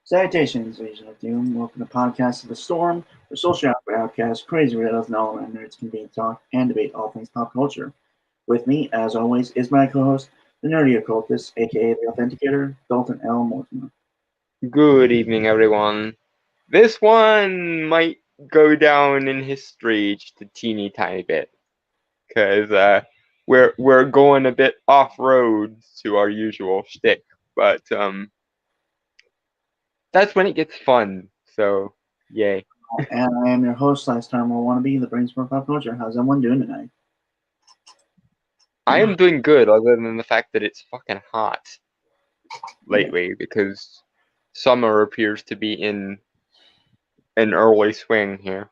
Salutations, Agent of Doom. Welcome to Podcast of the Storm, where social awkward outcasts, crazy weirdos, and all around nerds convene to talk and debate all things pop culture. With me, as always, is my co-host, the nerdy occultist, aka the Authenticator, Dalton L. Mortimer. Good evening, everyone. This one might go down in history just a teeny tiny bit, because we're going a bit off road to our usual shtick, but that's when it gets fun. So yay! And I am your host, last time I want to be the brains for pop culture. How's everyone doing tonight? I am doing good, other than the fact that it's fucking hot lately, because summer appears to be in an early swing here.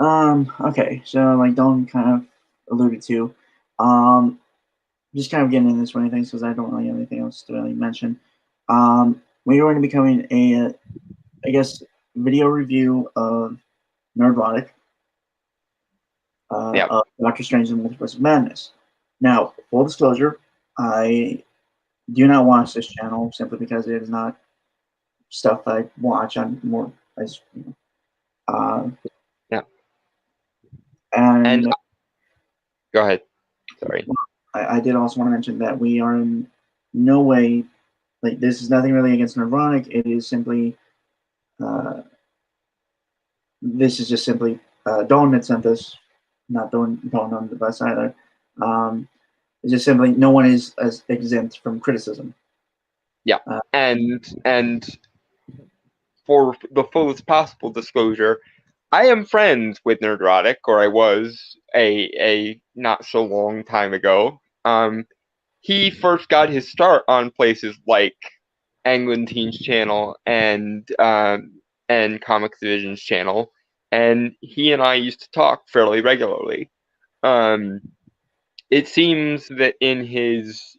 Okay, so like Dalton kind of alluded to, just kind of getting into this one things because I don't really have anything else to really mention. We're going to be becoming a, I guess, video review of Nerdrotic, of Doctor Strange and the Multiverse of Madness. Now, full disclosure, I do not watch this channel simply because it is not stuff I watch. I'm more as and go ahead. Sorry. I did also want to mention that we are in no way, like, this is nothing really against Nerdrotic. It is simply, this is just simply Dawn that sent this, not Dawn on the bus either. It's just simply no one is as exempt from criticism. Yeah, and for the fullest possible disclosure, I am friends with Nerdrotic, or I was a not so long time ago. He first got his start on places like Anglin-Teen's channel and Comics Division's channel, and he and I used to talk fairly regularly. It seems that in his,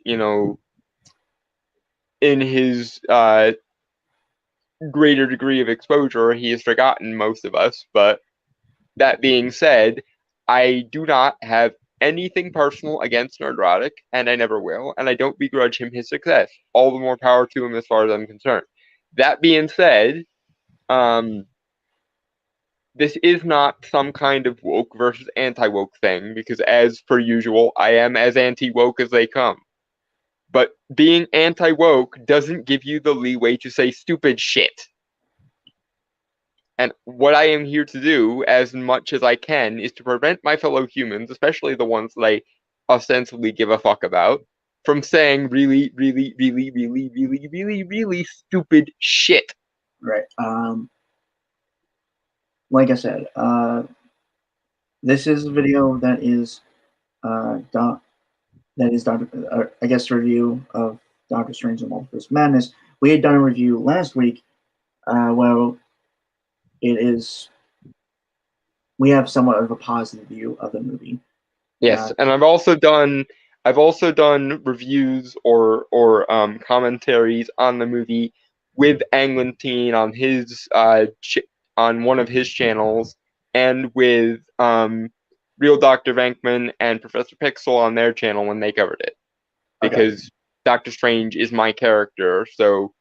greater degree of exposure, he has forgotten most of us. But that being said, I do not have anything personal against Nerdrotic, and I never will, and I don't begrudge him his success. All the more power to him as far as I'm concerned. That being said, this is not some kind of woke versus anti-woke thing, because as per usual, I am as anti-woke as they come. But being anti-woke doesn't give you the leeway to say stupid shit. And what I am here to do, as much as I can, is to prevent my fellow humans, especially the ones that I ostensibly give a fuck about, from saying really, really, really, really, really, really, really stupid shit. Right. Like I said, this is a video that is I guess, review of Doctor Strange and Multiverse of Madness. We had done a review last week. Well, we have somewhat of a positive view of the movie. Yes, and I've also done reviews or commentaries on the movie with Anglin-Teen on his on one of his channels, and with Real Dr. Venkman and Professor Pixel on their channel when they covered it. Because Doctor Strange is my character, so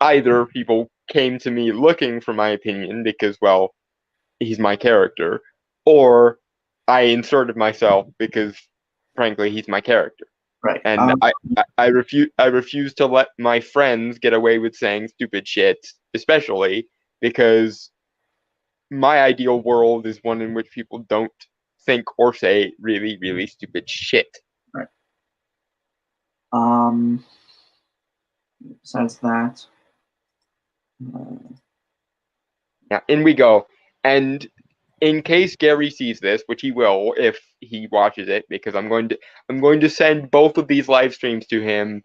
either people came to me looking for my opinion because, well, he's my character, or I inserted myself because, frankly, he's my character. Right. And I refuse to let my friends get away with saying stupid shit, especially because my ideal world is one in which people don't think or say really, really stupid shit. Right. Besides that, Yeah, in we go. And in case Gary sees this, which he will if he watches it, because I'm going to send both of these live streams to him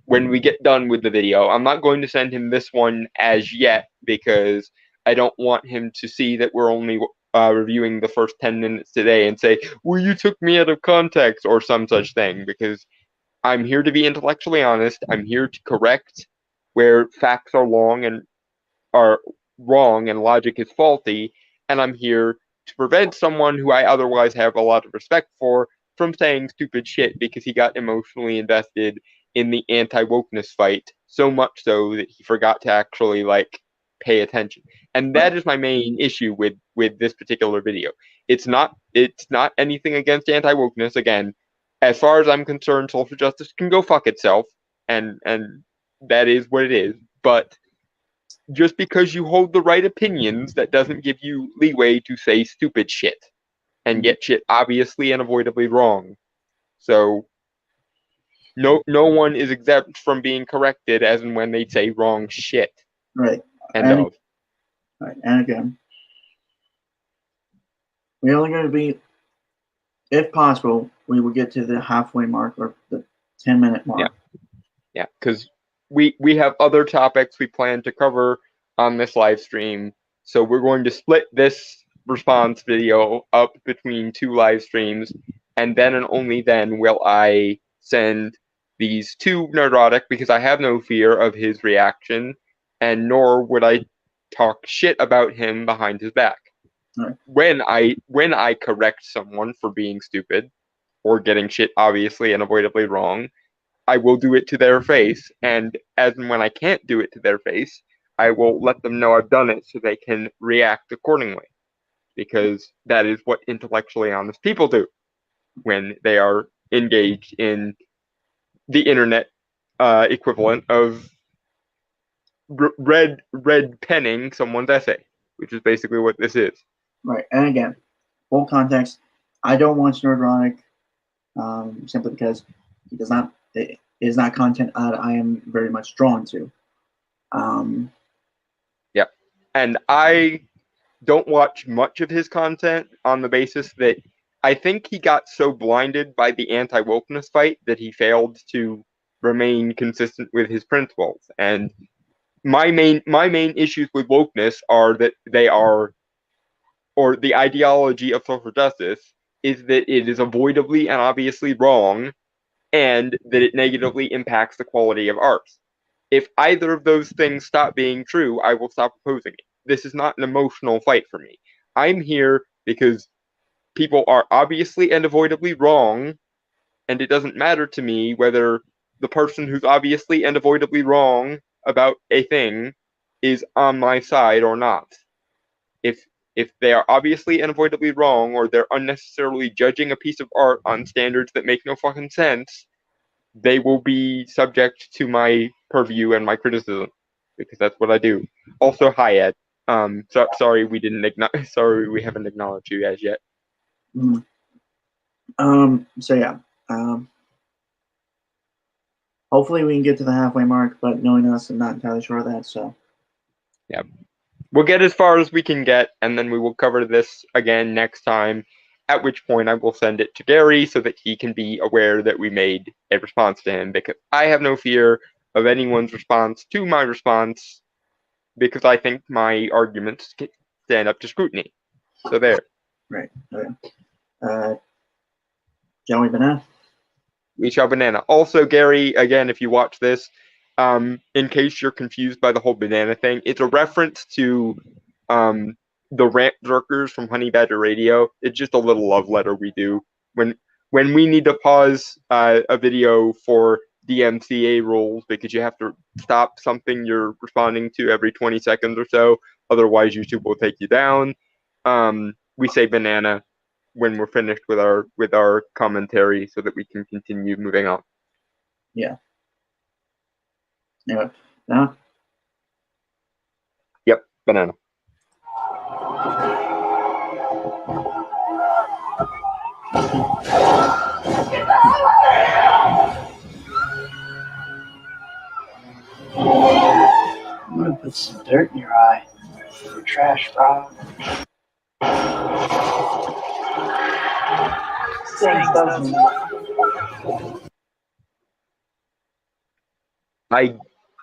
when we get done with the video. I'm not going to send him this one as yet because I don't want him to see that we're only reviewing the first 10 minutes today and say, well, you took me out of context or some such thing, because I'm here to be intellectually honest. I'm here to correct where facts are wrong and logic is faulty, and I'm here to prevent someone who I otherwise have a lot of respect for from saying stupid shit because he got emotionally invested in the anti-wokeness fight, so much so that he forgot to actually pay attention. And that is my main issue with this particular video. It's not anything against anti-wokeness. Again, as far as I'm concerned, social justice can go fuck itself, and that is what it is. But just because you hold the right opinions, that doesn't give you leeway to say stupid shit and get shit obviously and avoidably wrong. So no one is exempt from being corrected as and when they say wrong shit. right. End of. Right. And again, we're only going to be, if possible, we will get to the halfway mark or the 10-minute mark. Yeah, because we have other topics we plan to cover on this live stream, so we're going to split this response video up between 2 live streams, and then and only then will I send these to Nerdrotic, because I have no fear of his reaction, and nor would I talk shit about him behind his back. Right. When I correct someone for being stupid or getting shit obviously and avoidably wrong, I will do it to their face, and as and when I can't do it to their face, I will let them know I've done it so they can react accordingly, because that is what intellectually honest people do when they are engaged in the internet equivalent of red penning someone's essay, which is basically what this is. Right. And again, full context, I don't watch Nerdrotic simply because it is not content that I am very much drawn to. Yeah. And I don't watch much of his content on the basis that I think he got so blinded by the anti-wokeness fight that he failed to remain consistent with his principles. And my main issues with wokeness are that they are, or the ideology of social justice is that it is avoidably and obviously wrong, and that it negatively impacts the quality of art. If either of those things stop being true, I will stop opposing it. This is not an emotional fight for me. I'm here because people are obviously and avoidably wrong, and it doesn't matter to me whether the person who's obviously and avoidably wrong about a thing is on my side or not. If they are obviously and avoidably wrong, or they're unnecessarily judging a piece of art on standards that make no fucking sense, they will be subject to my purview and my criticism, because that's what I do. Also, hi Ed. Sorry we haven't acknowledged you as yet. So yeah. Hopefully we can get to the halfway mark, but knowing us, I'm not entirely sure of that. So yeah, we'll get as far as we can get, and then we will cover this again next time. At which point I will send it to Gary so that he can be aware that we made a response to him, because I have no fear of anyone's response to my response, because I think my arguments stand up to scrutiny. So there. Right. Okay. Joey Banana. We shall banana. Also, Gary, again, if you watch this, in case you're confused by the whole banana thing, it's a reference to the rant jerkers from Honey Badger Radio. It's just a little love letter we do when we need to pause a video for DMCA rules, because you have to stop something you're responding to every 20 seconds or so. Otherwise, YouTube will take you down. We say banana when we're finished with our commentary, so that we can continue moving on. Yeah. Anyway, now. Yep, banana. I'm gonna put some dirt in your eye. You're trash, bro. Thanks, doesn't it? I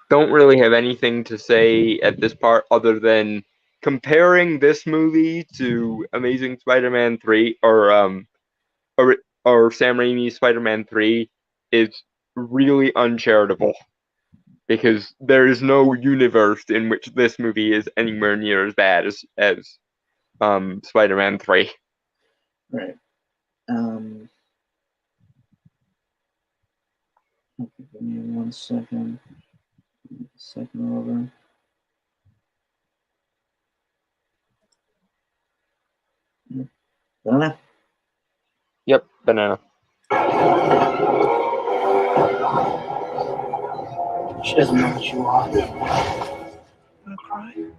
don't really have anything to say at this part other than comparing this movie to Amazing Spider-Man 3 or Sam Raimi's Spider-Man 3 is really uncharitable, because there is no universe in which this movie is anywhere near as bad as Spider-Man 3. Right. Give me 1 second. Second over. Banana? Yep, banana. She doesn't know what you are. I'm crying.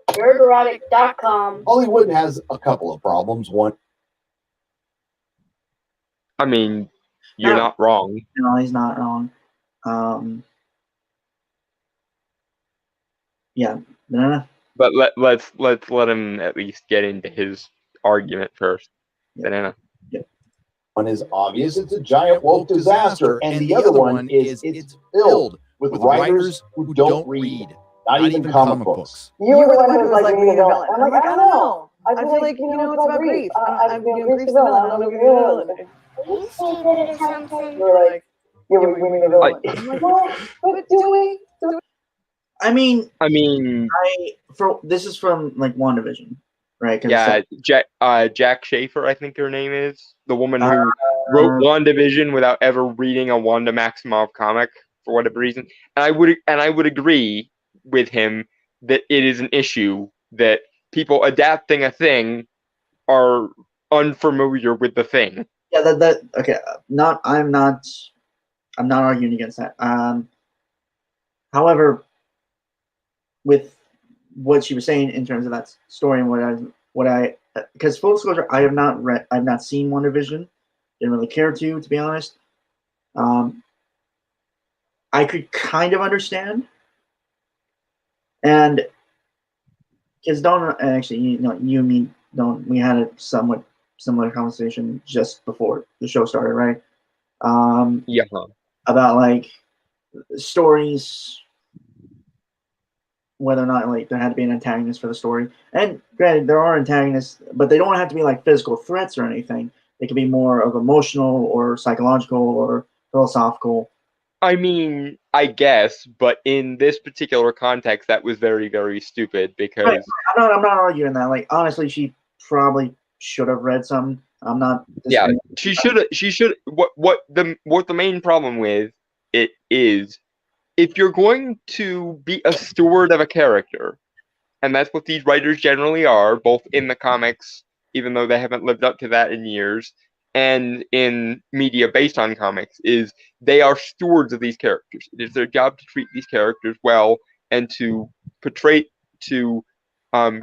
Nerdrotic.com. Hollywood has a couple of problems. One, I mean, you're No. not wrong. No, he's not wrong. Yeah, banana. But let's let him at least get into his argument first. Yeah. Banana. one is obvious; it's a giant woke disaster, and the other one is it's filled with writers who don't read, not even comic books. You were the one who was like, we need a villain. I'm like, I don't know. I feel like, it's about grief. Grief's the villain. I don't know if you're the villain. You say good or something. You were like, yeah, we need a villain. I'm like, well, but do we? I mean, this is from like WandaVision, right? Yeah, Jack Schaefer, I think her name is, the woman who wrote WandaVision without ever reading a Wanda Maximoff comic for whatever reason. And I would agree with him that it is an issue that people adapting a thing are unfamiliar with the thing. Yeah, that okay. I'm not arguing against that. However, with what she was saying in terms of that story and because full disclosure, I've not seen WandaVision. Didn't really care to be honest. I could kind of understand, and because you and me we had a somewhat similar conversation just before the show started, right? Yeah. About like stories, whether or not like there had to be an antagonist for the story. And granted, there are antagonists, but they don't have to be like physical threats or anything. They can be more of emotional or psychological or philosophical. I mean, I guess, but in this particular context, that was very, very stupid because right. I'm not arguing that. Like honestly, she probably should have read something. I'm not. Yeah, she should. What the main problem with it is, if you're going to be a steward of a character, and that's what these writers generally are, both in the comics, even though they haven't lived up to that in years, and in media based on comics, is they are stewards of these characters. It is their job to treat these characters well and to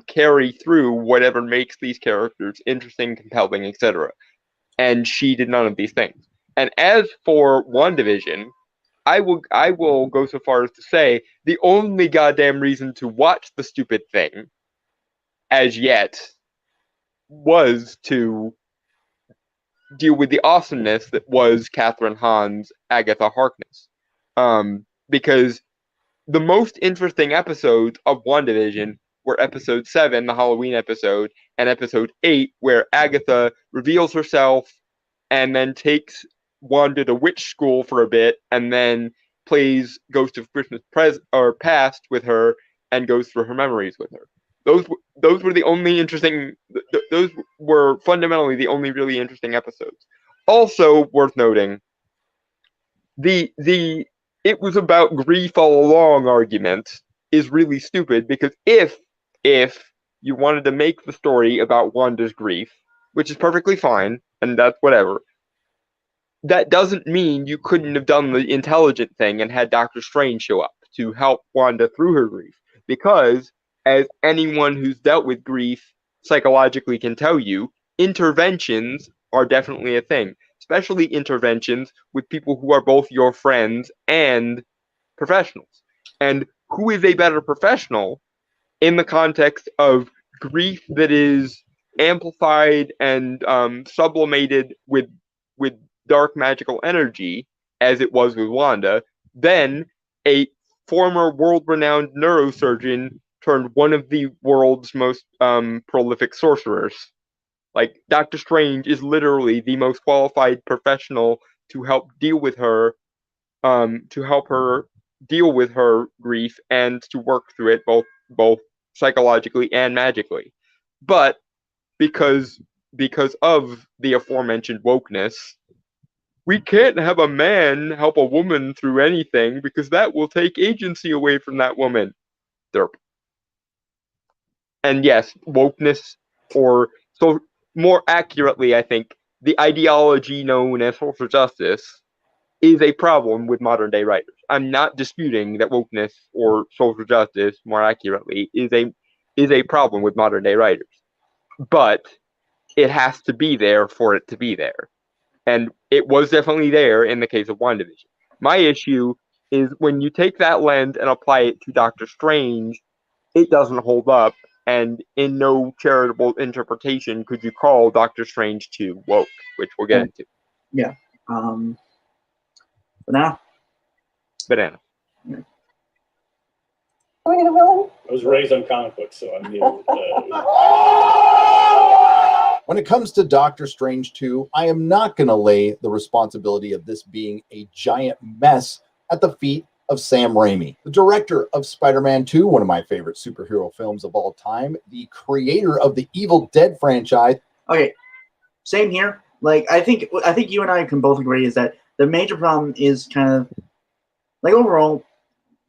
carry through whatever makes these characters interesting, compelling, etc. And she did none of these things. And as for WandaVision, I will go so far as to say the only goddamn reason to watch the stupid thing as yet was to deal with the awesomeness that was Catherine Hahn's Agatha Harkness. Because the most interesting episodes of WandaVision were episode 7, the Halloween episode, and episode 8, where Agatha reveals herself and then takes Wanda to witch school for a bit, and then plays Ghost of Christmas Past with her and goes through her memories with her. Those were the only interesting. Those were fundamentally the only really interesting episodes. Also worth noting, the it was about grief all along argument is really stupid, because if you wanted to make the story about Wanda's grief, which is perfectly fine, and that's whatever, that doesn't mean you couldn't have done the intelligent thing and had Doctor Strange show up to help Wanda through her grief. Because, as anyone who's dealt with grief psychologically can tell you, interventions are definitely a thing, especially interventions with people who are both your friends and professionals. And who is a better professional in the context of grief that is amplified and sublimated with dark magical energy, as it was with Wanda, than a former world-renowned neurosurgeon turned one of the world's most prolific sorcerers. Like, Doctor Strange is literally the most qualified professional to help deal with her, to help her deal with her grief and to work through it both psychologically and magically. But because of the aforementioned wokeness, we can't have a man help a woman through anything, because that will take agency away from that woman. Derp. And yes, wokeness, or so more accurately, I think, the ideology known as social justice is a problem with modern day writers. I'm not disputing that wokeness or social justice, more accurately, is a problem with modern day writers. But it has to be there for it to be there. And it was definitely there in the case of WandaVision. My issue is when you take that lens and apply it to Doctor Strange, it doesn't hold up, and in no charitable interpretation could you call Doctor Strange 2 woke, which we'll get into. Yeah. Banana. Banana. I was raised on comic books, so I'm here. When it comes to Doctor Strange 2, I am not going to lay the responsibility of this being a giant mess at the feet of Sam Raimi, the director of Spider-Man 2, one of my favorite superhero films of all time, the creator of the Evil Dead franchise. Okay, same here. Like, I think you and I can both agree is that the major problem is kind of like overall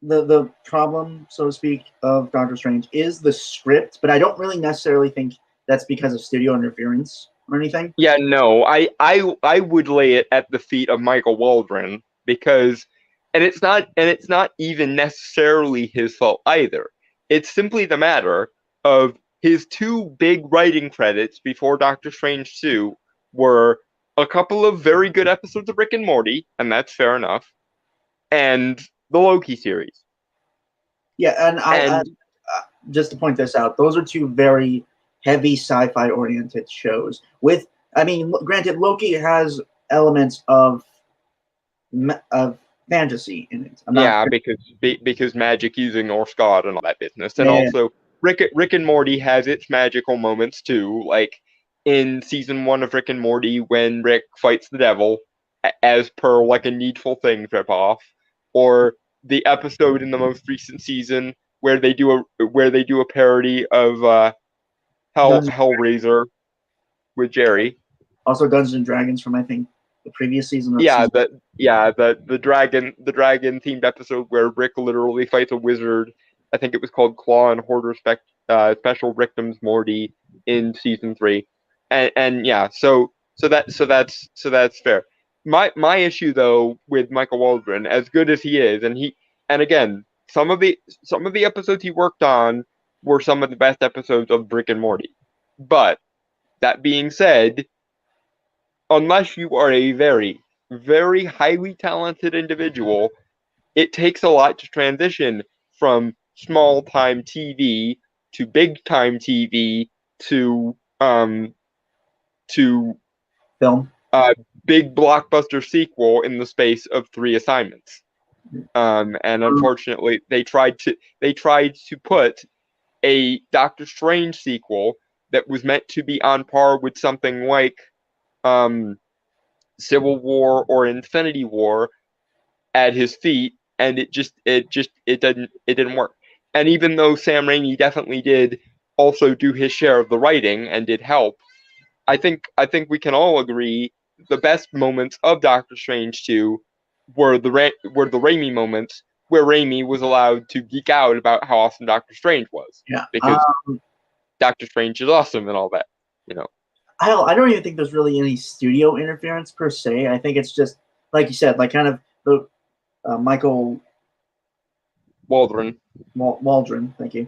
the problem, so to speak, of Doctor Strange is the script, but I don't really necessarily think that's because of studio interference or anything. Yeah, no, I would lay it at the feet of Michael Waldron, because and it's not even necessarily his fault either. It's simply the matter of his two big writing credits before Doctor Strange 2 were a couple of very good episodes of Rick and Morty, and that's fair enough, and the Loki series. Yeah, and just to point this out, those are two very heavy sci-fi oriented shows. With, I mean, granted, Loki has elements of fantasy in it. Yeah, because magic using Norse god and all that business, and also Rick and Morty has its magical moments too, like in season 1 of Rick and Morty when Rick fights the devil, as per like a Needful Things ripoff, or the episode in the most recent season where they do a parody of Hellraiser with Jerry. Also, Dungeons and Dragons from, I think, the previous season. The dragon themed episode where Rick literally fights a wizard. I think it was called Claw and Hoarder Special Victims Morty in season 3, and yeah, so that's fair. My issue though with Michael Waldron, as good as he is, and again, some of the episodes he worked on were some of the best episodes of Rick and Morty. But that being said, unless you are a very, very highly talented individual, it takes a lot to transition from small-time TV to big-time TV to film. Big blockbuster sequel in the space of 3 assignments. And unfortunately, they tried to put a Doctor Strange sequel that was meant to be on par with something like Civil War or Infinity War at his feet, and it didn't work. And even though Sam Raimi definitely did also do his share of the writing and did help, I think we can all agree the best moments of Doctor Strange 2 were the Raimi moments where Raimi was allowed to geek out about how awesome Doctor Strange was. Yeah. Because Doctor Strange is awesome and all that, I don't even think there's really any studio interference per se. I think it's just like you said, like kind of the Michael Waldron. Waldron, thank you.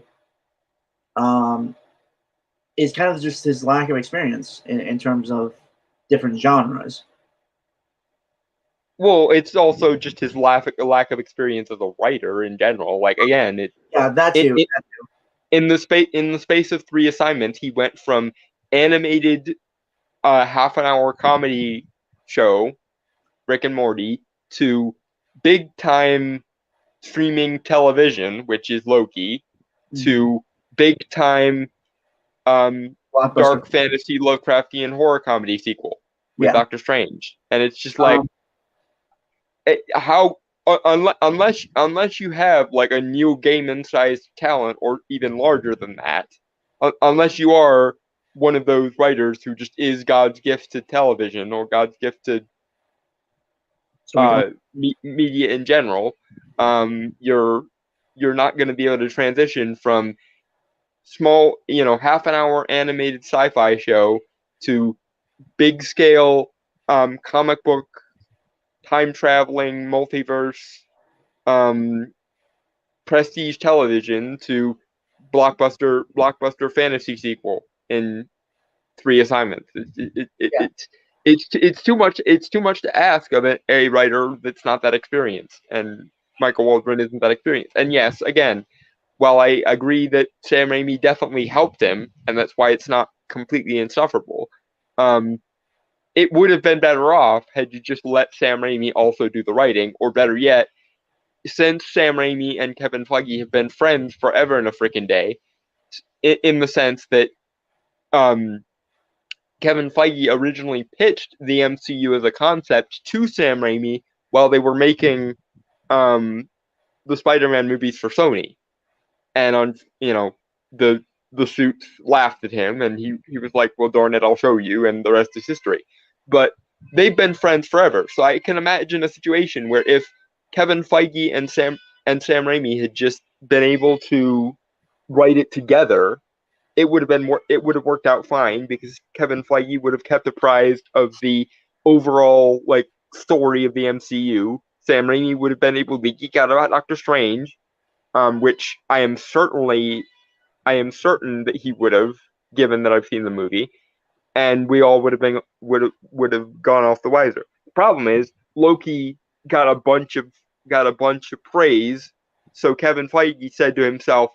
Is kind of just his lack of experience in terms of different genres. Well, it's also just his lack of experience as a writer in general. Like again, that too. In the space of 3 assignments, he went from animated half-an-hour comedy show, Rick and Morty, to big-time streaming television, which is Loki, to big-time dark fantasy Lovecraftian horror comedy sequel with Doctor Strange. And it's just like, unless you have like a Neil Gaiman-sized talent, or even larger than that, unless you are one of those writers who just is God's gift to television or God's gift to media in general, you're not going to be able to transition from small, half-an-hour animated sci-fi show to big-scale comic book, time-traveling, multiverse, prestige television to blockbuster fantasy sequel in 3 assignments. It's too much. It's too much to ask of a writer that's not that experienced, and Michael Waldron isn't that experienced. And yes, again, while I agree that Sam Raimi definitely helped him, and that's why it's not completely insufferable, it would have been better off had you just let Sam Raimi also do the writing, or better yet, since Sam Raimi and Kevin Feige have been friends forever and a freaking day, in the sense that Kevin Feige originally pitched the MCU as a concept to Sam Raimi while they were making the Spider-Man movies for Sony, and the suits laughed at him, and he was like, "Well, darn it, I'll show you," and the rest is history. But they've been friends forever, so I can imagine a situation where if Kevin Feige and Sam Raimi had just been able to write it together, it would have worked out fine, because Kevin Feige would have kept apprised of the overall like story of the MCU. Sam Raimi would have been able to geek out about Doctor Strange, which I am certain that he would have, given that I've seen the movie, and we all would have gone off the wiser. The problem is Loki got a bunch of praise, so Kevin Feige said to himself,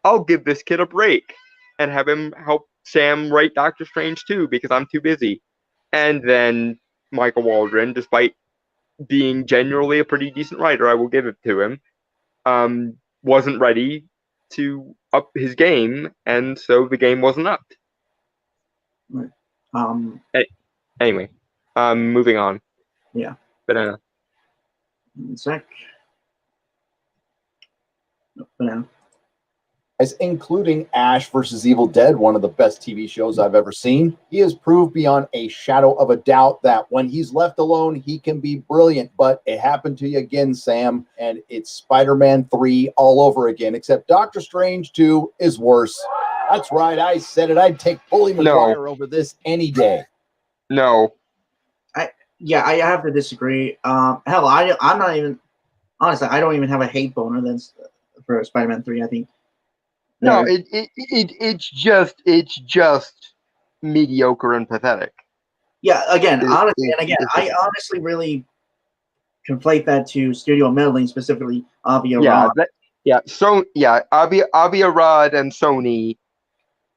"I'll give this kid a break and have him help Sam write Doctor Strange too, because I'm too busy." And then Michael Waldron, despite being genuinely a pretty decent writer, I will give it to him, wasn't ready to up his game, and so the game wasn't upped. Right. Anyway, moving on. Yeah. Banana. One sec. Banana. As including Ash vs. Evil Dead, one of the best TV shows I've ever seen, he has proved beyond a shadow of a doubt that when he's left alone, he can be brilliant. But it happened to you again, Sam, and it's Spider-Man 3 all over again, except Doctor Strange 2 is worse. That's right, I said it. I'd take Bully McGuire over this any day. No. I have to disagree. Hell, I'm not even, honestly, I don't even have a hate boner that's for Spider-Man 3, I think. No, it's just mediocre and pathetic. Yeah, again, I honestly really conflate that to studio meddling, specifically Avi Arad. Avi Arad and Sony,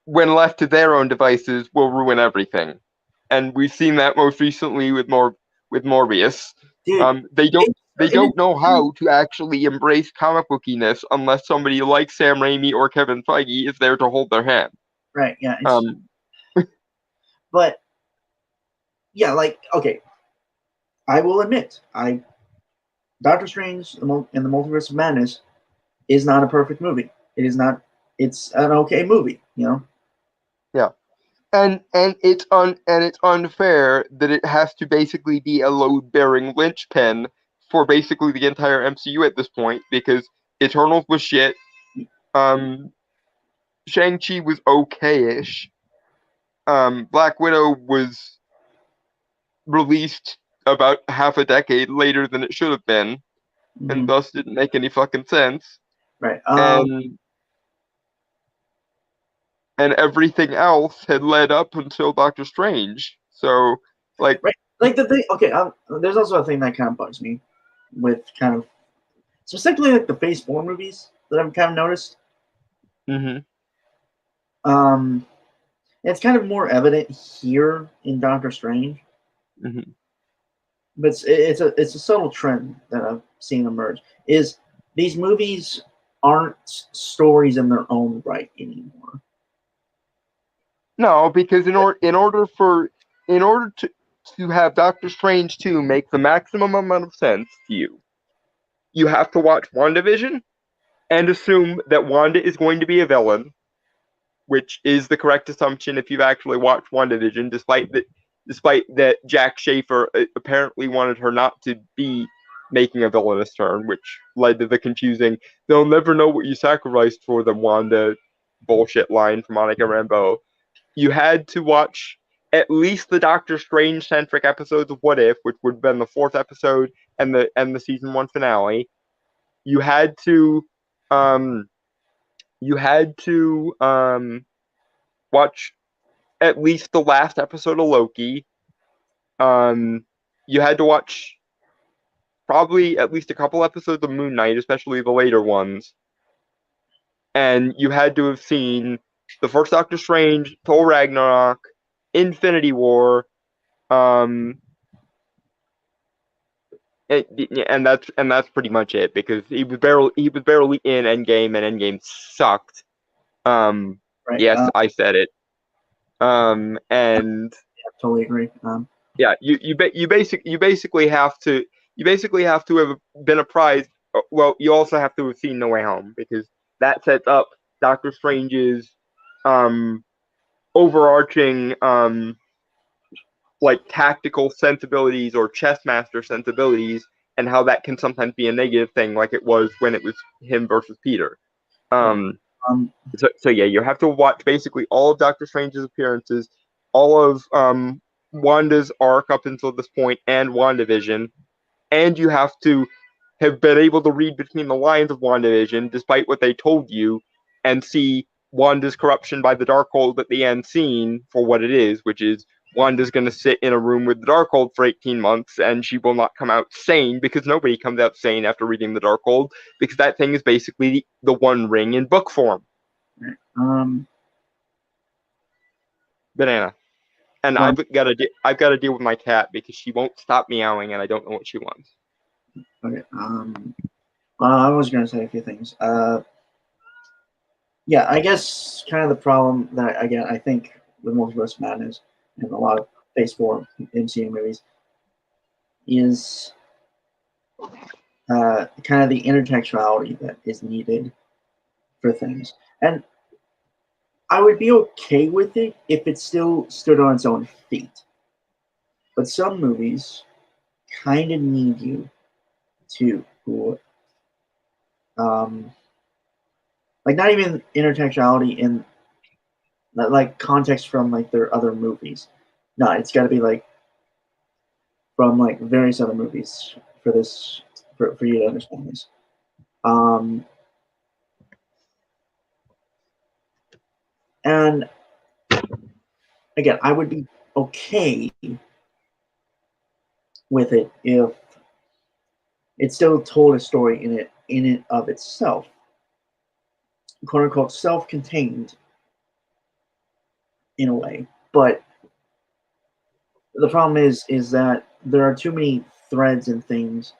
when left to their own devices, will ruin everything, and we've seen that most recently with Morbius. Dude, they don't know how to actually embrace comic bookiness unless somebody like Sam Raimi or Kevin Feige is there to hold their hand. Right, yeah. But, yeah, like, okay. I will admit, Doctor Strange and the Multiverse of Madness is not a perfect movie. It is not, it's an okay movie, Yeah. And it's unfair that it has to basically be a load-bearing linchpin for basically the entire MCU at this point, because Eternals was shit. Shang-Chi was okay-ish. Black Widow was released about half a decade later than it should have been, and Mhm. thus didn't make any fucking sense. Right. And everything else had led up until Doctor Strange. So, like, Right. Like the thing. Okay. There's also a thing that kind of bugs me with kind of specifically like the Phase 4 movies that I've kind of noticed. mhm. It's kind of more evident here in Doctor Strange, Mhm. but it's a subtle trend that I've seen emerge. Is these movies aren't stories in their own right anymore. No, because in order to have Doctor Strange 2 make the maximum amount of sense to you, you have to watch WandaVision and assume that Wanda is going to be a villain, which is the correct assumption if you've actually watched WandaVision, despite that Jack Schaefer apparently wanted her not to be making a villainous turn, which led to the confusing "they'll never know what you sacrificed for them" Wanda bullshit line from Monica Rambeau. You had to watch at least the Doctor Strange centric episodes of What If, which would have been the 4th episode and the season 1 finale. You had to watch at least the last episode of Loki. You had to watch probably at least a couple episodes of Moon Knight, especially the later ones. And you had to have seen the first Doctor Strange, Thor Ragnarok, Infinity War, and that's pretty much it, because he was barely in Endgame, and Endgame sucked. Right. Yes, I said it. And I totally agree. yeah, you basically have to have been apprised. Well, you also have to have seen No Way Home, because that sets up Doctor Strange's overarching like tactical sensibilities or chess master sensibilities, and how that can sometimes be a negative thing, like it was when it was him versus Peter. So yeah, you have to watch basically all of Doctor Strange's appearances, all of Wanda's arc up until this point, and WandaVision, and you have to have been able to read between the lines of WandaVision, despite what they told you, and see Wanda's corruption by the Darkhold at the end scene for what it is, which is Wanda's going to sit in a room with the Darkhold for 18 months, and she will not come out sane, because nobody comes out sane after reading the Darkhold, because that thing is basically the One Ring in book form. Banana. And I've got to deal with my cat, because she won't stop meowing, and I don't know what she wants. Okay. I was going to say a few things. Yeah, I guess kind of the problem that again I think with Multiverse of Madness and a lot of Phase 4 MCU movies is kind of the intertextuality that is needed for things. And I would be okay with it if it still stood on its own feet. But some movies kind of need you to, like not even intertextuality in like context from like their other movies. No, it's got to be like from like various other movies for this for you to understand this. And again, I would be okay with it if it still told a story in it of itself, quote unquote, self-contained in a way. But the problem is that there are too many threads and things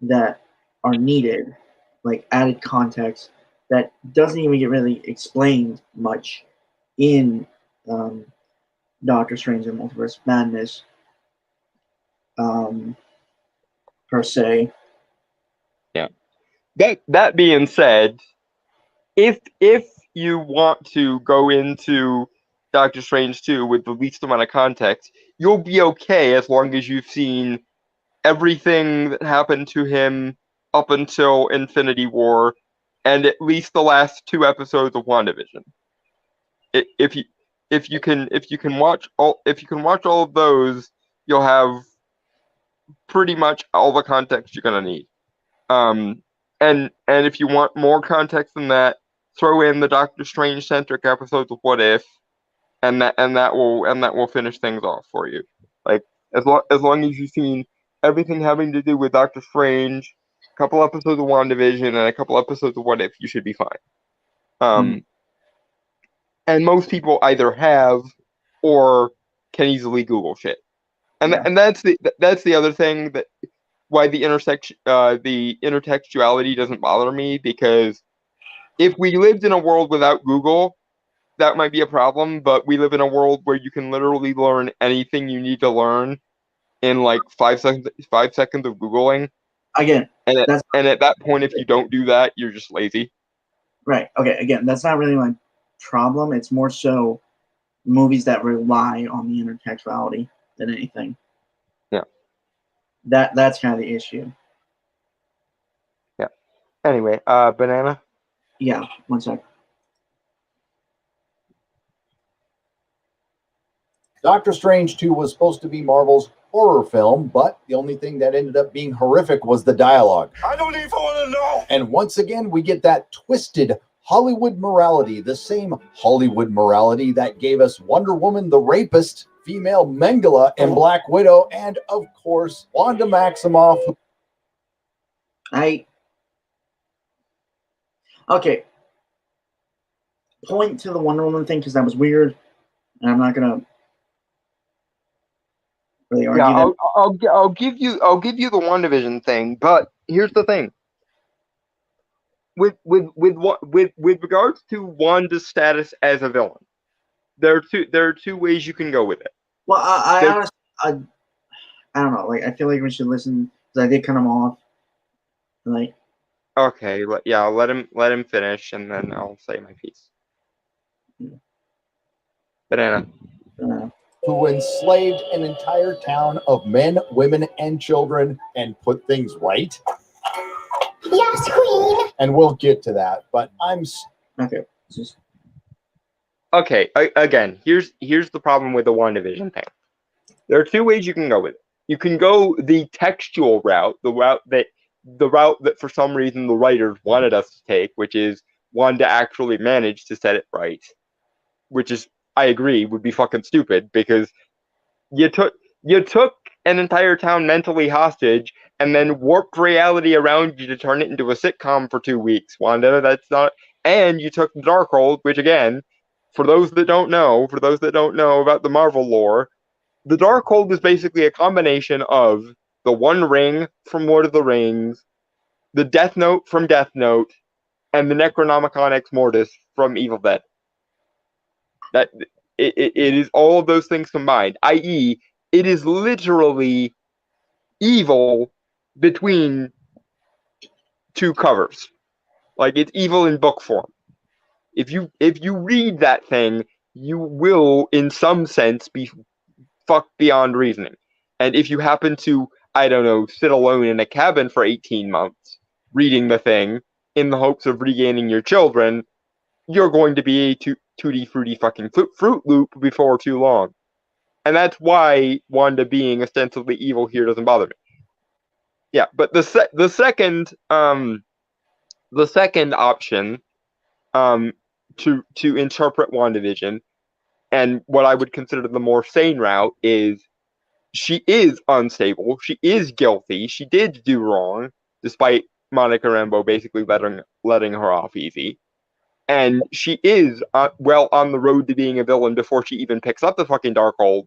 that are needed, like added context that doesn't even get really explained much in Doctor Strange and Multiverse of Madness per se. Yeah. That being said, if you want to go into Doctor Strange 2 with the least amount of context, you'll be okay as long as you've seen everything that happened to him up until Infinity War, and at least the last 2 episodes of WandaVision. If you can watch all of those, you'll have pretty much all the context you're gonna need. And if you want more context than that, throw in the Doctor Strange centric episodes of What If, and that will finish things off for you. Like as long as you've seen everything having to do with Doctor Strange, a couple episodes of WandaVision, and a couple episodes of What If, you should be fine. And most people either have or can easily Google shit. And that's the other thing that why the intertextuality doesn't bother me, because if we lived in a world without Google, that might be a problem, but we live in a world where you can literally learn anything you need to learn in like 5 seconds of Googling. Again, and at that point, if you don't do that, you're just lazy. Right. Okay. Again, that's not really my problem. It's more so movies that rely on the intertextuality than anything. Yeah. That's kind of the issue. Yeah. Anyway, Banana. Yeah. 1 sec. Doctor Strange 2 was supposed to be Marvel's horror film, but the only thing that ended up being horrific was the dialogue. I don't even want to know. And once again, we get that twisted Hollywood morality, the same Hollywood morality that gave us Wonder Woman the Rapist, female Mengele, and Black Widow, and of course, Wanda Maximoff. Okay. Point to the Wonder Woman thing because that was weird, and I'm not gonna really argue that. I'll give you the WandaVision thing, but here's the thing. With regards to Wanda's status as a villain, there are two ways you can go with it. Well, I honestly, I don't know. Like, I feel like we should listen because I did cut him off. Like, okay, let him finish, and then I'll say my piece. Banana. Who enslaved an entire town of men, women, and children and put things right. Yes, Queen. And we'll get to that, but okay. Okay, again, here's the problem with the WandaVision thing. There are two ways you can go with it. You can go the textual route, the route that for some reason the writers wanted us to take, which is Wanda actually managed to set it right, which is, I agree, would be fucking stupid, because you took an entire town mentally hostage and then warped reality around you to turn it into a sitcom for 2 weeks, Wanda. That's not. And you took the Darkhold, which again, for those that don't know about the Marvel lore, the Darkhold is basically a combination of the One Ring from Lord of the Rings, the Death Note from Death Note, and the Necronomicon Ex Mortis from Evil Dead. That it is all of those things combined, i.e., it is literally evil between two covers. Like, it's evil in book form. If you read that thing, you will, in some sense, be fucked beyond reasoning. And if you happen to, I don't know, sit alone in a cabin for 18 months reading the thing in the hopes of regaining your children, you're going to be a tutti fruity fucking Fruit Loop before too long. And that's why Wanda being ostensibly evil here doesn't bother me. Yeah, but the second option to interpret WandaVision, and what I would consider the more sane route, is she is unstable, she is guilty, she did do wrong, despite Monica Rambeau basically letting her off easy. And she is well on the road to being a villain before she even picks up the fucking Darkhold.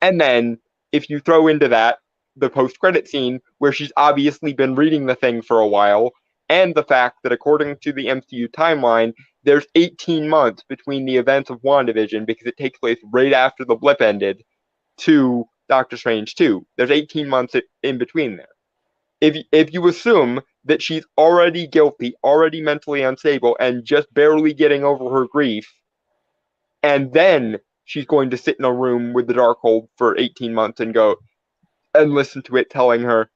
And then, if you throw into that the post-credit scene, where she's obviously been reading the thing for a while, and the fact that according to the MCU timeline, there's 18 months between the events of WandaVision, because it takes place right after the blip ended, to Doctor Strange 2. There's 18 months in between there. If you assume that she's already guilty, already mentally unstable, and just barely getting over her grief, and then she's going to sit in a room with the Darkhold for 18 months and go, and listen to it telling her,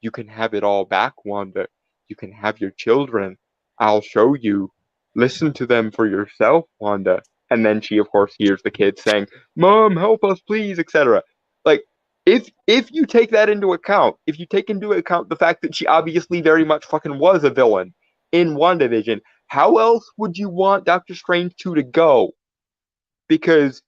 "You can have it all back, Wanda. You can have your children. I'll show you. Listen to them for yourself, Wanda." And then she, of course, hears the kids saying, "Mom, help us, please," etc. Like, if you take that into account, if you take into account the fact that she obviously very much fucking was a villain in WandaVision, how else would you want Doctor Strange 2 to go? Because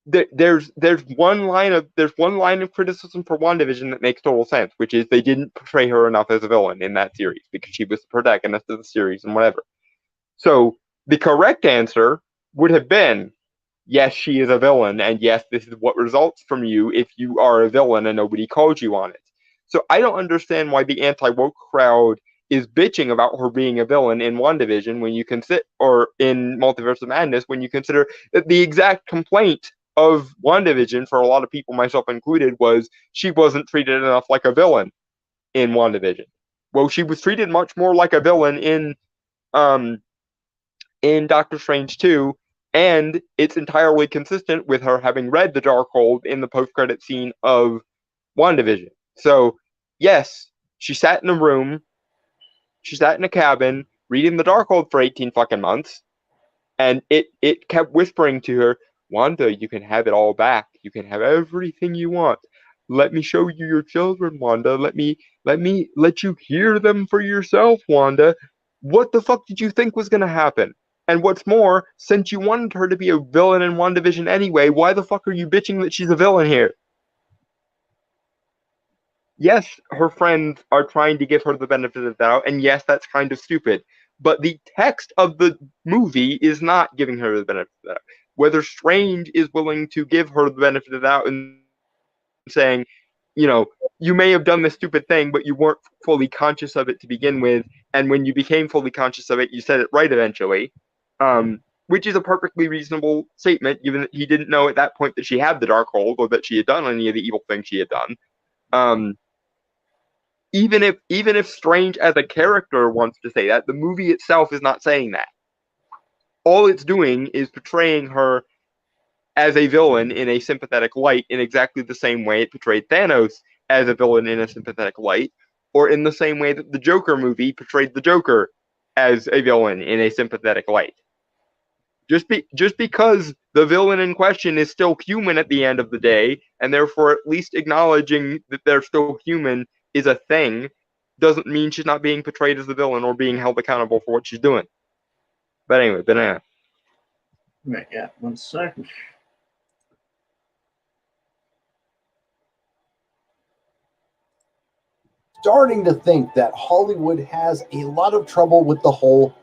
there's one line of criticism for WandaVision that makes total sense, which is they didn't portray her enough as a villain in that series because she was the protagonist of the series and whatever. So the correct answer would have been, yes, she is a villain, and yes, this is what results from you if you are a villain and nobody calls you on it. So I don't understand why the anti-woke crowd is bitching about her being a villain in WandaVision when you consider, or in Multiverse of Madness, when you consider that the exact complaint of WandaVision, for a lot of people, myself included, was she wasn't treated enough like a villain in WandaVision. Well, she was treated much more like a villain in Doctor Strange 2, and it's entirely consistent with her having read the Darkhold in the post-credit scene of WandaVision. So, yes, she sat in a room, she sat in a cabin, reading the Darkhold for 18 fucking months, and it kept whispering to her, "Wanda, you can have it all back. You can have everything you want. Let me show you your children, Wanda. Let you hear them for yourself, Wanda." What the fuck did you think was gonna happen? And what's more, since you wanted her to be a villain in WandaVision anyway, why the fuck are you bitching that she's a villain here? Yes, her friends are trying to give her the benefit of the doubt, and yes, that's kind of stupid. But the text of the movie is not giving her the benefit of the doubt. Whether Strange is willing to give her the benefit of the doubt and saying, you may have done this stupid thing, but you weren't fully conscious of it to begin with, and when you became fully conscious of it, you said it right eventually, which is a perfectly reasonable statement, given that he didn't know at that point that she had the Darkhold or that she had done any of the evil things she had done. Even if Strange as a character wants to say that, the movie itself is not saying that. All it's doing is portraying her as a villain in a sympathetic light in exactly the same way it portrayed Thanos as a villain in a sympathetic light, or in the same way that the Joker movie portrayed the Joker as a villain in a sympathetic light. Just because the villain in question is still human at the end of the day, and therefore at least acknowledging that they're still human is a thing, doesn't mean she's not being portrayed as the villain or being held accountable for what she's doing. But anyway, Banana. Right, yeah, 1 second. Starting to think that Hollywood has a lot of trouble with the whole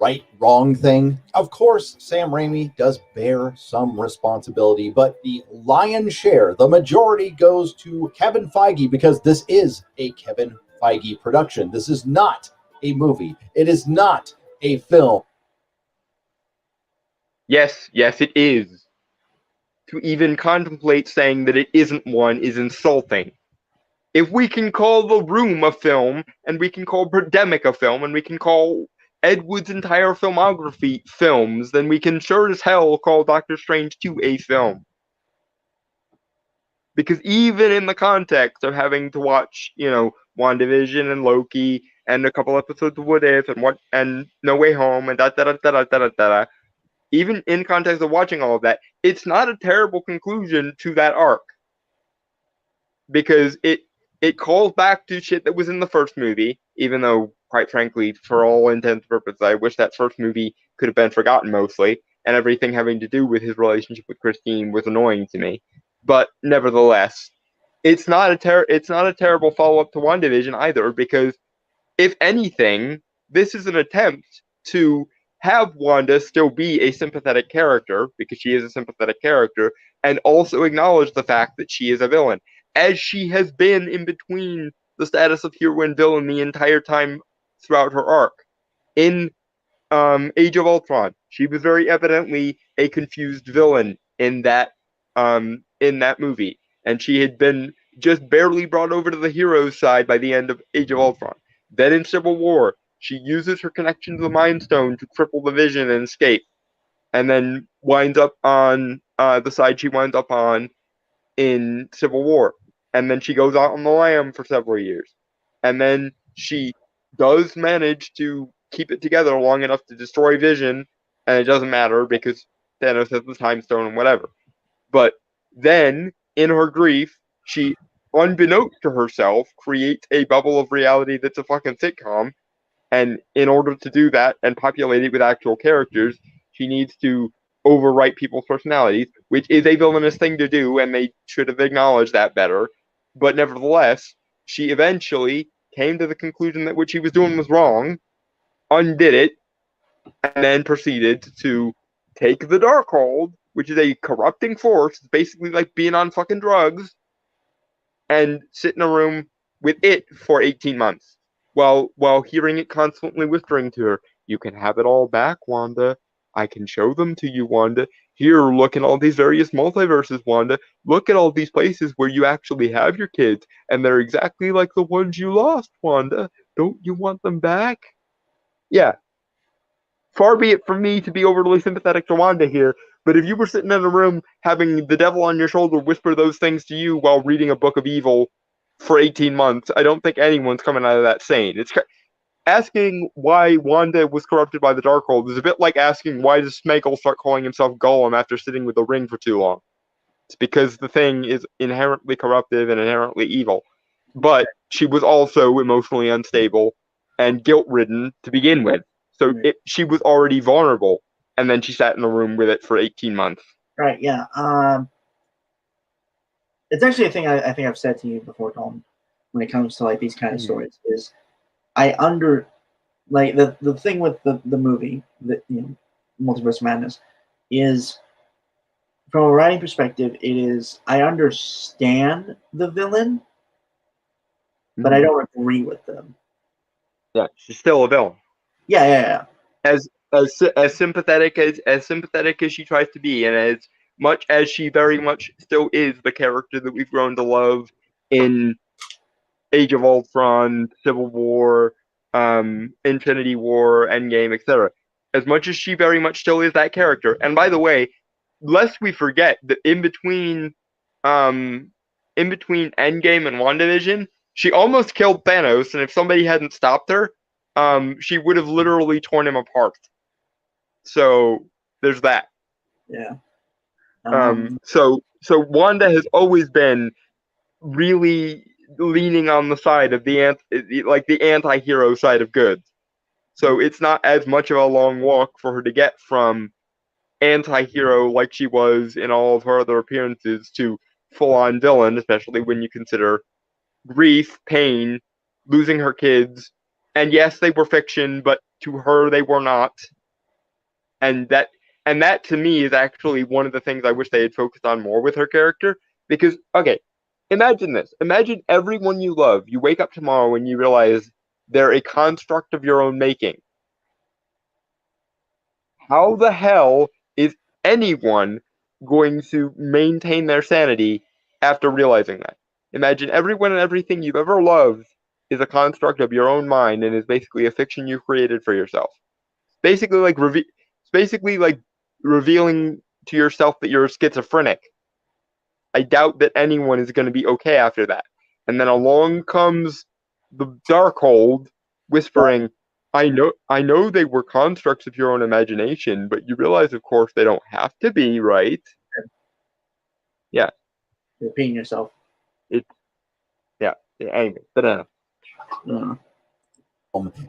right-wrong thing. Of course, Sam Raimi does bear some responsibility, but the lion's share, the majority, goes to Kevin Feige, because this is a Kevin Feige production. This is not a movie. It is not a film. Yes, it is. To even contemplate saying that it isn't one is insulting. If we can call The Room a film, and we can call Birdemic a film, and we can call Ed Wood's entire filmography films, then we can sure as hell call Doctor Strange 2 a film. Because even in the context of having to watch, WandaVision and Loki and a couple episodes of What If and No Way Home and da-da-da-da-da-da-da-da, even in context of watching all of that, it's not a terrible conclusion to that arc. Because it calls back to shit that was in the first movie, even though, quite frankly, for all intents and purposes, I wish that first movie could have been forgotten mostly, and everything having to do with his relationship with Christine was annoying to me. But nevertheless, it's not a terrible follow-up to WandaVision either, because if anything, this is an attempt to have Wanda still be a sympathetic character, because she is a sympathetic character, and also acknowledge the fact that she is a villain, as she has been in between the status of hero and villain the entire time throughout her arc. In Age of Ultron, she was very evidently a confused villain in that movie, and she had been just barely brought over to the hero's side by the end of Age of Ultron. Then in Civil War, she uses her connection to the Mind Stone to cripple the Vision and escape, and then winds up on the side she winds up on in Civil War. and then she goes out on the lam for several years, and then she does manage to keep it together long enough to destroy Vision, and it doesn't matter because Thanos has the Time Stone and whatever. But then, in her grief, she, unbeknownst to herself, creates a bubble of reality that's a fucking sitcom, and in order to do that and populate it with actual characters, she needs to overwrite people's personalities, which is a villainous thing to do, and they should have acknowledged that better. But nevertheless, she eventually came to the conclusion that what she was doing was wrong, undid it, and then proceeded to take the Darkhold, which is a corrupting force, basically like being on fucking drugs, and sit in a room with it for 18 months. While hearing it constantly whispering to her, "You can have it all back, Wanda. I can show them to you, Wanda. Here, look at all these various multiverses, Wanda. Look at all these places where you actually have your kids, and they're exactly like the ones you lost, Wanda. Don't you want them back?" Yeah. Far be it from me to be overly sympathetic to Wanda here, but if you were sitting in a room having the devil on your shoulder whisper those things to you while reading a book of evil for 18 months, I don't think anyone's coming out of that sane. It's asking why Wanda was corrupted by the Darkhold is a bit like asking why does Smeagol start calling himself Gollum after sitting with the ring for too long. It's because the thing is inherently corruptive and inherently evil. But she was also emotionally unstable and guilt-ridden to begin with. So she was already vulnerable, and then she sat in a room with it for 18 months. Right, yeah. It's actually a thing I think I've said to you before, Tom, when it comes to like these kind of stories, is the thing with the movie, Multiverse of Madness, is from a writing perspective, it is I understand the villain, but I don't agree with them. Yeah, she's still a villain. Yeah. As sympathetic as she tries to be, and as much as she very much still is the character that we've grown to love in Age of Ultron, Civil War, Infinity War, Endgame, etc. As much as she very much still is that character. And by the way, lest we forget that in between Endgame and WandaVision, she almost killed Thanos, and if somebody hadn't stopped her, she would have literally torn him apart. So there's that. Yeah. So Wanda has always been really leaning on the side of the anti-hero side of good. So it's not as much of a long walk for her to get from anti-hero like she was in all of her other appearances to full-on villain, especially when you consider grief, pain, losing her kids, and yes, they were fiction, but to her they were not. And that to me is actually one of the things I wish they had focused on more with her character. Because, okay, imagine this. Imagine everyone you love. You wake up tomorrow and you realize they're a construct of your own making. How the hell is anyone going to maintain their sanity after realizing that? Imagine everyone and everything you've ever loved is a construct of your own mind and is basically a fiction you created for yourself. Basically like revealing to yourself that you're schizophrenic. I doubt that anyone is going to be okay after that. And then along comes the Darkhold whispering, I know they were constructs of your own imagination, but you realize, of course, they don't have to be, right? Yeah. You're repeating yourself. Anyway, but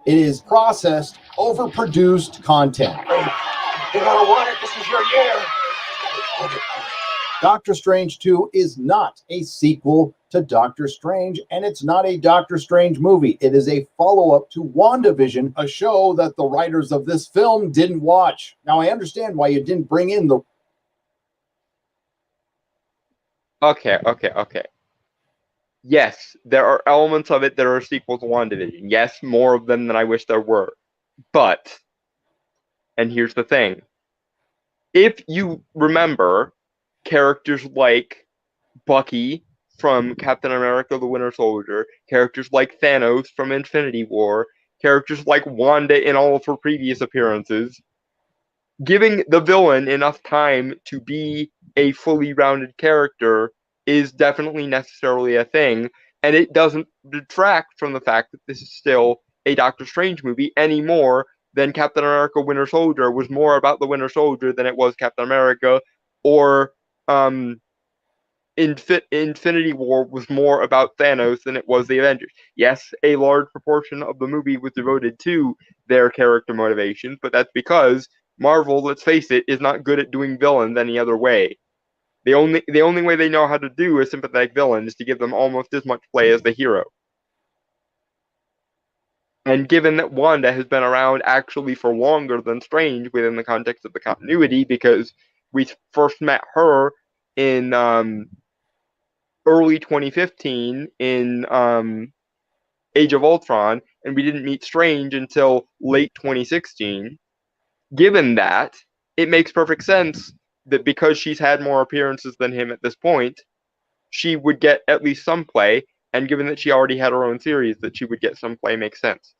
it is processed, overproduced content. You gotta want it. This is your year. Doctor Strange 2 is not a sequel to Doctor Strange, and it's not a Doctor Strange movie. It is a follow-up to WandaVision, a show that the writers of this film didn't watch. Now, I understand why you didn't bring in the... Okay. Yes, there are elements of it that are a sequel to WandaVision. Yes, more of them than I wish there were. But, and here's the thing. If you remember characters like Bucky from Captain America the Winter Soldier, characters like Thanos from Infinity War, characters like Wanda in all of her previous appearances, giving the villain enough time to be a fully rounded character is definitely necessarily a thing, and it doesn't detract from the fact that this is still a Doctor Strange movie any more than Captain America Winter Soldier was more about the Winter Soldier than it was Captain America, or Infinity War was more about Thanos than it was the Avengers. Yes, a large proportion of the movie was devoted to their character motivation, but that's because Marvel, let's face it, is not good at doing villains any other way. The only way they know how to do a sympathetic villain is to give them almost as much play as the hero. And given that Wanda has been around actually for longer than Strange within the context of the continuity, because we first met her in early 2015 in Age of Ultron, and we didn't meet Strange until late 2016. Given that, it makes perfect sense that because she's had more appearances than him at this point, she would get at least some play, and given that she already had her own series, that she would get some play makes sense.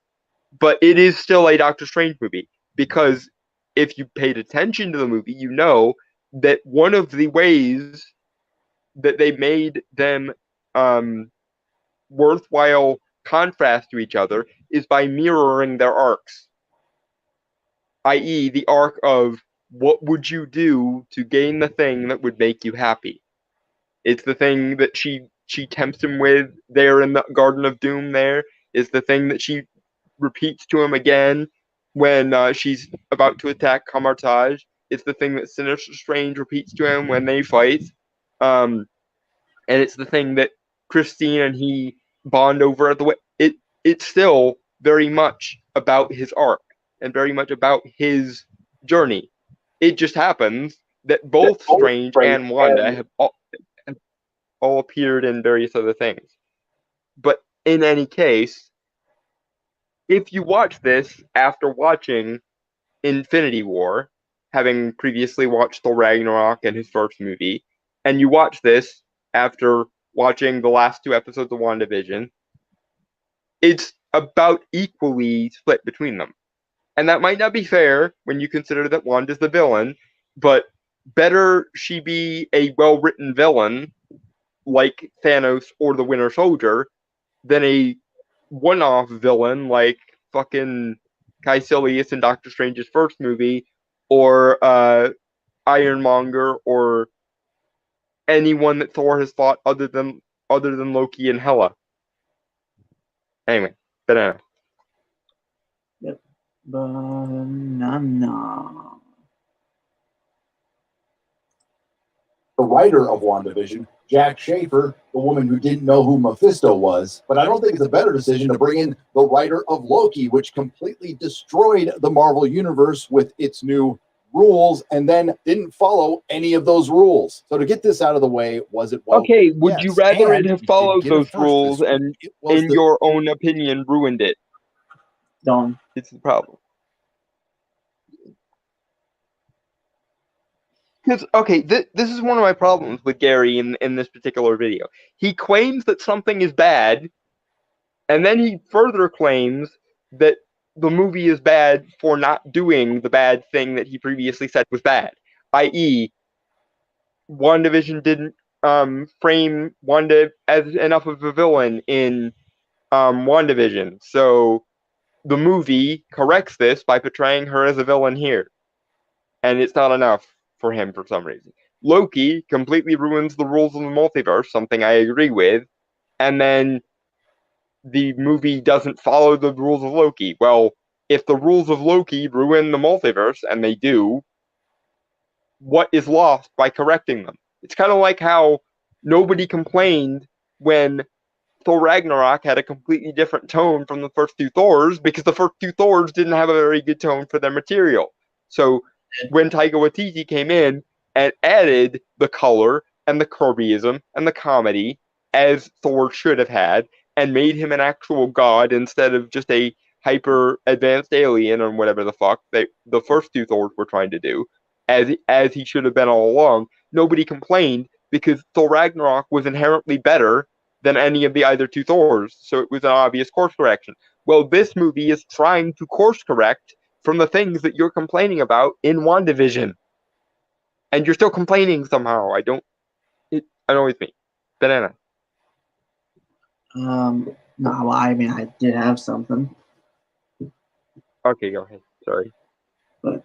But it is still a Doctor Strange movie, because if you paid attention to the movie, you know that one of the ways that they made them worthwhile contrast to each other is by mirroring their arcs, i.e. the arc of what would you do to gain the thing that would make you happy. It's the thing that she tempts him with there in the Garden of Doom. There is the thing that she repeats to him again when she's about to attack Kamar-Taj. It's the thing that Sinister Strange repeats to him when they fight. And it's the thing that Christine and he bond over at the way. It's still very much about his arc and very much about his journey. It just happens that both Strange and Wanda have all appeared in various other things. But in any case, if you watch this after watching Infinity War, having previously watched Thor Ragnarok and his first movie, and you watch this after watching the last 2 episodes of WandaVision, it's about equally split between them. And that might not be fair when you consider that Wanda's the villain, but better she be a well-written villain like Thanos or the Winter Soldier than a one-off villain like fucking Caecilius in Doctor Strange's first movie, or Ironmonger, or anyone that Thor has fought other than Loki and Hela. Anyway, banana. Yep. Banana. The writer of WandaVision, Jack Schaefer, the woman who didn't know who Mephisto was, but I don't think it's a better decision to bring in the writer of Loki, which completely destroyed the Marvel Universe with its new rules and then didn't follow any of those rules. So to get this out of the way, was it well? Okay, would you rather it have followed those rules this and, in your own opinion, ruined it? Don't. It's the problem. Because, okay, this is one of my problems with Gary in this particular video. He claims that something is bad, and then he further claims that the movie is bad for not doing the bad thing that he previously said was bad. I.e., WandaVision didn't frame Wanda as enough of a villain in WandaVision. So the movie corrects this by portraying her as a villain here. And it's not enough for him for some reason. Loki completely ruins the rules of the multiverse, something I agree with, and then the movie doesn't follow the rules of Loki. Well, if the rules of Loki ruin the multiverse, and they do, what is lost by correcting them? It's kind of like how nobody complained when Thor Ragnarok had a completely different tone from the first 2 Thors, because the first 2 Thors didn't have a very good tone for their material. So when Taika Waititi came in and added the color and the Kirbyism and the comedy as Thor should have had, and made him an actual god instead of just a hyper advanced alien or whatever the fuck the first 2 Thors were trying to do, as he should have been all along, nobody complained because Thor Ragnarok was inherently better than any of the other 2 Thors, so it was an obvious course correction. Well, this movie is trying to course correct from the things that you're complaining about in WandaVision. And you're still complaining somehow. It annoys me. Banana. No, well, I mean, I did have something, Okay, go ahead. Sorry. but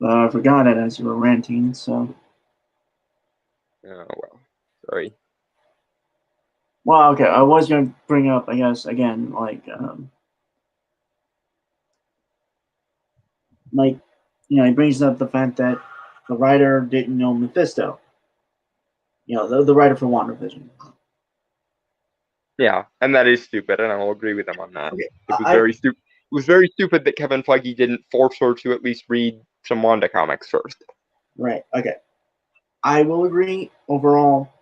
I forgot it as you were ranting. So, Oh well. Sorry. well, okay, I was going to bring up, I guess, again, he brings up the fact that the writer didn't know Mephisto. The writer for WandaVision. Yeah, and that is stupid, and I will agree with them on that. Okay, It was very stupid. It was very stupid that Kevin Feige didn't force her to at least read some Wanda comics first. Right. Okay. I will agree. Overall,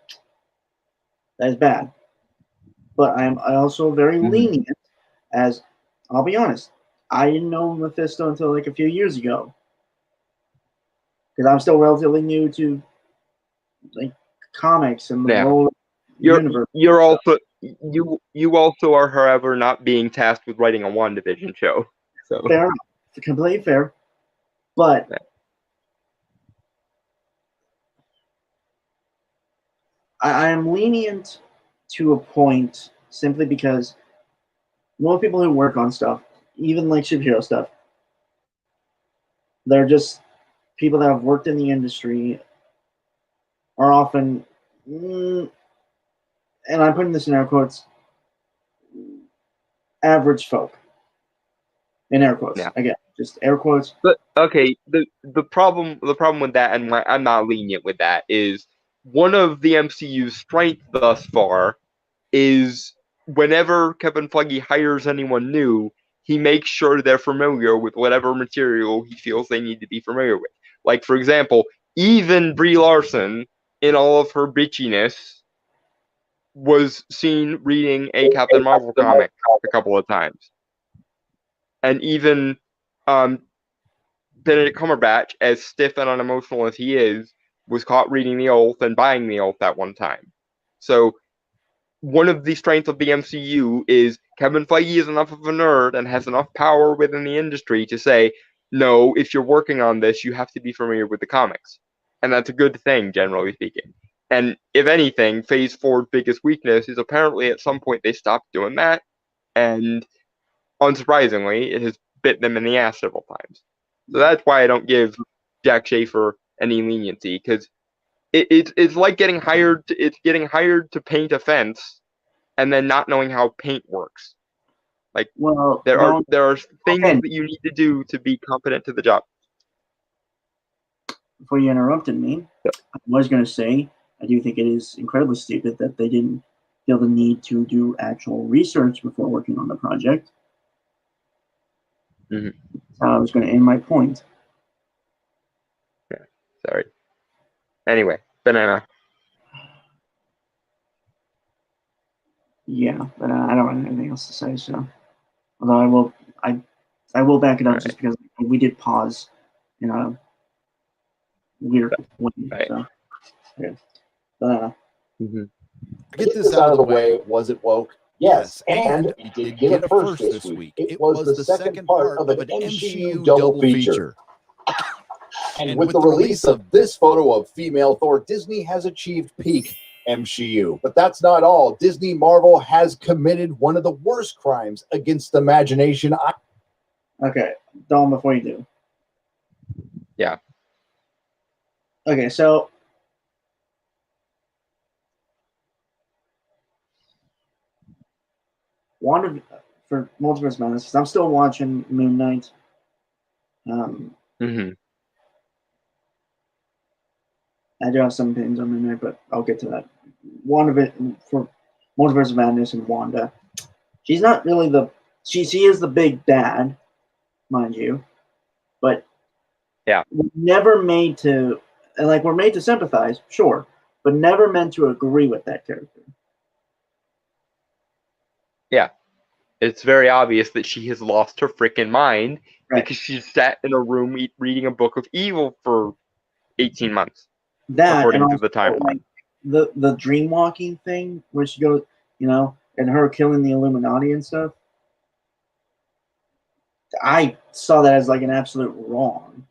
that is bad. But I'm also very lenient, as I'll be honest. I didn't know Mephisto until like a few years ago, because I'm still relatively new to like comics and the Yeah. whole universe. You're also you also are, however, not being tasked with writing a WandaVision show. So Fair enough. Completely fair. But yeah. I am lenient to a point simply because most people who work on stuff, even like superhero stuff, they're just people that have worked in the industry are often, and I'm putting this in air quotes, average folk. In air quotes. Yeah. Again, just air quotes. But okay, the problem with that, and why I'm not lenient with that, is one of the MCU's strengths thus far is whenever Kevin Feige hires anyone new, he makes sure they're familiar with whatever material he feels they need to be familiar with. Like, for example, even Brie Larson, in all of her bitchiness, was seen reading a Captain Marvel comic a couple of times. And even Benedict Cumberbatch, as stiff and unemotional as he is, was caught reading The Oath and buying The Oath at one time. So one of the strengths of the MCU is Kevin Feige is enough of a nerd and has enough power within the industry to say, no, if you're working on this, you have to be familiar with the comics. And that's a good thing, generally speaking. And if anything, Phase 4's biggest weakness is apparently at some point they stopped doing that. And unsurprisingly, it has bit them in the ass several times. So that's why I don't give Jack Schaefer any leniency, because it's like getting hired. It's getting hired to paint a fence, and then not knowing how paint works. Like, Well, there are things okay. that you need to do to be competent to the job. Before you interrupted me, Yep. I was going to say I do think it is incredibly stupid that they didn't feel the need to do actual research before working on the project. Mhm. That's how I was going to end my point. Yeah, sorry. Anyway, Banana. Yeah, but I don't have anything else to say. So, although I will back it up just because we did pause in a weird way. Right. So, okay. Get this out of the way. Was it woke? Yes, and we did get a first this week. It was the second part of an MCU double feature. And with the release of this photo of female Thor, Disney has achieved peak MCU. But that's not all. Disney Marvel has committed one of the worst crimes against the imagination. Okay, Dawn, before you do. Yeah. Okay, so for Multiverse Madness, 'cause I'm still watching Moon Knight. I do have some opinions on Moon Knight, but I'll get to that. One of it for Multiverse of Madness and Wanda. She's not really she is the big bad, mind you, but yeah, we're never made to, and like we're made to sympathize, sure, but never meant to agree with that character. Yeah, it's very obvious that she has lost her freaking mind because she's sat in a room reading a book of evil for 18 months. That according and to the timeline. Like, the dream walking thing where she goes, and her killing the Illuminati and stuff. I saw that as like an absolute wrong.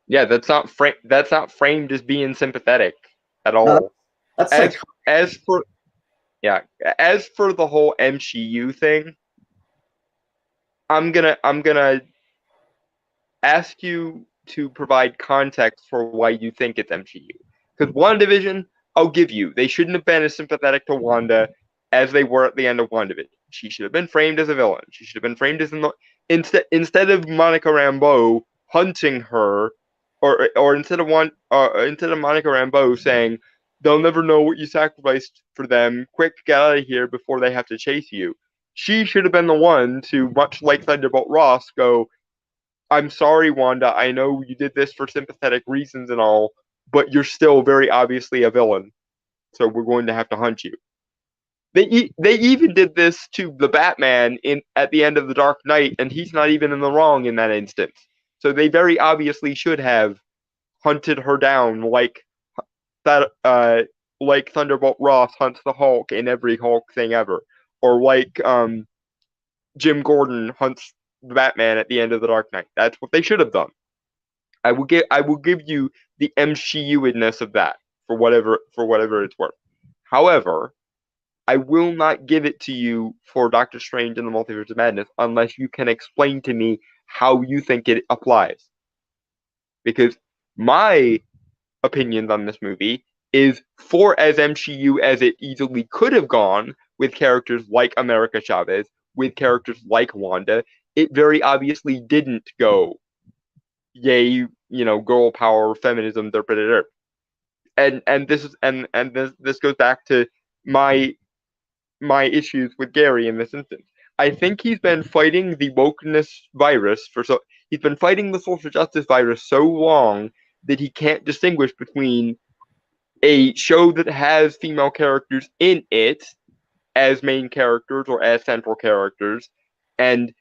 Yeah, that's not framed as being sympathetic at all. That's as like as for the whole MCU thing, I'm gonna ask you to provide context for why you think it's MCU. Because WandaVision, I'll give you, they shouldn't have been as sympathetic to Wanda as they were at the end of WandaVision. She should have been framed as a villain. She should have been framed as instead of Monica Rambeau hunting her, or instead of Monica Rambeau saying, "They'll never know what you sacrificed for them. Quick, get out of here before they have to chase you." She should have been the one to, much like Thunderbolt Ross, go, "I'm sorry, Wanda. I know you did this for sympathetic reasons and all, but you're still very obviously a villain. So we're going to have to hunt you." They even did this to the Batman at the end of The Dark Knight, and he's not even in the wrong in that instance. So they very obviously should have hunted her down like Thunderbolt Ross hunts the Hulk in every Hulk thing ever, or like Jim Gordon hunts the Batman at the end of The Dark Knight. That's what they should have done. I will give you the MCU-ness of that for whatever it's worth. However, I will not give it to you for Doctor Strange and the Multiverse of Madness unless you can explain to me how you think it applies. Because my opinions on this movie is, for as MCU as it easily could have gone with characters like America Chavez, with characters like Wanda, it very obviously didn't go, yay, girl power, feminism, and this goes back to my issues with Gary in this instance. I think he's been fighting the wokeness virus he's been fighting the social justice virus so long that he can't distinguish between a show that has female characters in it as main characters or as central characters, and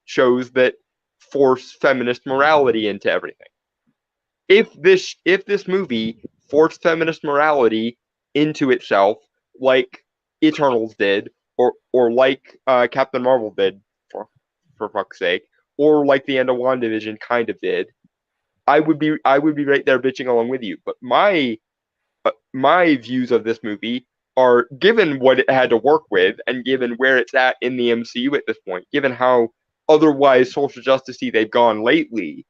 shows that force feminist morality into everything. If this movie forced feminist morality into itself, like Eternals did, or like Captain Marvel did, for fuck's sake, or like the end of WandaVision kind of did, I would be right there bitching along with you. But my views of this movie are, given what it had to work with, and given where it's at in the MCU at this point, given how otherwise social justice-y they've gone lately,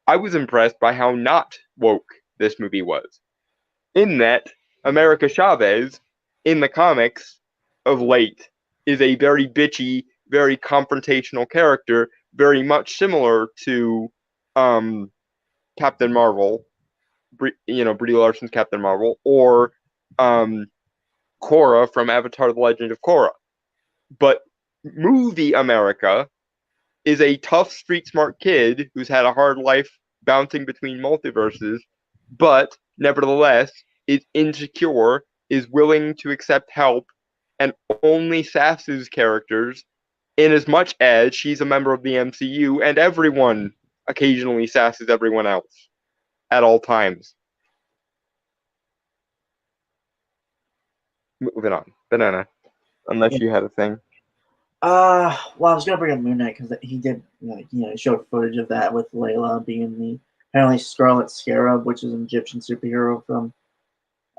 I was impressed by how not woke this movie was. In that, America Chavez, in the comics of late, is a very bitchy, very confrontational character, very much similar to Captain Marvel, Brie Larson's Captain Marvel, or Korra from Avatar: The Legend of Korra. But movie America is a tough, street smart kid who's had a hard life bouncing between multiverses, but nevertheless is insecure, is willing to accept help, and only sasses characters in as much as she's a member of the MCU, and everyone occasionally sasses everyone else at all times. Moving on. Banana. Unless you had a thing. well, I was gonna bring up Moon Knight because he did, showed footage of that with Layla being apparently Scarlet Scarab, which is an Egyptian superhero from.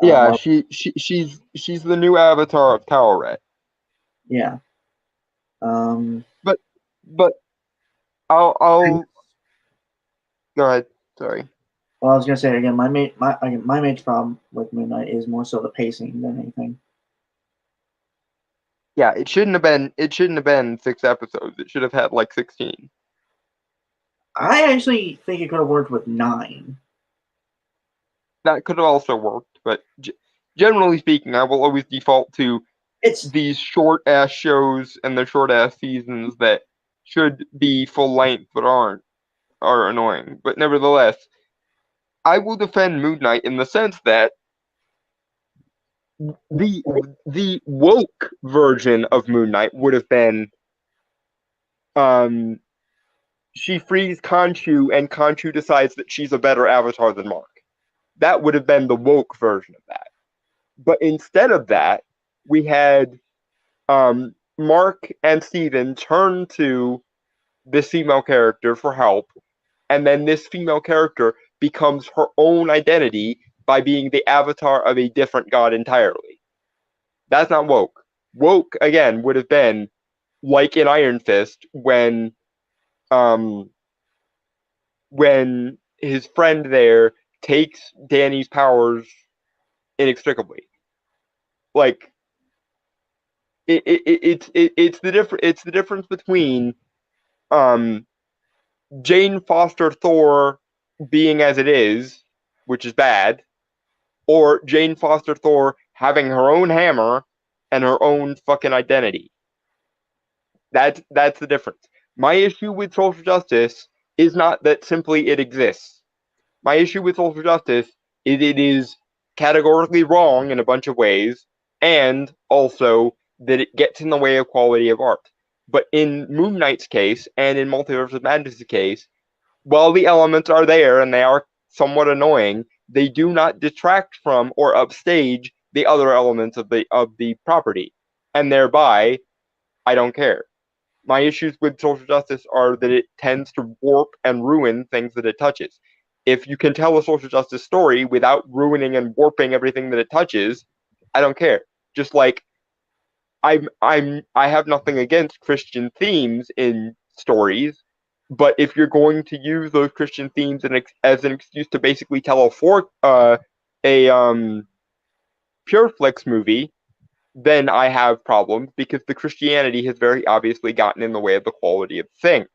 Yeah, she's the new avatar of Taweret. Yeah. But I'll go ahead. Sorry. Well, I was gonna say again, my major problem with Moon Knight is more so the pacing than anything. Yeah, it shouldn't have been 6 episodes. It should have had like 16. I actually think it could have worked with 9. That could have also worked, but generally speaking, I will always default to these short-ass shows and their short-ass seasons that should be full length but are annoying. But nevertheless, I will defend Moon Knight in the sense that the woke version of Moon Knight would have been she frees Khonshu, and Khonshu decides that she's a better avatar than Mark. That would have been the woke version of that. But instead of that, we had Mark and Steven turn to this female character for help, and then this female character becomes her own identity by being the avatar of a different god entirely. That's not woke. Woke, again, would have been like in Iron Fist when his friend there takes Danny's powers inextricably. Like it's the difference between Jane Foster Thor being as it is, which is bad, or Jane Foster Thor having her own hammer and her own fucking identity. That's the difference. My issue with social justice is not that simply it exists. My issue with social justice is it is categorically wrong in a bunch of ways, and also that it gets in the way of quality of art. But in Moon Knight's case, and in Multiverse of Madness' case, while the elements are there and they are somewhat annoying, they do not detract from or upstage the other elements of the property. And thereby, I don't care. My issues with social justice are that it tends to warp and ruin things that it touches. If you can tell a social justice story without ruining and warping everything that it touches, I don't care. Just like I have nothing against Christian themes in stories, but if you're going to use those Christian themes as an excuse to basically tell a Pureflix movie, then I have problems because the Christianity has very obviously gotten in the way of the quality of the thing.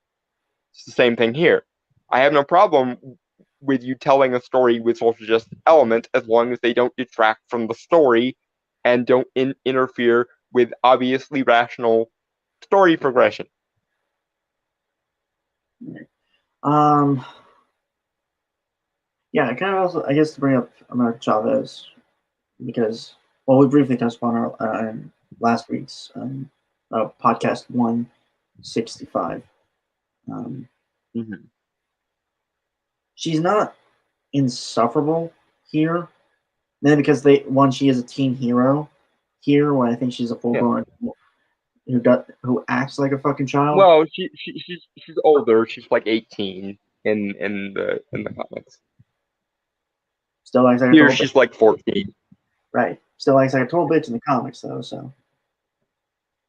It's the same thing here. I have no problem with you telling a story with social justice elements as long as they don't detract from the story and don't interfere with obviously rational story progression. Yeah, I kind of also, I guess, to bring up America Chavez, because, well, we briefly touched upon her in last week's podcast 165. She's not insufferable here, then because she is a teen hero here, when I think she's a full-grown who acts like a fucking child. Well, she's older. She's like 18 in the comics. Still acts like a Here total she's bitch. like 14. Right. Still acts like a total bitch in the comics, though. So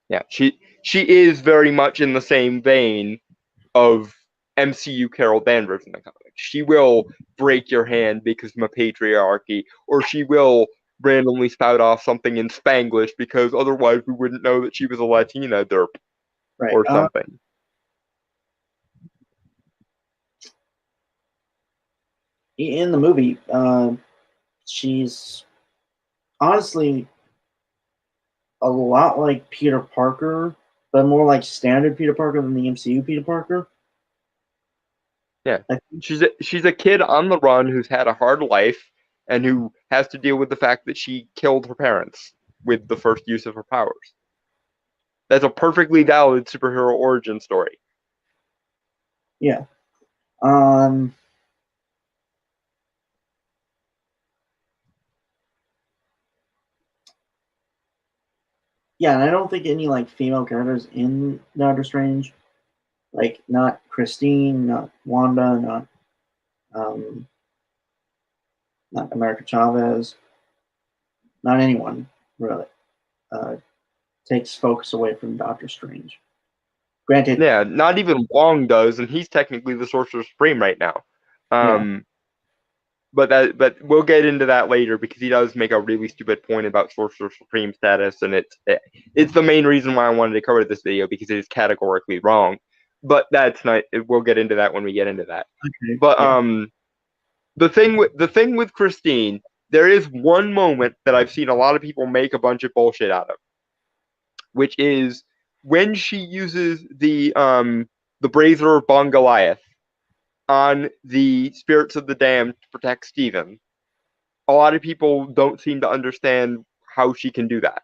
yeah, she is very much in the same vein of MCU Carol Danvers in the comics. She will break your hand because of a patriarchy, or she will randomly spout off something in Spanglish because otherwise we wouldn't know that she was a Latina derp, right. or something. In the movie, she's honestly a lot like Peter Parker, but more like standard Peter Parker than the MCU Peter Parker. Yeah, she's a kid on the run who's had a hard life and who has to deal with the fact that she killed her parents with the first use of her powers. That's a perfectly valid superhero origin story. Yeah. Yeah, and I don't think any like female characters in Doctor Strange, like not Christine, not Wanda, not America Chavez, not anyone really, takes focus away from Doctor Strange. Granted, Yeah, not even Wong does, and he's technically the Sorcerer Supreme right now. But we'll get into that later because he does make a really stupid point about Sorcerer Supreme status, and it's the main reason why I wanted to cover this video because it is categorically wrong. But that's not. We'll get into that when we get into that. okay, But yeah. the thing with Christine, there is one moment that I've seen a lot of people make a bunch of bullshit out of, which is when she uses the Brazier of Bon Goliath on the spirits of the damned to protect Stephen. A lot of people don't seem to understand how she can do that.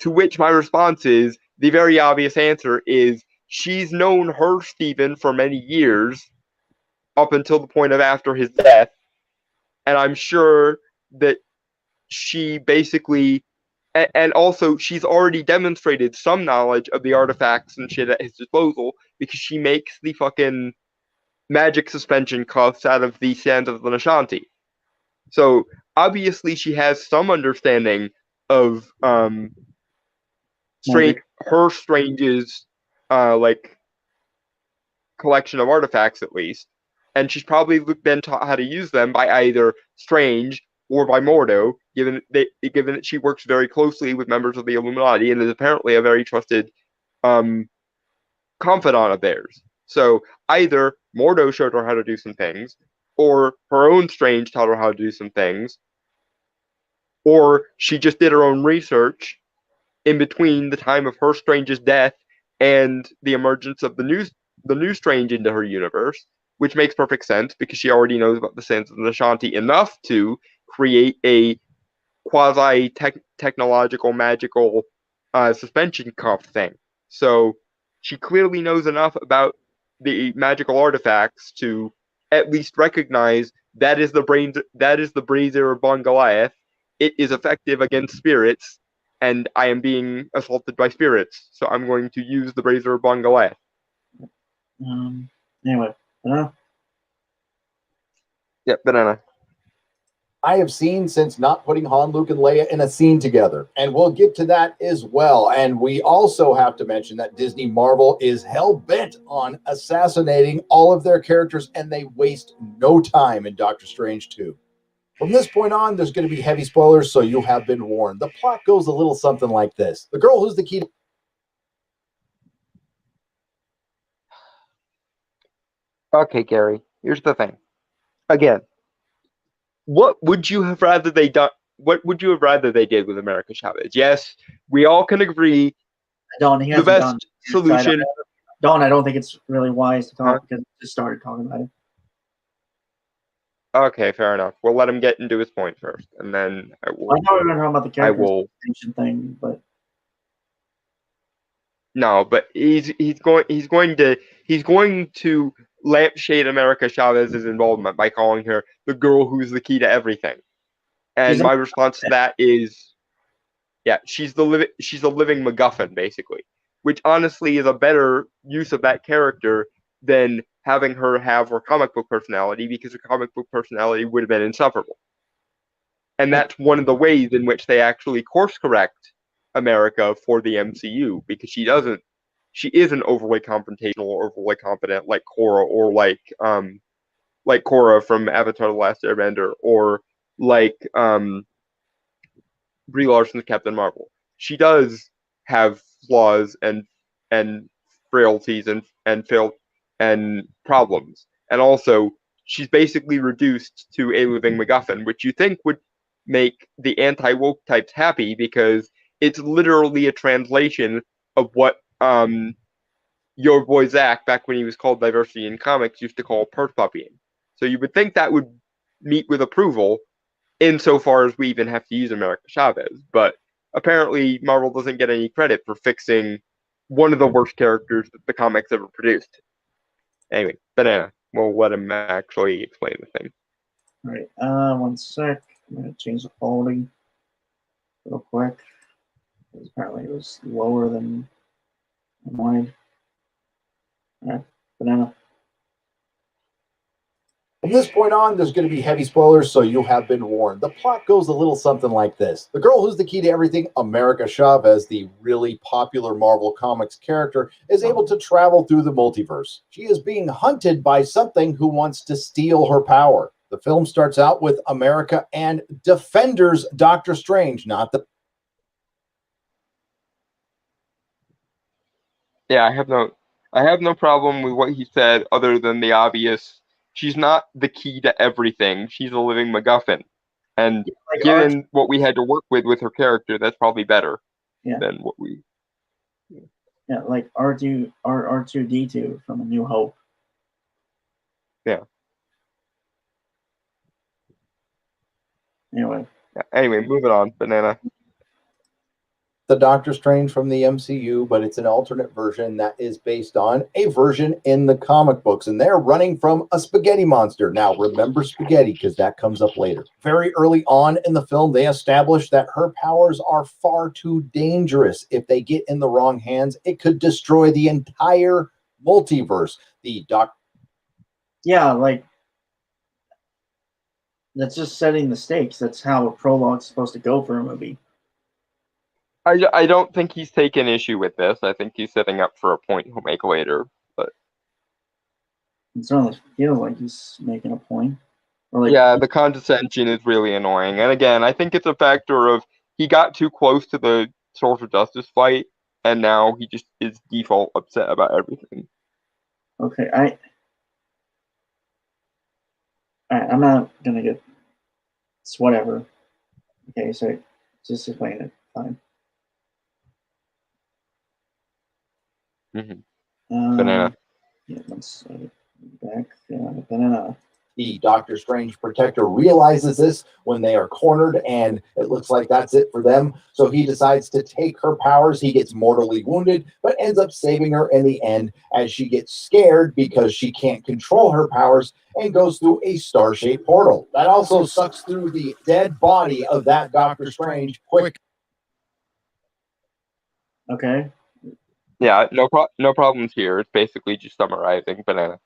To which my response is, the very obvious answer is, she's known her Stephen for many years, up until the point of after his death, and I'm sure that she basically, and also she's already demonstrated some knowledge of the artifacts and shit at his disposal, because she makes the fucking magic suspension cuffs out of the sands of the Nashanti. So obviously she has some understanding of Strange's like collection of artifacts at least, and she's probably been taught how to use them by either Strange or by Mordo, given that she works very closely with members of the Illuminati and is apparently a very trusted confidant of theirs. So either Mordo showed her how to do some things, or her own Strange taught her how to do some things, or she just did her own research in between the time of her Strange's death and the emergence of the new Strange into her universe, which makes perfect sense because she already knows about the Sands of Nishanti enough to create a quasi-technological, magical suspension cuff thing. So she clearly knows enough about the magical artifacts to at least recognize that is the Brazier of Bon Goliath. It is effective against spirits, and I am being assaulted by spirits, so I'm going to use the Brazier of Bon Goliath. Anyway, Yep, banana. I have seen since not putting Han, Luke, and Leia in a scene together. And we'll get to that as well. And we also have to mention that Disney Marvel is hell-bent on assassinating all of their characters, and they waste no time in Doctor Strange 2. From this point on, there's going to be heavy spoilers, so you have been warned. The plot goes a little something like this. The girl who's the key to... Okay, Gary, here's the thing. Again, what would you have rather they done? What would you have rather they did with America Chavez? Yes, we all can agree the best solution. I don't think it's really wise to talk because I just started talking about it. Okay, fair enough. We'll let him get into his point first, and then I will. I know we're going to talk about the character thing, but no, but he's going to lampshade America Chavez's involvement by calling her the girl who's the key to everything. And my response to that is, yeah, she's a living MacGuffin, basically, which honestly is a better use of that character than having her have her comic book personality, because her comic book personality would have been insufferable. And that's one of the ways in which they actually course correct America for the MCU, because she isn't overly confrontational or overly competent like Korra, or like Korra from Avatar: The Last Airbender, or like Brie Larson's Captain Marvel. She does have flaws and frailties and problems, and also she's basically reduced to a living MacGuffin, which you think would make the anti-woke types happy, because it's literally a translation of what your boy Zach, back when he was called Diversity in Comics, used to call perf puppying. So you would think that would meet with approval, insofar as we even have to use America Chavez. But apparently Marvel doesn't get any credit for fixing one of the worst characters that the comics ever produced. Anyway, banana. We'll let him actually explain the thing. All right, 1 sec. I'm going to change the folding real quick. Apparently it was lower than I wanted. All right, banana. From this point on, there's going to be heavy spoilers, so you have been warned. The plot goes a little something like this. The girl who's the key to everything, America Chavez, the really popular Marvel Comics character, is able to travel through the multiverse. She is being hunted by something who wants to steal her power. The film starts out with America and Defenders Doctor Strange, not the... Yeah, I have no problem with what he said, other than the obvious. She's not the key to everything. She's a living MacGuffin. And given what we had to work with her character, that's probably better than what we... Yeah, like R2-D2 from A New Hope. Yeah. Anyway, moving on. Banana. The Doctor Strange from the MCU, but it's an alternate version that is based on a version in the comic books, and they're running from a spaghetti monster. Now, remember spaghetti, because that comes up later. Very early on in the film, they establish that her powers are far too dangerous. If they get in the wrong hands, it could destroy the entire multiverse. Yeah, like, That's just setting the stakes. That's how a prologue's supposed to go for a movie. I don't think he's taken issue with this. I think he's setting up for a point he'll make later. But It certainly feels like he's making a point. Or like, yeah, the condescension is really annoying. And again, I think it's a factor of he got too close to the social justice fight, and now he just is default upset about everything. okay, I'm not gonna get. It's whatever. Okay, so just explain it. Fine. Banana. Yeah, let's back. Banana. The Doctor Strange protector realizes this when they are cornered, and it looks like that's it for them. So he decides to take her powers. He gets mortally wounded, but ends up saving her in the end as she gets scared because she can't control her powers and goes through a star-shaped portal. That also sucks through the dead body of that Doctor Strange quick. Okay. Yeah, no problems here. It's basically just summarizing banana.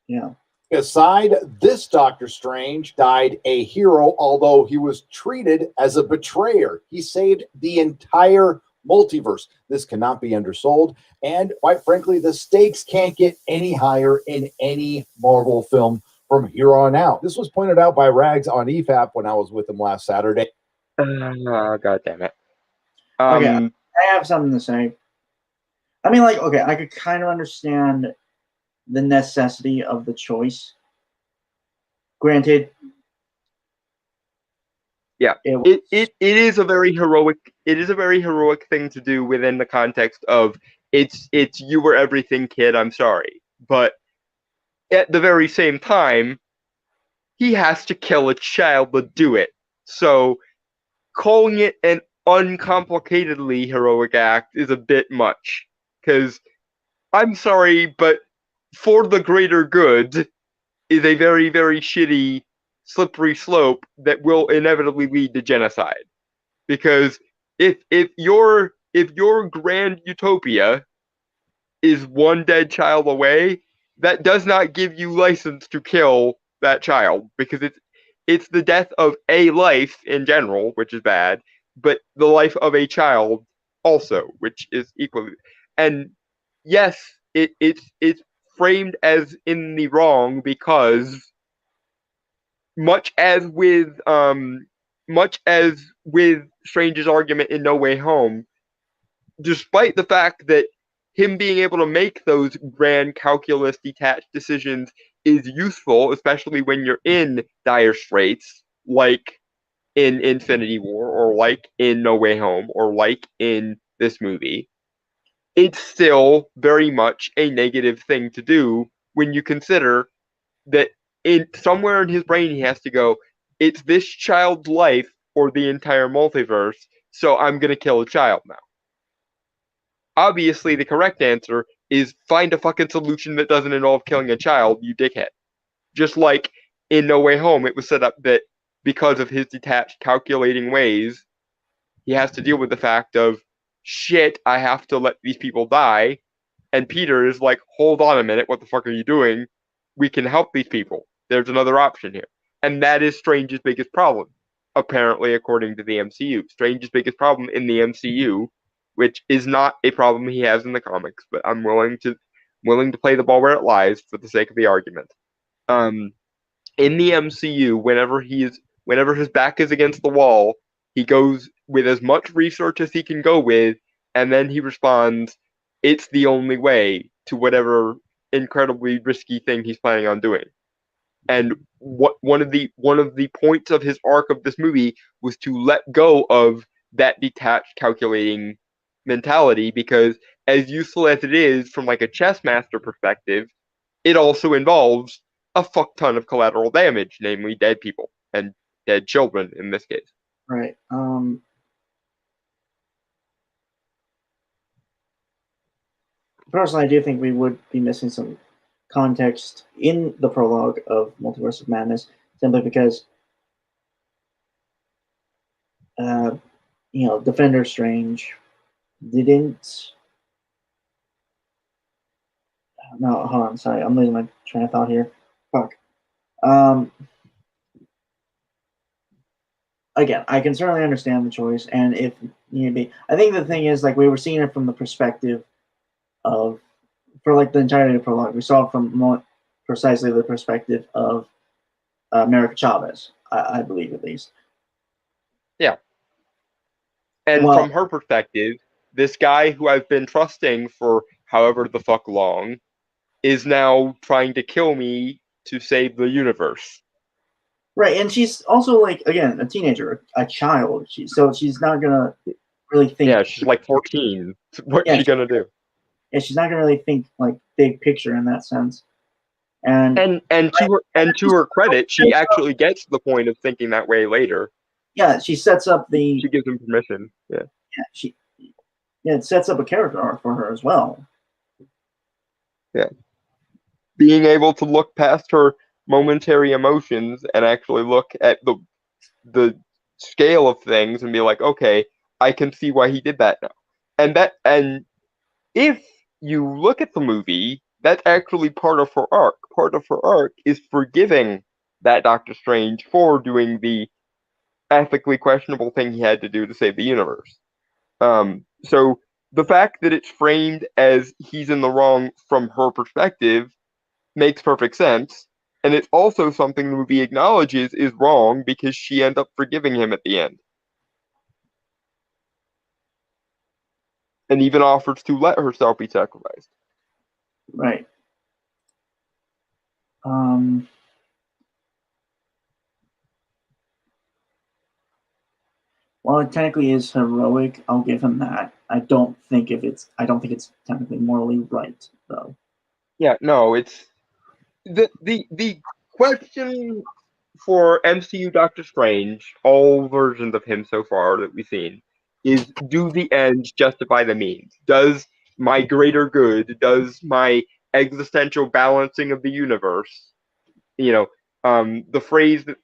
Yeah. Aside, this Doctor Strange died a hero, although he was treated as a betrayer. He saved the entire multiverse. This cannot be undersold. And quite frankly, the stakes can't get any higher in any Marvel film from here on out. This was pointed out by Rags on EFAP when I was with him last Saturday. God damn it. Okay, I have something to say. I mean, like, okay, I could kind of understand the necessity of the choice. Granted, yeah, it is a very heroic thing to do within the context of it's you were everything, kid, I'm sorry. But at the very same time, he has to kill a child to do it. So calling it an uncomplicatedly heroic act is a bit much. Because I'm sorry, but for the greater good is a very, very shitty, slippery slope that will inevitably lead to genocide. Because if your grand utopia is one dead child away, that does not give you license to kill that child, because it's the death of a life in general, which is bad, but the life of a child also, which is equally. And yes, it's framed as in the wrong because much as with Strange's argument in No Way Home, despite the fact that him being able to make those grand calculus detached decisions is useful, especially when you're in dire straits, like in Infinity War, or like in No Way Home, or like in this movie, it's still very much a negative thing to do when you consider that in somewhere in his brain he has to go, it's this child's life or the entire multiverse, so I'm gonna kill a child now. Obviously, the correct answer is find a fucking solution that doesn't involve killing a child, you dickhead. Just like in No Way Home, it was set up that because of his detached, calculating ways, he has to deal with the fact of, shit, I have to let these people die. And Peter is like, hold on a minute, what the fuck are you doing? We can help these people. There's another option here. And that is Strange's biggest problem, apparently, according to the MCU. Strange's biggest problem in the MCU, which is not a problem he has in the comics, but I'm willing to play the ball where it lies for the sake of the argument. In the MCU, whenever his back is against the wall, he goes with as much research as he can go with, and then he responds, "It's the only way," to whatever incredibly risky thing he's planning on doing. And one of the points of his arc of this movie was to let go of that detached, calculating mentality, because as useful as it is from like a chess master perspective, it also involves a fuck ton of collateral damage, namely dead people and dead children in this case. Right. Personally, I do think we would be missing some context in the prologue of Multiverse of Madness, simply because, Defender Strange didn't. No, hold on. Sorry, I'm losing my train of thought here. Fuck. again, I can certainly understand the choice, and if need be, I think the thing is like we were seeing it from the perspective of for like the entirety of the prologue, we saw it from more precisely the perspective of America Chavez, I believe at least. Yeah. And Well- from her perspective, this guy who I've been trusting for however the fuck long is now trying to kill me to save the universe. Right, and she's also like again a teenager, a child. So she's not gonna really think. Yeah, she's like 14. What's Yeah, she gonna do? Yeah, she's not gonna really think like big picture in that sense. And To her credit, she actually gets to the point of thinking that way later. yeah, she sets up the She gives him permission. Yeah. It sets up a character arc for her as well. Yeah. Being able to look past her momentary emotions and actually look at the scale of things and be like, okay, I can see why he did that now. And if you look at the movie, that's actually part of her arc. Part of her arc is forgiving that Doctor Strange for doing the ethically questionable thing he had to do to save the universe. So the fact that it's framed as he's in the wrong from her perspective makes perfect sense. And it's also something the movie acknowledges is wrong because she ends up forgiving him at the end. And even offers to let herself be sacrificed. Right. While it technically is heroic, I'll give him that. I don't think it's technically morally right, though. Yeah, no, it's the question for MCU Doctor Strange, all versions of him so far that we've seen, is do the ends justify the means? Does my greater good, does my existential balancing of the universe, the phrase that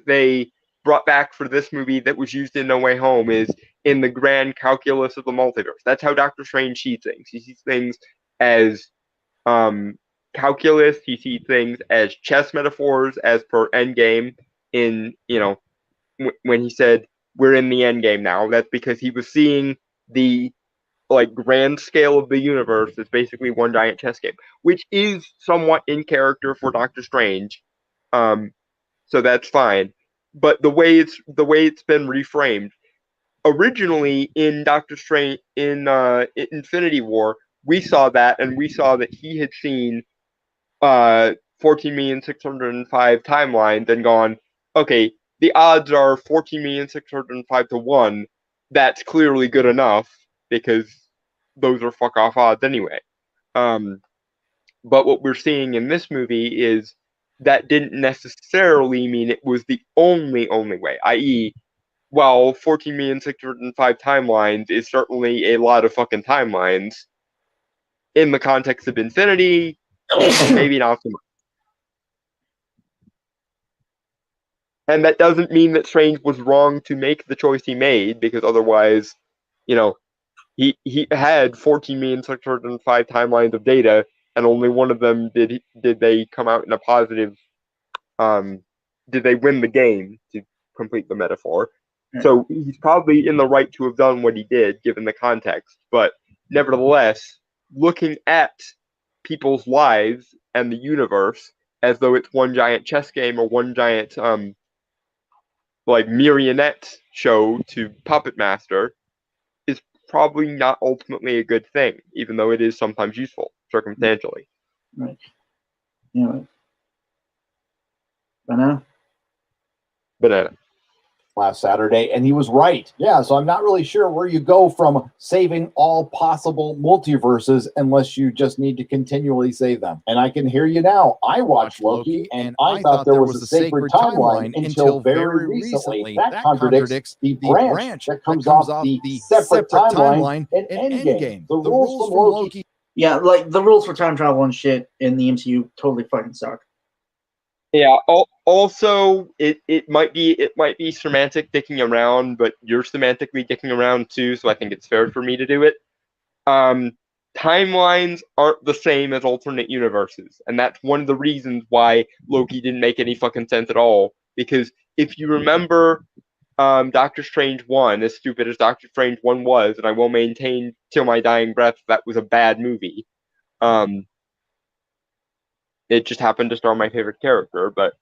they brought back for this movie that was used in No Way Home is in the grand calculus of the multiverse. That's how Doctor Strange sees things. He sees things as calculus. He sees things as chess metaphors, as per Endgame. When he said we're in the Endgame now, that's because he was seeing the grand scale of the universe as basically one giant chess game, which is somewhat in character for Doctor Strange. So that's fine. But the way it's been reframed, originally in Doctor Strange in Infinity War, we saw that, and we saw that he had seen 14,605 timelines and gone, okay, the odds are 14,605 to 1. That's clearly good enough because those are fuck off odds anyway. But what we're seeing in this movie is that didn't necessarily mean it was the only way, i.e., while 14,605 timelines is certainly a lot of fucking timelines, in the context of Infinity, maybe not so much. And that doesn't mean that Strange was wrong to make the choice he made, because otherwise, he had 14,605 timelines of data, and only one of them did they come out in a positive. Did they win the game, to complete the metaphor? Yeah. So he's probably in the right to have done what he did, given the context. But nevertheless, looking at people's lives and the universe as though it's one giant chess game or one giant marionette show to puppet master is probably not ultimately a good thing, even though it is sometimes useful circumstantially. Right. Anyway. Banana? Banana. Last Saturday, and he was right. Yeah, so I'm not really sure where you go from saving all possible multiverses unless you just need to continually save them. And I can hear you now. I watched Loki, and I thought there was a sacred timeline until very recently. That contradicts the branch that comes off the separate timeline in Endgame. The rules from Loki. Yeah, like the rules for time travel and shit in the MCU totally fucking suck. Yeah. Also, it might be semantic dicking around, but you're semantically dicking around too, so I think it's fair for me to do it. Timelines aren't the same as alternate universes, and that's one of the reasons why Loki didn't make any fucking sense at all, because if you remember Doctor Strange 1, as stupid as Doctor Strange 1 was, and I will maintain till my dying breath that was a bad movie. It just happened to star my favorite character, but,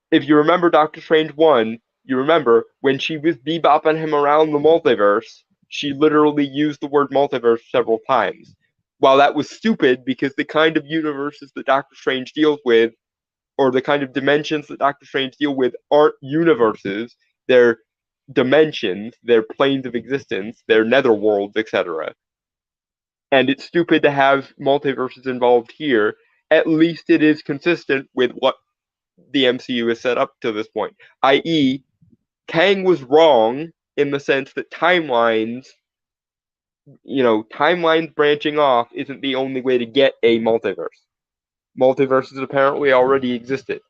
if you remember Doctor Strange 1, you remember when she was bebopping him around the multiverse, she literally used the word multiverse several times. While that was stupid because the kind of universes that Doctor Strange deals with, or the kind of dimensions that Doctor Strange deal with, aren't universes, they're dimensions, they're planes of existence, they're netherworlds, etc. And it's stupid to have multiverses involved here. At least it is consistent with what the MCU has set up to this point, i.e., Kang was wrong in the sense that timelines branching off isn't the only way to get a multiverse. Multiverses apparently already existed,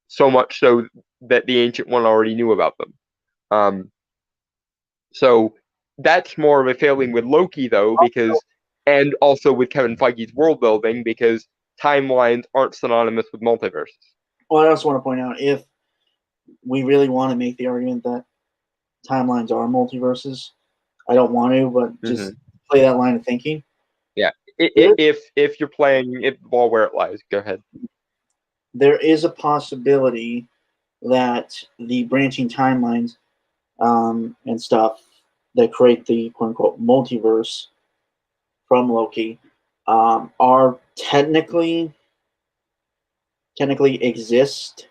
so much so that the Ancient One already knew about them. So that's more of a failing with Loki, though, and also with Kevin Feige's world building, because timelines aren't synonymous with multiverses. Well, I also want to point out, if we really want to make the argument that timelines are multiverses, I don't want to, but just play that line of thinking. Yeah, if you're playing it, the ball where it lies, go ahead. There is a possibility that the branching timelines and stuff that create the quote-unquote multiverse from Loki are technically exist.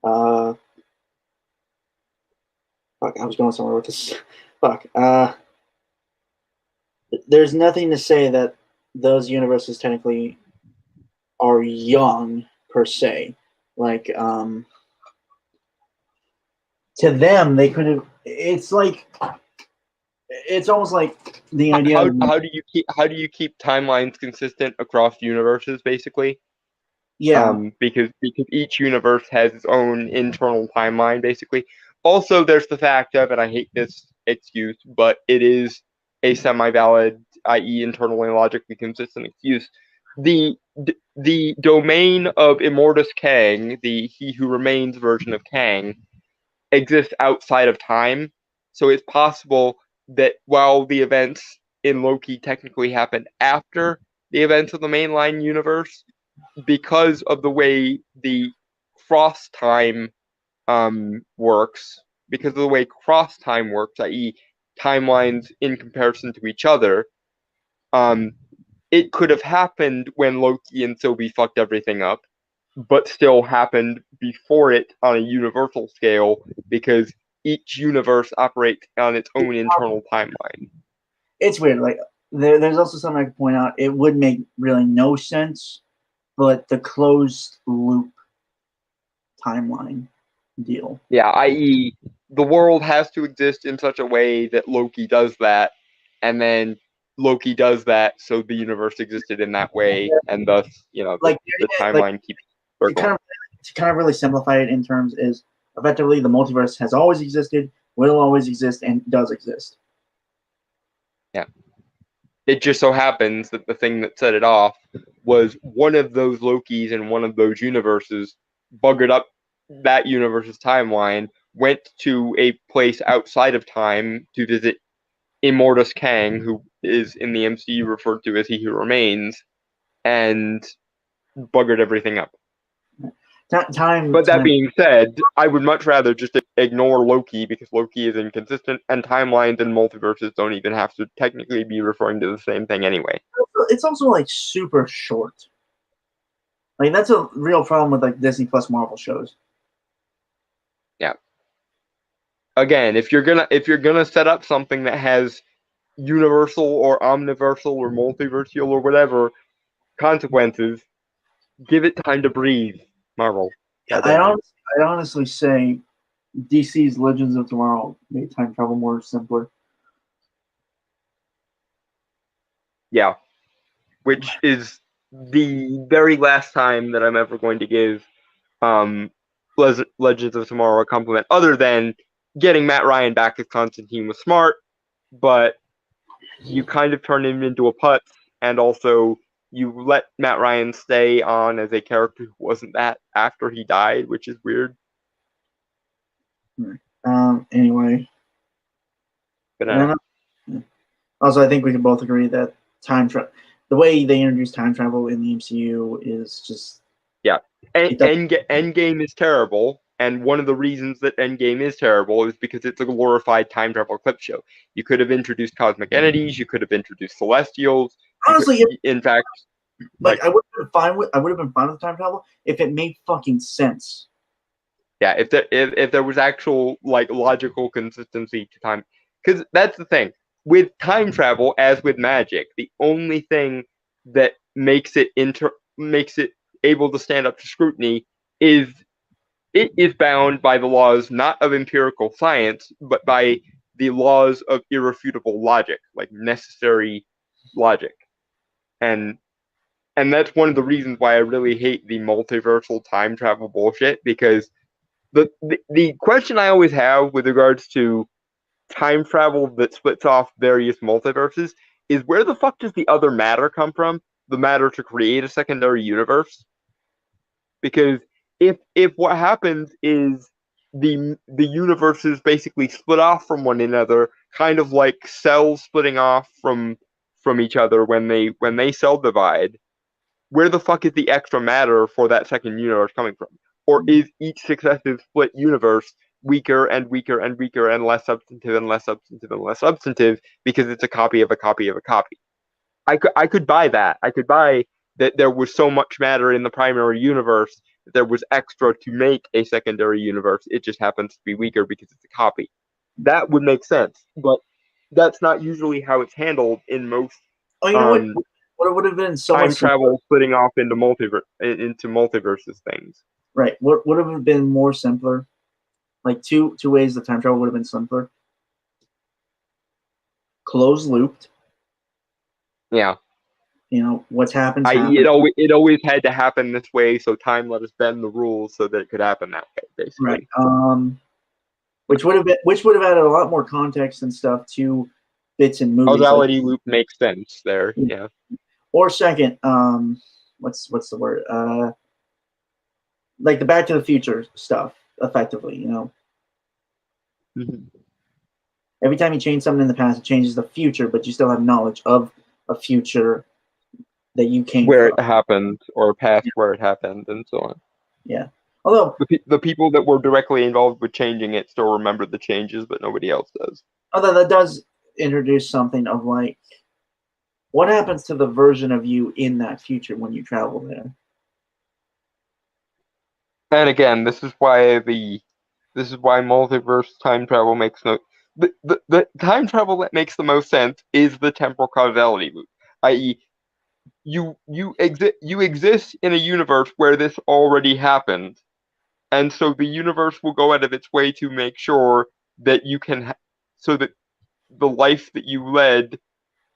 Fuck, I was going somewhere with this. Fuck. There's nothing to say that those universes technically are young per se. Like, to them, they could have. It's like, it's almost like the idea. How do you keep timelines consistent across universes, basically? Yeah. Because each universe has its own internal timeline, basically. Also, there's the fact of, and I hate this excuse, but it is a semi-valid, i.e., internally logically consistent excuse. The domain of Immortus Kang, the He Who Remains version of Kang, exists outside of time. So it's possible that while the events in Loki technically happened after the events of the mainline universe, because of the way the cross-time works, i.e., timelines in comparison to each other, it could have happened when Loki and Sylvie fucked everything up, but still happened before it on a universal scale, because each universe operates on its own internal timeline. It's weird. Like, there's also something I could point out. It would make really no sense, but the closed loop timeline deal. Yeah, i.e., the world has to exist in such a way that Loki does that, and then Loki does that, so the universe existed in that way, and thus, the timeline keeps circling. To kind of really simplify it in terms is, effectively, the multiverse has always existed, will always exist, and does exist. Yeah. It just so happens that the thing that set it off was one of those Lokis in one of those universes buggered up that universe's timeline, went to a place outside of time to visit Immortus Kang, who is in the MCU referred to as He Who Remains, and buggered everything up. But that being said, I would much rather just ignore Loki, because Loki is inconsistent, and timelines and multiverses don't even have to technically be referring to the same thing anyway. It's also like super short. Like, that's a real problem with like Disney Plus Marvel shows. Yeah. Again, if you're gonna set up something that has universal or omniversal or multiversal or whatever consequences, give it time to breathe, Marvel. I honestly say DC's Legends of Tomorrow made time travel more simpler. Yeah. Which is the very last time that I'm ever going to give Legends of Tomorrow a compliment, other than getting Matt Ryan back as Constantine was smart, but you kind of turn him into a putz, and also you let Matt Ryan stay on as a character who wasn't that after he died, which is weird. Anyway. But also, I think we can both agree that the way they introduce time travel in the MCU is just Endgame is terrible, and one of the reasons that Endgame is terrible is because it's a glorified time travel clip show. You could have introduced cosmic entities, you could have introduced Celestials. Honestly, in fact, I would have been fine with time travel if it made fucking sense. Yeah, if there was actual logical consistency to time, because that's the thing with time travel, as with magic, the only thing that makes it able to stand up to scrutiny is it is bound by the laws not of empirical science, but by the laws of irrefutable logic, like necessary logic, and that's one of the reasons why I really hate the multiversal time travel bullshit, because the question I always have with regards to time travel that splits off various multiverses is, where the fuck does the other matter come from? The matter to create a secondary universe? Because if what happens is the universes basically split off from one another, kind of like cells splitting off from each other when they cell divide, where the fuck is the extra matter for that second universe coming from? Or is each successive split universe weaker and weaker and weaker and less substantive and less substantive and less substantive because it's a copy of a copy of a copy? I could buy that. I could buy that there was so much matter in the primary universe that there was extra to make a secondary universe. It just happens to be weaker because it's a copy. That would make sense, but that's not usually how it's handled in most. Oh, you know what would have been so time much travel splitting off into multiverses things. Right. What would have been more simpler? Like two ways that time travel would have been simpler. Closed looped. Yeah. You know, what's happened. It always had to happen this way, so time let us bend the rules so that it could happen that way, basically. Right. Which would have added a lot more context and stuff to bits and movies. Causality loop makes sense there. Yeah. Or second, what's the word? Like the Back to the Future stuff, effectively, you know. Mm-hmm. Every time you change something in the past, it changes the future, but you still have knowledge of a future that you came where from. It happened, or past where it happened, and so on. Yeah. Although the people that were directly involved with changing it still remember the changes, but nobody else does. Although that does introduce something of like, what happens to the version of you in that future when you travel there? And again, this is why multiverse time travel makes no. The time travel that makes the most sense is the temporal causality loop, i.e., you exist in a universe where this already happened, and so the universe will go out of its way to make sure that you can, so that the life that you led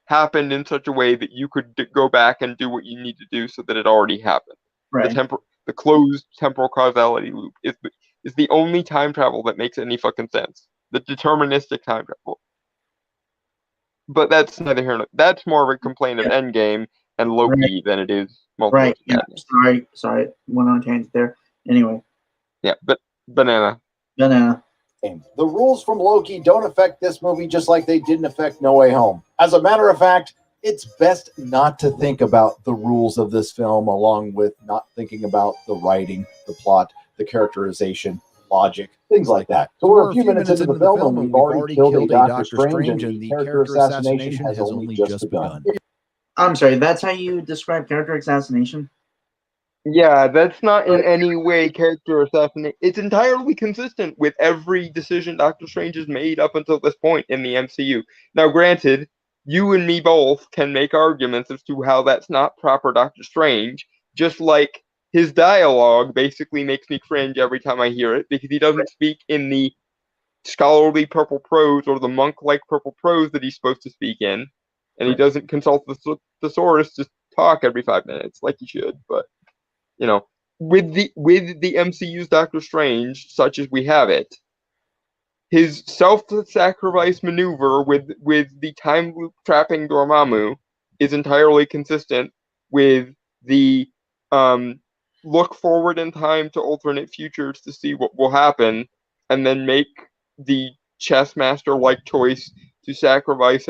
happened in such a way that you could go back and do what you need to do so that it already happened. Right. The closed temporal causality loop is the only time travel that makes any fucking sense. The deterministic time travel. But that's neither here nor that's more of a complaint of Endgame and Loki than it is Multiverse. Right. Yeah. Sorry. Went on a tangent there. Anyway. Yeah, but Banana. The rules from Loki don't affect this movie just like they didn't affect No Way Home. As a matter of fact, it's best not to think about the rules of this film, along with not thinking about the writing, the plot, the characterization, logic, things like that. So we're a few minutes into the film, and we've already killed a Doctor Strange, and the character assassination has only just begun. I'm sorry, that's how you describe character assassination? Yeah, that's not in any way character assassination. It's entirely consistent with every decision Doctor Strange has made up until this point in the MCU. Now, granted, you and me both can make arguments as to how that's not proper Doctor Strange, just like his dialogue basically makes me cringe every time I hear it, because he doesn't speak in the scholarly purple prose or the monk-like purple prose that he's supposed to speak in, and he doesn't consult the thesaurus to talk every 5 minutes like he should, but... You know, with the MCU's Doctor Strange, such as we have it, his self-sacrifice maneuver with the time loop trapping Dormammu is entirely consistent with the look forward in time to alternate futures to see what will happen, and then make the chess master like choice to sacrifice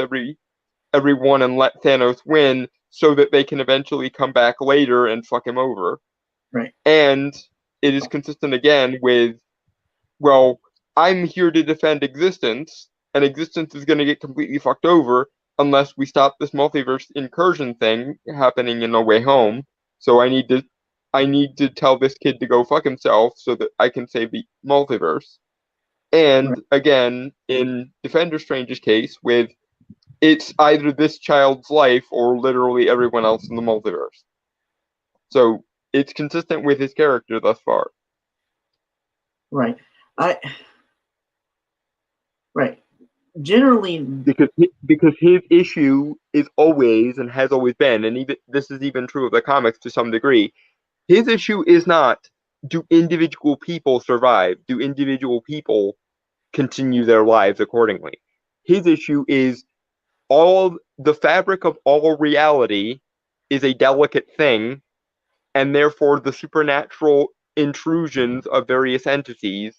everyone and let Thanos win so that they can eventually come back later and fuck him over. Right. And it is consistent again with, well, I'm here to defend existence, and existence is going to get completely fucked over unless we stop this multiverse incursion thing happening in No Way Home. So I need to tell this kid to go fuck himself so that I can save the multiverse. And Right. again, in Defender Strange's case, with it's either this child's life or literally everyone else in the multiverse. So it's consistent with his character thus far. Right. Right. Generally, Because his issue is always and has always been, and even this is even true of the comics to some degree, his issue is not, do individual people survive? Do individual people continue their lives accordingly? His issue is all the fabric of all reality is a delicate thing, and therefore the supernatural intrusions of various entities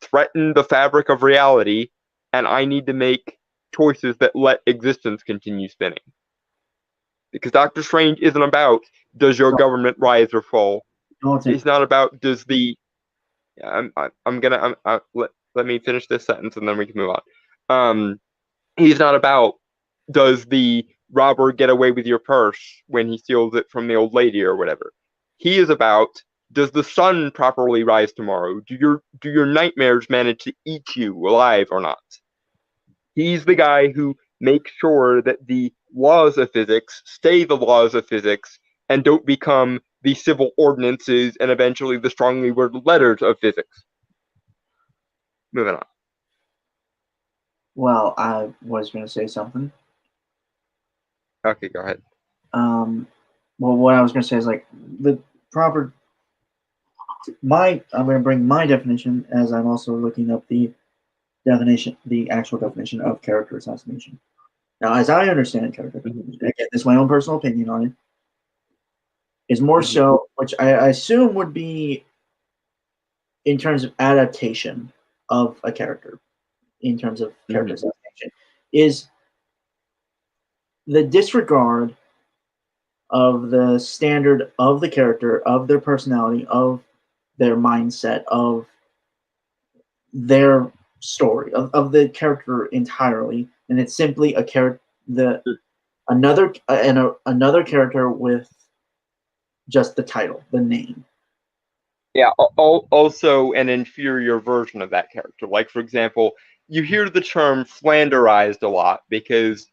threaten the fabric of reality, and I need to make choices that let existence continue spinning. Because Doctor Strange isn't about, does your government rise or fall? It's not about, does the... let me finish this sentence and then we can move on. He's not about, does the robber get away with your purse when he steals it from the old lady or whatever. He is about, does the sun properly rise tomorrow? Do your nightmares manage to eat you alive or not? He's the guy who makes sure that the laws of physics stay the laws of physics and don't become the civil ordinances and eventually the strongly worded letters of physics. Moving on. well, I was going to say something. Okay, go ahead. Well, what I was going to say is like the proper. I'm going to bring my definition as I'm also looking up the actual definition of character assassination. Now, as I understand character assassination, again, this is my own personal opinion on it, is more so, which I assume would be in terms of adaptation of a character, in terms of character assassination, is the disregard of the standard of the character, of their personality, of their mindset, of their story, of the character entirely, and it's simply a character, another character with just the title, the name. Yeah, also an inferior version of that character. Like, for example, you hear the term Flanderized a lot because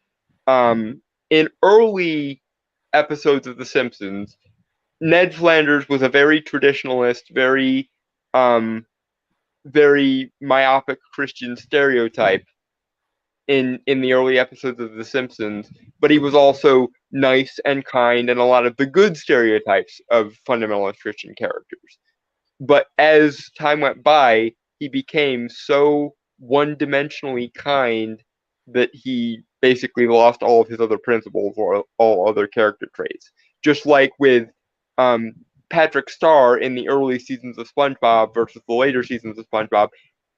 in early episodes of The Simpsons, Ned Flanders was a very traditionalist, very myopic Christian stereotype in the early episodes of The Simpsons, but he was also nice and kind and a lot of the good stereotypes of fundamentalist Christian characters. But as time went by, he became so one-dimensionally kind that he basically lost all of his other principles or all other character traits. Just like with Patrick Star in the early seasons of SpongeBob versus the later seasons of SpongeBob.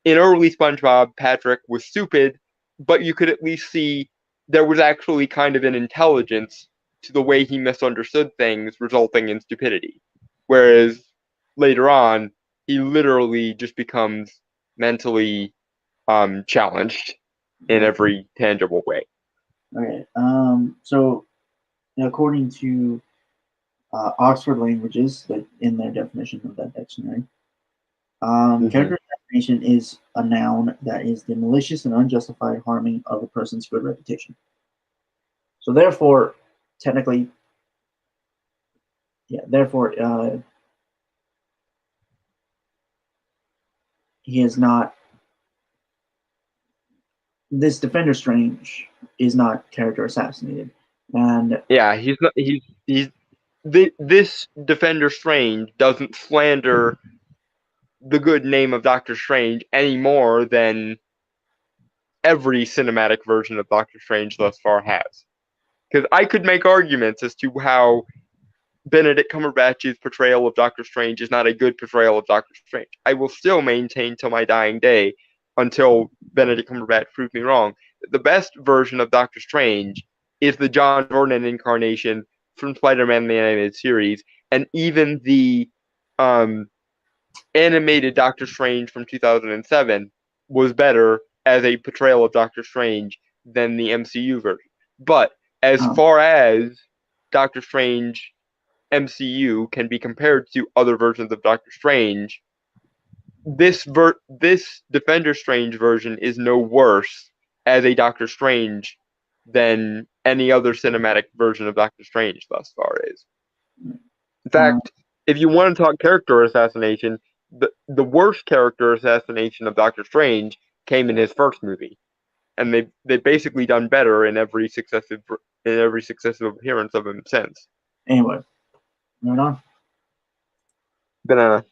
In early SpongeBob, Patrick was stupid, but you could at least see there was actually kind of an intelligence to the way he misunderstood things, resulting in stupidity. Whereas later on, he literally just becomes mentally challenged in every tangible way. Okay. So, according to Oxford Languages, in their definition of that dictionary, character assassination is a noun that is the malicious and unjustified harming of a person's good reputation. So, therefore, technically, he is not. This Defender Strange is not character assassinated, and yeah, he's not. This Defender Strange doesn't slander the good name of Doctor Strange any more than every cinematic version of Doctor Strange thus far has. Because I could make arguments as to how Benedict Cumberbatch's portrayal of Doctor Strange is not a good portrayal of Doctor Strange. I will still maintain till my dying day, until Benedict Cumberbatch proves me wrong, that the best version of Doctor Strange is the John Jordan incarnation from Spider-Man the Animated Series, and even the animated Doctor Strange from 2007 was better as a portrayal of Doctor Strange than the MCU version. But as far as Doctor Strange MCU can be compared to other versions of Doctor Strange, this Defender Strange version is no worse as a Doctor Strange than any other cinematic version of Doctor Strange thus far is. In fact, if you want to talk character assassination, the worst character assassination of Doctor Strange came in his first movie, and they've basically done better in every successive appearance of him since. Anyway, moving on. Banana.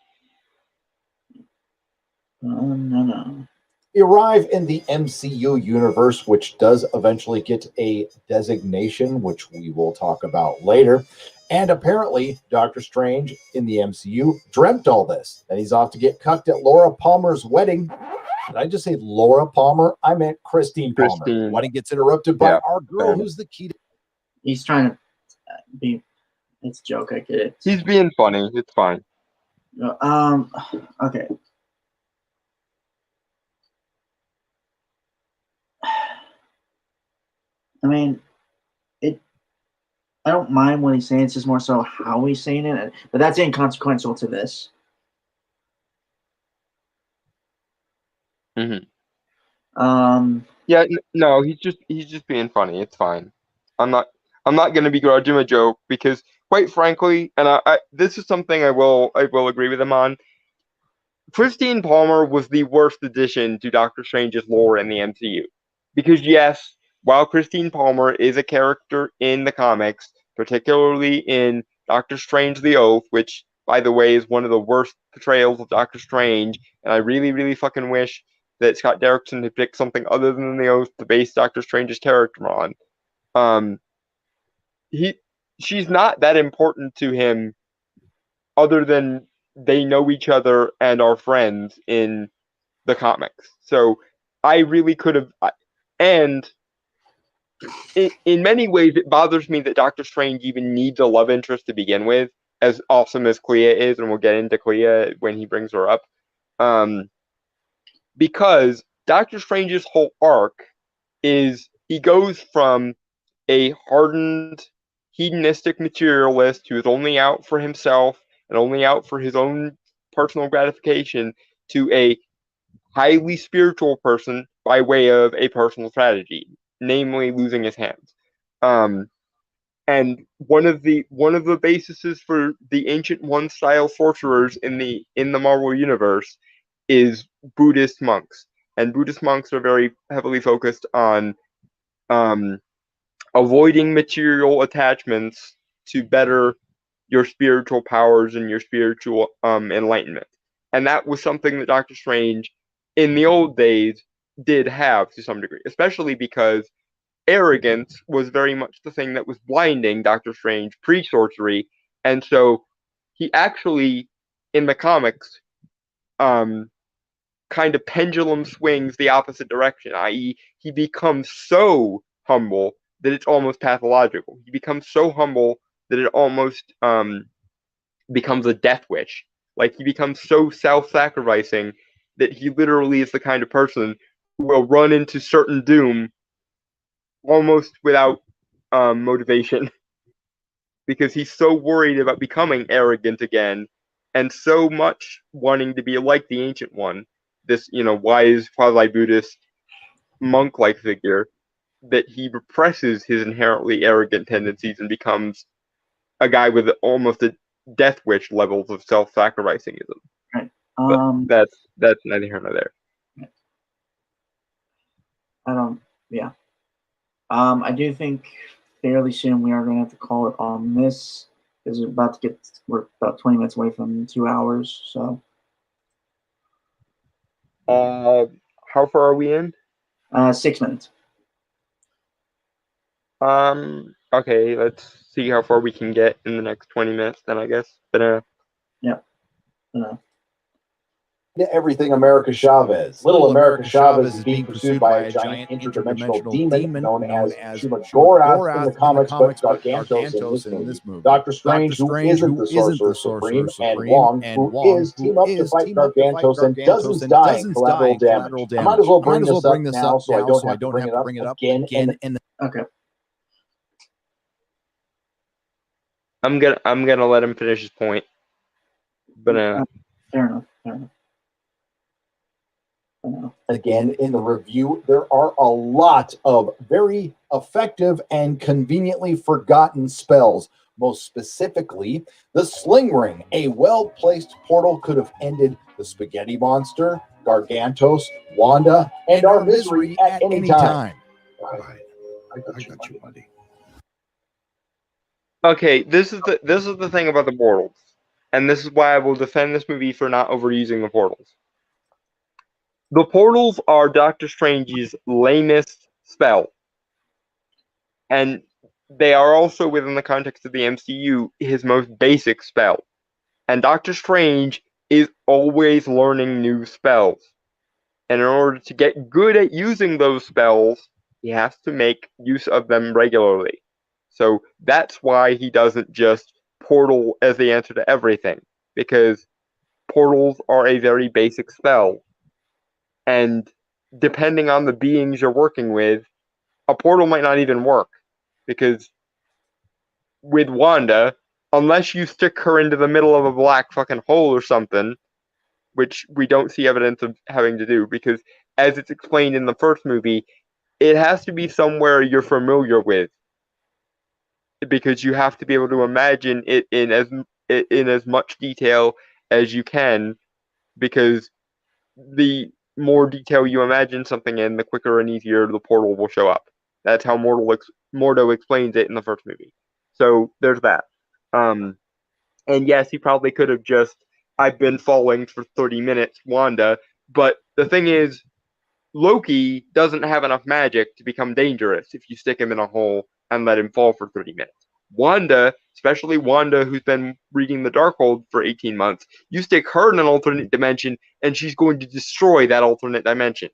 No. We arrive in the MCU universe, which does eventually get a designation, which we will talk about later. And apparently, Doctor Strange in the MCU dreamt all this, that he's off to get cucked at Laura Palmer's wedding. Did I just say Laura Palmer? I meant Christine Palmer. The wedding gets interrupted by our girl, who's the key. He's trying to be. It's a joke. I get it. He's being funny. It's fine. Okay. I mean, I don't mind what he's saying. It's just more so how he's saying it. But that's inconsequential to this. Mm-hmm. Yeah. No. He's just being funny. It's fine. I'm not going to begrudge him a joke because, quite frankly, and I this is something I will agree with him on. Christine Palmer was the worst addition to Doctor Strange's lore in the MCU, because yes, while Christine Palmer is a character in the comics, particularly in Doctor Strange the Oath, which, by the way, is one of the worst portrayals of Doctor Strange, and I really, really fucking wish that Scott Derrickson had picked something other than the Oath to base Doctor Strange's character on. She's not that important to him, other than they know each other and are friends in the comics. So I really could have, and in many ways, it bothers me that Doctor Strange even needs a love interest to begin with, as awesome as Clea is, and we'll get into Clea when he brings her up. Because Doctor Strange's whole arc is he goes from a hardened, hedonistic materialist who is only out for himself and only out for his own personal gratification to a highly spiritual person by way of a personal tragedy, namely losing his hands. And one of the bases for the Ancient One style sorcerers in the Marvel universe is Buddhist monks, and Buddhist monks are very heavily focused on avoiding material attachments to better your spiritual powers and your spiritual enlightenment. And that was something that Doctor Strange in the old days did have to some degree, especially because arrogance was very much the thing that was blinding Doctor Strange pre-sorcery. And so he actually, in the comics, kind of pendulum swings the opposite direction, i.e., he becomes so humble that it's almost pathological. He becomes so humble that it almost becomes a death wish. Like, he becomes so self-sacrificing that he literally is the kind of person who will run into certain doom almost without motivation, because he's so worried about becoming arrogant again, and so much wanting to be like the Ancient One, this, wise quasi-Buddhist monk-like figure, that he represses his inherently arrogant tendencies and becomes a guy with almost a death wish levels of self-sacrificingism. Right. But that's neither here nor there. Yeah. I do think fairly soon we are going to have to call it on this, because we're about 20 minutes away from 2 hours. So. How far are we in? 6 minutes. Okay, let's see how far we can get in the next 20 minutes then, I guess. But Everything America Chavez. Little America Chavez is being pursued by a giant interdimensional demon known as Shumagorath in the comics, but Gargantos in this movie. Doctor Strange, who isn't the Sorcerer Supreme, and Wong, who is, team up to fight Gargantos and dozens die in collateral damage. I might as well bring this up now so I don't have to bring it up again. Okay. I'm gonna let him finish his point. But Fair enough. Again, in the review, there are a lot of very effective and conveniently forgotten spells. Most specifically, the Sling Ring. A well-placed portal could have ended the Spaghetti Monster, Gargantos, Wanda, and our misery at any time. Right. I got you, buddy. okay, this is the thing about the portals, and this is why I will defend this movie for not overusing the portals. The portals are Doctor Strange's lamest spell. And they are also, within the context of the MCU, his most basic spell. And Doctor Strange is always learning new spells. And in order to get good at using those spells, he has to make use of them regularly. So that's why he doesn't just portal as the answer to everything. Because portals are a very basic spell. And depending on the beings you're working with, a portal might not even work. Because with Wanda, unless you stick her into the middle of a black fucking hole or something, which we don't see evidence of having to do, because as it's explained in the first movie, it has to be somewhere you're familiar with. Because you have to be able to imagine it in as much detail as you can, because the more detail you imagine something in, the quicker and easier the portal will show up. That's how Mordo explains it in the first movie. So there's that. And yes, he probably could have just, I've been falling for 30 minutes, Wanda. But the thing is, Loki doesn't have enough magic to become dangerous if you stick him in a hole and let him fall for 30 minutes. Wanda, especially Wanda, who's been reading the Darkhold for 18 months, you stick her in an alternate dimension, and she's going to destroy that alternate dimension,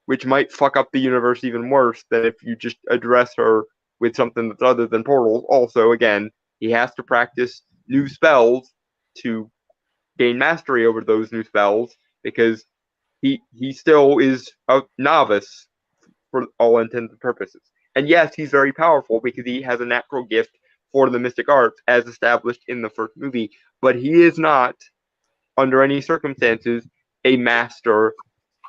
which might fuck up the universe even worse than if you just address her with something that's other than portals. Also, again, he has to practice new spells to gain mastery over those new spells, because he still is a novice for all intents and purposes. And yes, he's very powerful because he has a natural gift for the mystic arts as established in the first movie, but he is not, under any circumstances, a master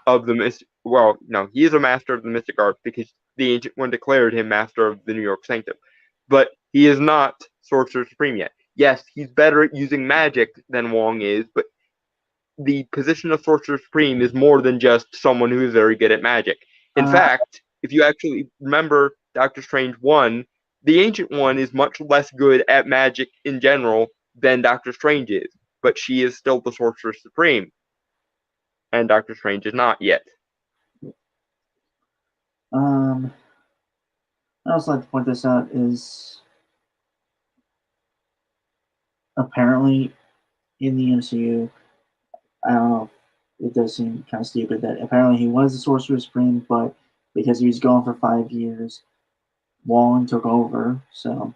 of the mystic. Well, no, he is a master of the mystic arts because the Ancient One declared him master of the New York Sanctum. But he is not Sorcerer Supreme yet. Yes, he's better at using magic than Wong is, but the position of Sorcerer Supreme is more than just someone who is very good at magic. In fact, if you actually remember Doctor Strange 1, the Ancient One is much less good at magic in general than Doctor Strange is, but she is still the Sorcerer Supreme. And Doctor Strange is not yet. I also like to point this out is apparently in the MCU, I don't know, it does seem kind of stupid that apparently he was the Sorcerer Supreme, but because he was gone for 5 years, Wong took over. So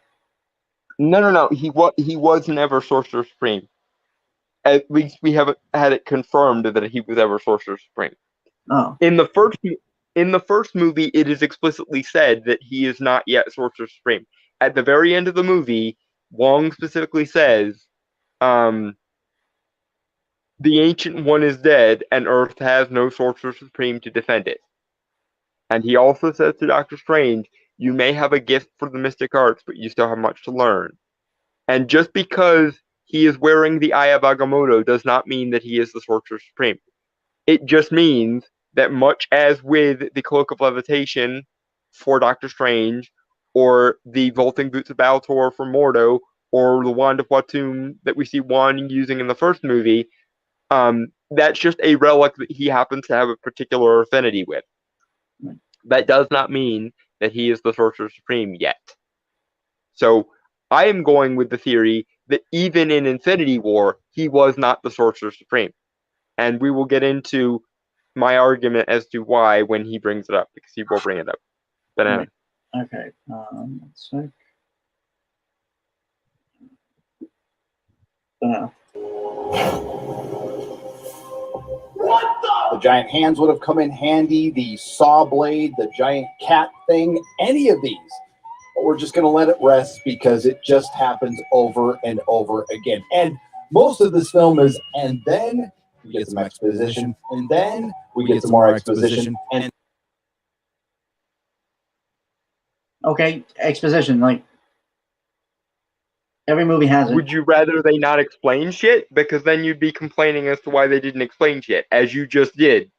No. He was never Sorcerer Supreme. At least we haven't had it confirmed that he was ever Sorcerer Supreme. Oh. In the first movie, it is explicitly said that he is not yet Sorcerer Supreme. At the very end of the movie, Wong specifically says, the Ancient One is dead, and Earth has no Sorcerer Supreme to defend it. And he also says to Doctor Strange, you may have a gift for the mystic arts, but you still have much to learn. And just because he is wearing the Eye of Agamotto does not mean that he is the Sorcerer Supreme. It just means that much as with the Cloak of Levitation for Doctor Strange, or the Vaulting Boots of Baltor for Mordo, or the Wand of Watum that we see Wong using in the first movie, that's just a relic that he happens to have a particular affinity with. That does not mean that he is the Sorcerer Supreme yet. So I am going with the theory that even in Infinity War, he was not the Sorcerer Supreme. And we will get into my argument as to why when he brings it up, because he will bring it up. Banana. Okay. Let's see. Banana. The giant hands would have come in handy, the saw blade, the giant cat thing, any of these. But we're just going to let it rest because it just happens over and over again. And most of this film is, and then we get some exposition, and then we get some more exposition, and Okay, exposition. Like every movie has it. Would you rather they not explain shit? Because then you'd be complaining as to why they didn't explain shit, as you just did.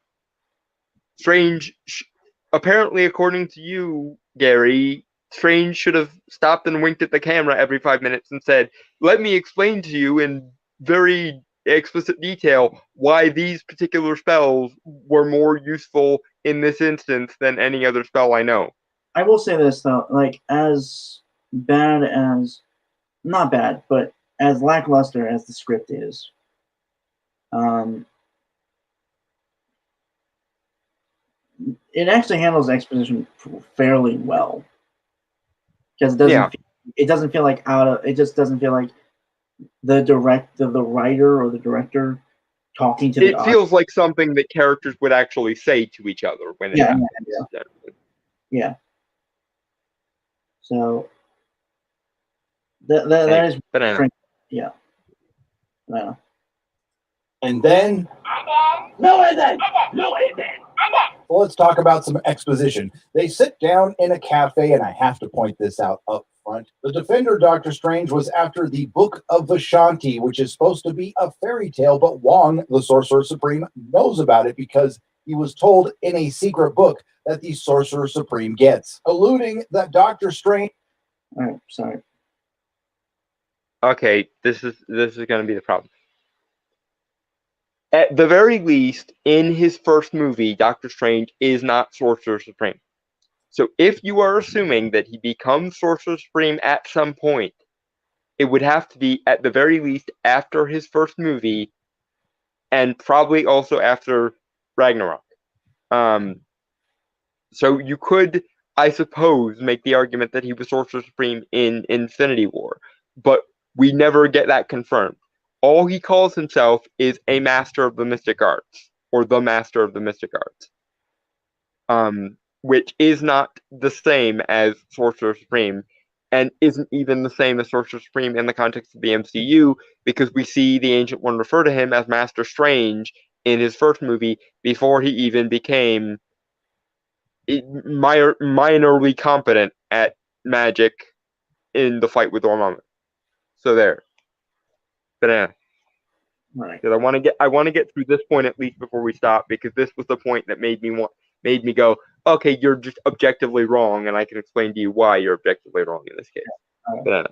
Strange, apparently, according to you, Gary, Strange should have stopped and winked at the camera every 5 minutes and said, "Let me explain to you in very explicit detail why these particular spells were more useful in this instance than any other spell I know." I will say this though, like as bad as, not bad, but as lackluster as the script is, it actually handles exposition fairly well because it doesn't feel like it just doesn't feel like the writer or the director talking to the It feels like something that characters would actually say to each other when it happens. Yeah. So that is Banana. Yeah. Banana. And then, well, let's talk about some exposition. They sit down in a cafe, and I have to point this out up front. The Defender Doctor Strange was after the Book of Vishanti, which is supposed to be a fairy tale, but Wong, the Sorcerer Supreme, knows about it because he was told in a secret book that the Sorcerer Supreme gets, alluding that Doctor Strange. All right, sorry. Okay, this is going to be the problem. At the very least, in his first movie, Doctor Strange is not Sorcerer Supreme. So if you are assuming that he becomes Sorcerer Supreme at some point, it would have to be at the very least after his first movie, and probably also after Ragnarok. So you could, I suppose, make the argument that he was Sorcerer Supreme in Infinity War, but we never get that confirmed. All he calls himself is a Master of the Mystic Arts, or the Master of the Mystic Arts, which is not the same as Sorcerer Supreme, and isn't even the same as Sorcerer Supreme in the context of the MCU, because we see the Ancient One refer to him as Master Strange in his first movie before he even became minorly competent at magic in the fight with Dormammu. So there. Banana. Right. Because I want to get through this point at least before we stop, because this was the point that made me go, okay, you're just objectively wrong, and I can explain to you why you're objectively wrong in this case. Banana.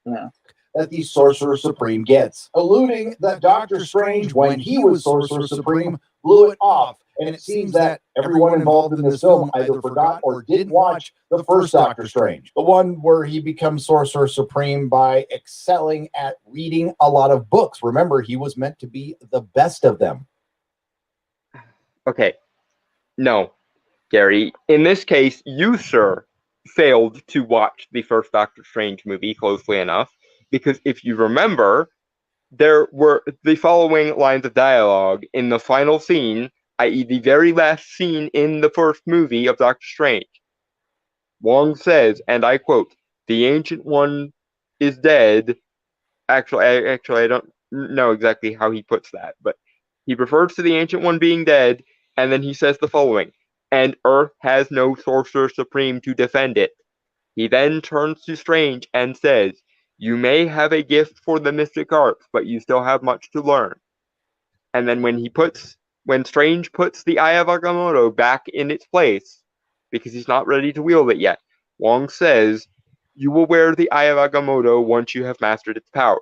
Yeah. That the Sorcerer Supreme gets, alluding that Doctor Strange, when he was Sorcerer Supreme, blew it off. And it seems that everyone involved in this film either forgot or didn't watch the first Doctor Strange, the one where he becomes Sorcerer Supreme by excelling at reading a lot of books. Remember, he was meant to be the best of them. Okay. No, Gary. In this case, you, sir, failed to watch the first Doctor Strange movie closely enough, because if you remember, there were the following lines of dialogue in the final scene, i.e. the very last scene in the first movie of Doctor Strange. Wong says, and I quote, "The Ancient One is dead." Actually, I don't know exactly how he puts that, but he refers to the Ancient One being dead, and then he says the following, "And Earth has no Sorcerer Supreme to defend it." He then turns to Strange and says, "You may have a gift for the mystic arts, but you still have much to learn." And then when Strange puts the Eye of Agamotto back in its place, because he's not ready to wield it yet, Wong says, "You will wear the Eye of Agamotto once you have mastered its powers."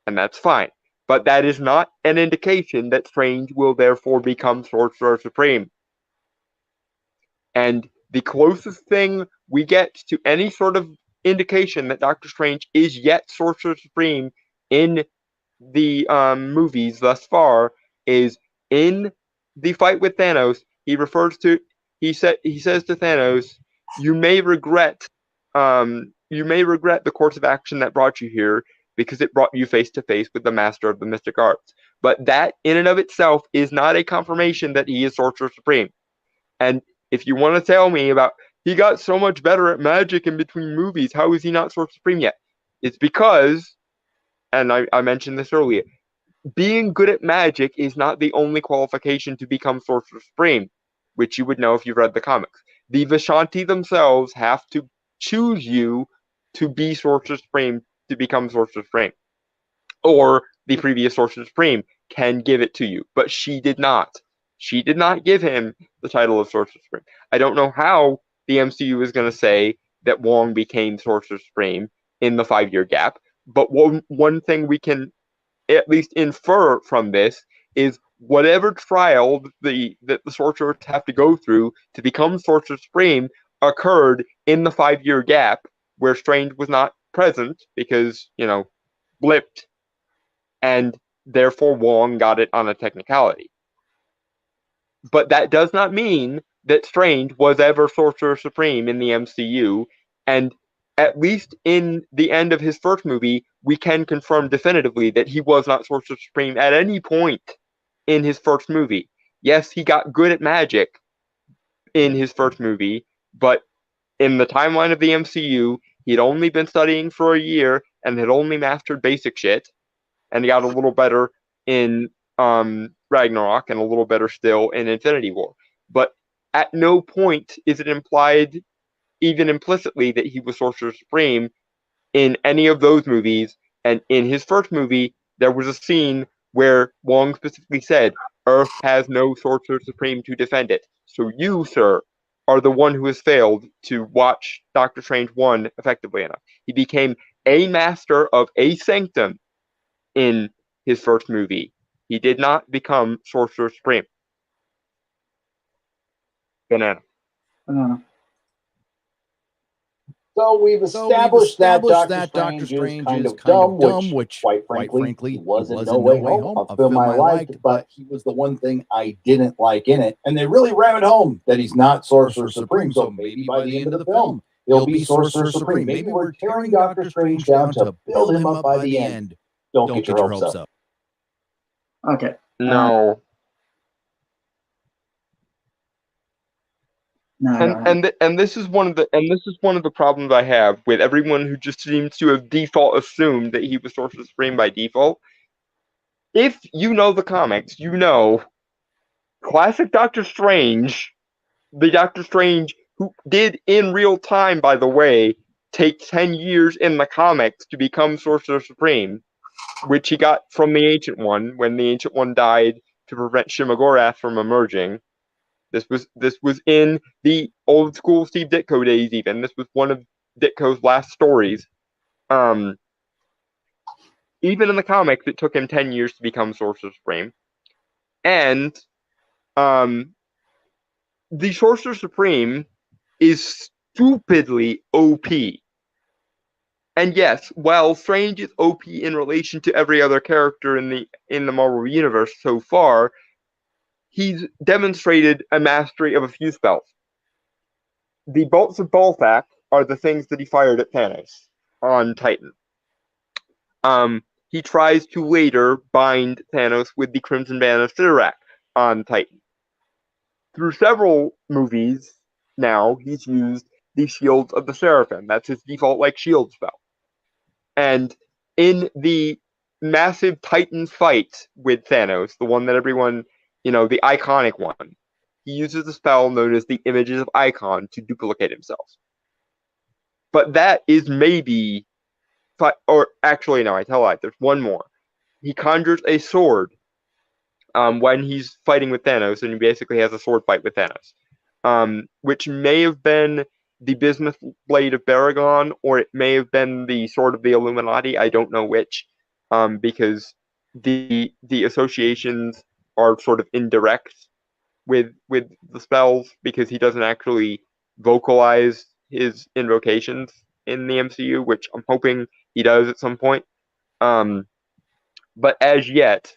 And that's fine. But that is not an indication that Strange will therefore become Sorcerer Supreme. And the closest thing we get to any sort of indication that Doctor Strange is yet Sorcerer Supreme in the movies thus far is in the fight with Thanos. He says to Thanos, "You may regret the course of action that brought you here because it brought you face to face with the master of the mystic arts. But that in and of itself is not a confirmation that he is Sorcerer Supreme. And if you want to tell me about he got so much better at magic in between movies, how is he not Sorcerer Supreme yet? It's because, and I mentioned this earlier, being good at magic is not the only qualification to become Sorcerer Supreme, which you would know if you've read the comics. The Vishanti themselves have to choose you to be Sorcerer Supreme to become Sorcerer Supreme. Or the previous Sorcerer Supreme can give it to you, but she did not. She did not give him the title of Sorcerer Supreme. I don't know how the MCU is going to say that Wong became Sorcerer Supreme in the 5-year gap, but one thing we can at least infer from this is whatever trial that the sorcerers have to go through to become Sorcerer Supreme occurred in the 5-year gap where Strange was not present because, blipped, and therefore Wong got it on a technicality. But that does not mean that Strange was ever Sorcerer Supreme in the MCU, and at least in the end of his first movie, we can confirm definitively that he was not Sorcerer Supreme at any point in his first movie. Yes, he got good at magic in his first movie, but in the timeline of the MCU, he'd only been studying for a year and had only mastered basic shit, and he got a little better in Ragnarok and a little better still in Infinity War. But at no point is it implied, even implicitly, that he was Sorcerer Supreme in any of those movies. And in his first movie, there was a scene where Wong specifically said, Earth has no Sorcerer Supreme to defend it. So you, sir, are the one who has failed to watch Doctor Strange 1 effectively enough. He became a master of a sanctum in his first movie. He did not become Sorcerer Supreme. Banana. So we've established that Doctor Strange is kind of dumb, which quite frankly, he was in No Way Home, a film I liked, but he was the one thing I didn't like in it. And they really ram it home that he's not Sorcerer Supreme, so maybe by the end of the film, he'll be Sorcerer Supreme. Maybe we're tearing Doctor Strange down to build him up by the end. Don't get your hopes up. Okay. No. No, And this is one of the problems I have with everyone who just seems to have default assumed that he was Sorcerer Supreme by default. If you know the comics, classic Doctor Strange, the Doctor Strange who did in real time, by the way, take 10 years in the comics to become Sorcerer Supreme, which he got from the Ancient One when the Ancient One died to prevent Shimogorath from emerging. This was in the old school Steve Ditko days even. This was one of Ditko's last stories. Even in the comics, it took him 10 years to become Sorcerer Supreme. And the Sorcerer Supreme is stupidly OP. And yes, while Strange is OP in relation to every other character in the Marvel Universe so far, he's demonstrated a mastery of a few spells. The bolts of Balthak are the things that he fired at Thanos on Titan. He tries to later bind Thanos with the Crimson Band of Cyttorak on Titan. Through several movies now, he's used the Shields of the Seraphim. That's his default shield spell. And in the massive Titan fight with Thanos, the one that everyone, the iconic one, he uses a spell known as the Images of Icon to duplicate himself. But that is maybe, or actually no, I tell a lie, there's one more. He conjures a sword when he's fighting with Thanos, and he basically has a sword fight with Thanos, which may have been the Bismuth Blade of Baragon, or it may have been the Sword of the Illuminati. I don't know which, because the associations are sort of indirect with the spells, because he doesn't actually vocalize his invocations in the MCU, which I'm hoping he does at some point. But as yet,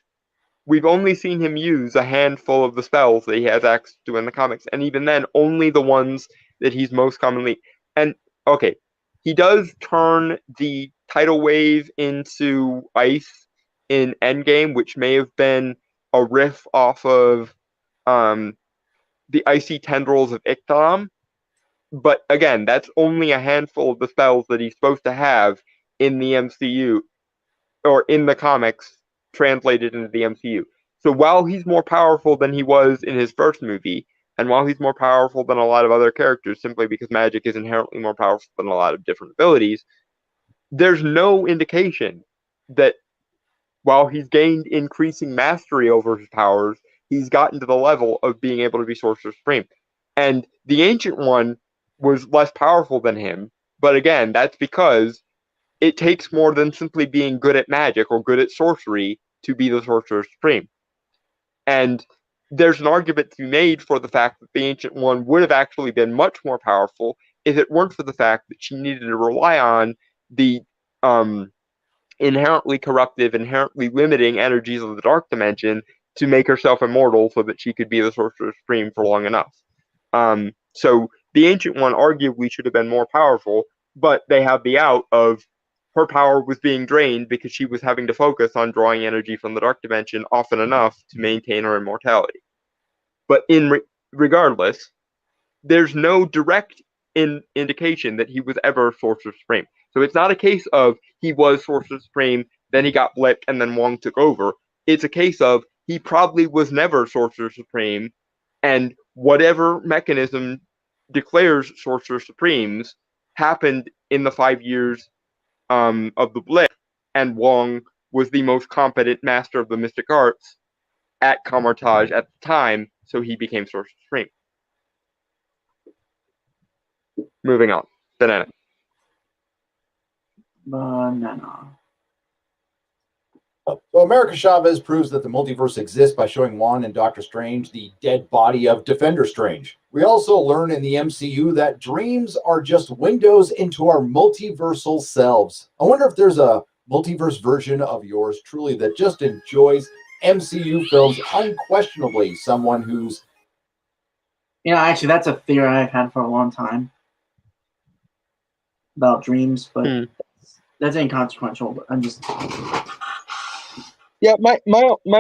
we've only seen him use a handful of the spells that he has access to in the comics, and even then, only the ones that he's most commonly. And okay, he does turn the tidal wave into ice in Endgame, which may have been a riff off of the icy tendrils of Ictam. But again, that's only a handful of the spells that he's supposed to have in the MCU or in the comics translated into the MCU. So while he's more powerful than he was in his first movie, and while he's more powerful than a lot of other characters simply because magic is inherently more powerful than a lot of different abilities, there's no indication that while he's gained increasing mastery over his powers, he's gotten to the level of being able to be Sorcerer Supreme. And the Ancient One was less powerful than him, but again, that's because it takes more than simply being good at magic or good at sorcery to be the Sorcerer Supreme. And there's an argument to be made for the fact that the Ancient One would have actually been much more powerful if it weren't for the fact that she needed to rely on the inherently corruptive, inherently limiting energies of the Dark Dimension to make herself immortal so that she could be the Sorcerer Supreme for long enough. So the Ancient One arguably should have been more powerful, but they have the out of her power was being drained because she was having to focus on drawing energy from the Dark Dimension often enough to maintain her immortality. But regardless, there's no direct indication that he was ever Sorcerer Supreme. So it's not a case of he was Sorcerer Supreme, then he got blipped, and then Wong took over. It's a case of he probably was never Sorcerer Supreme, and whatever mechanism declares Sorcerer Supremes happened in the 5 years of the blip, and Wong was the most competent master of the mystic arts at Kamar-Taj at the time, so he became Sorcerer Supreme. Moving on. Banana. So America Chavez proves that the multiverse exists by showing Juan and Doctor Strange the dead body of Defender Strange. We also learn in the MCU that dreams are just windows into our multiversal selves. I wonder if there's a multiverse version of yours truly that just enjoys MCU films, unquestionably someone who's... Actually, that's a theory I've had for a long time about dreams, but that's inconsequential. But I'm just... Yeah, my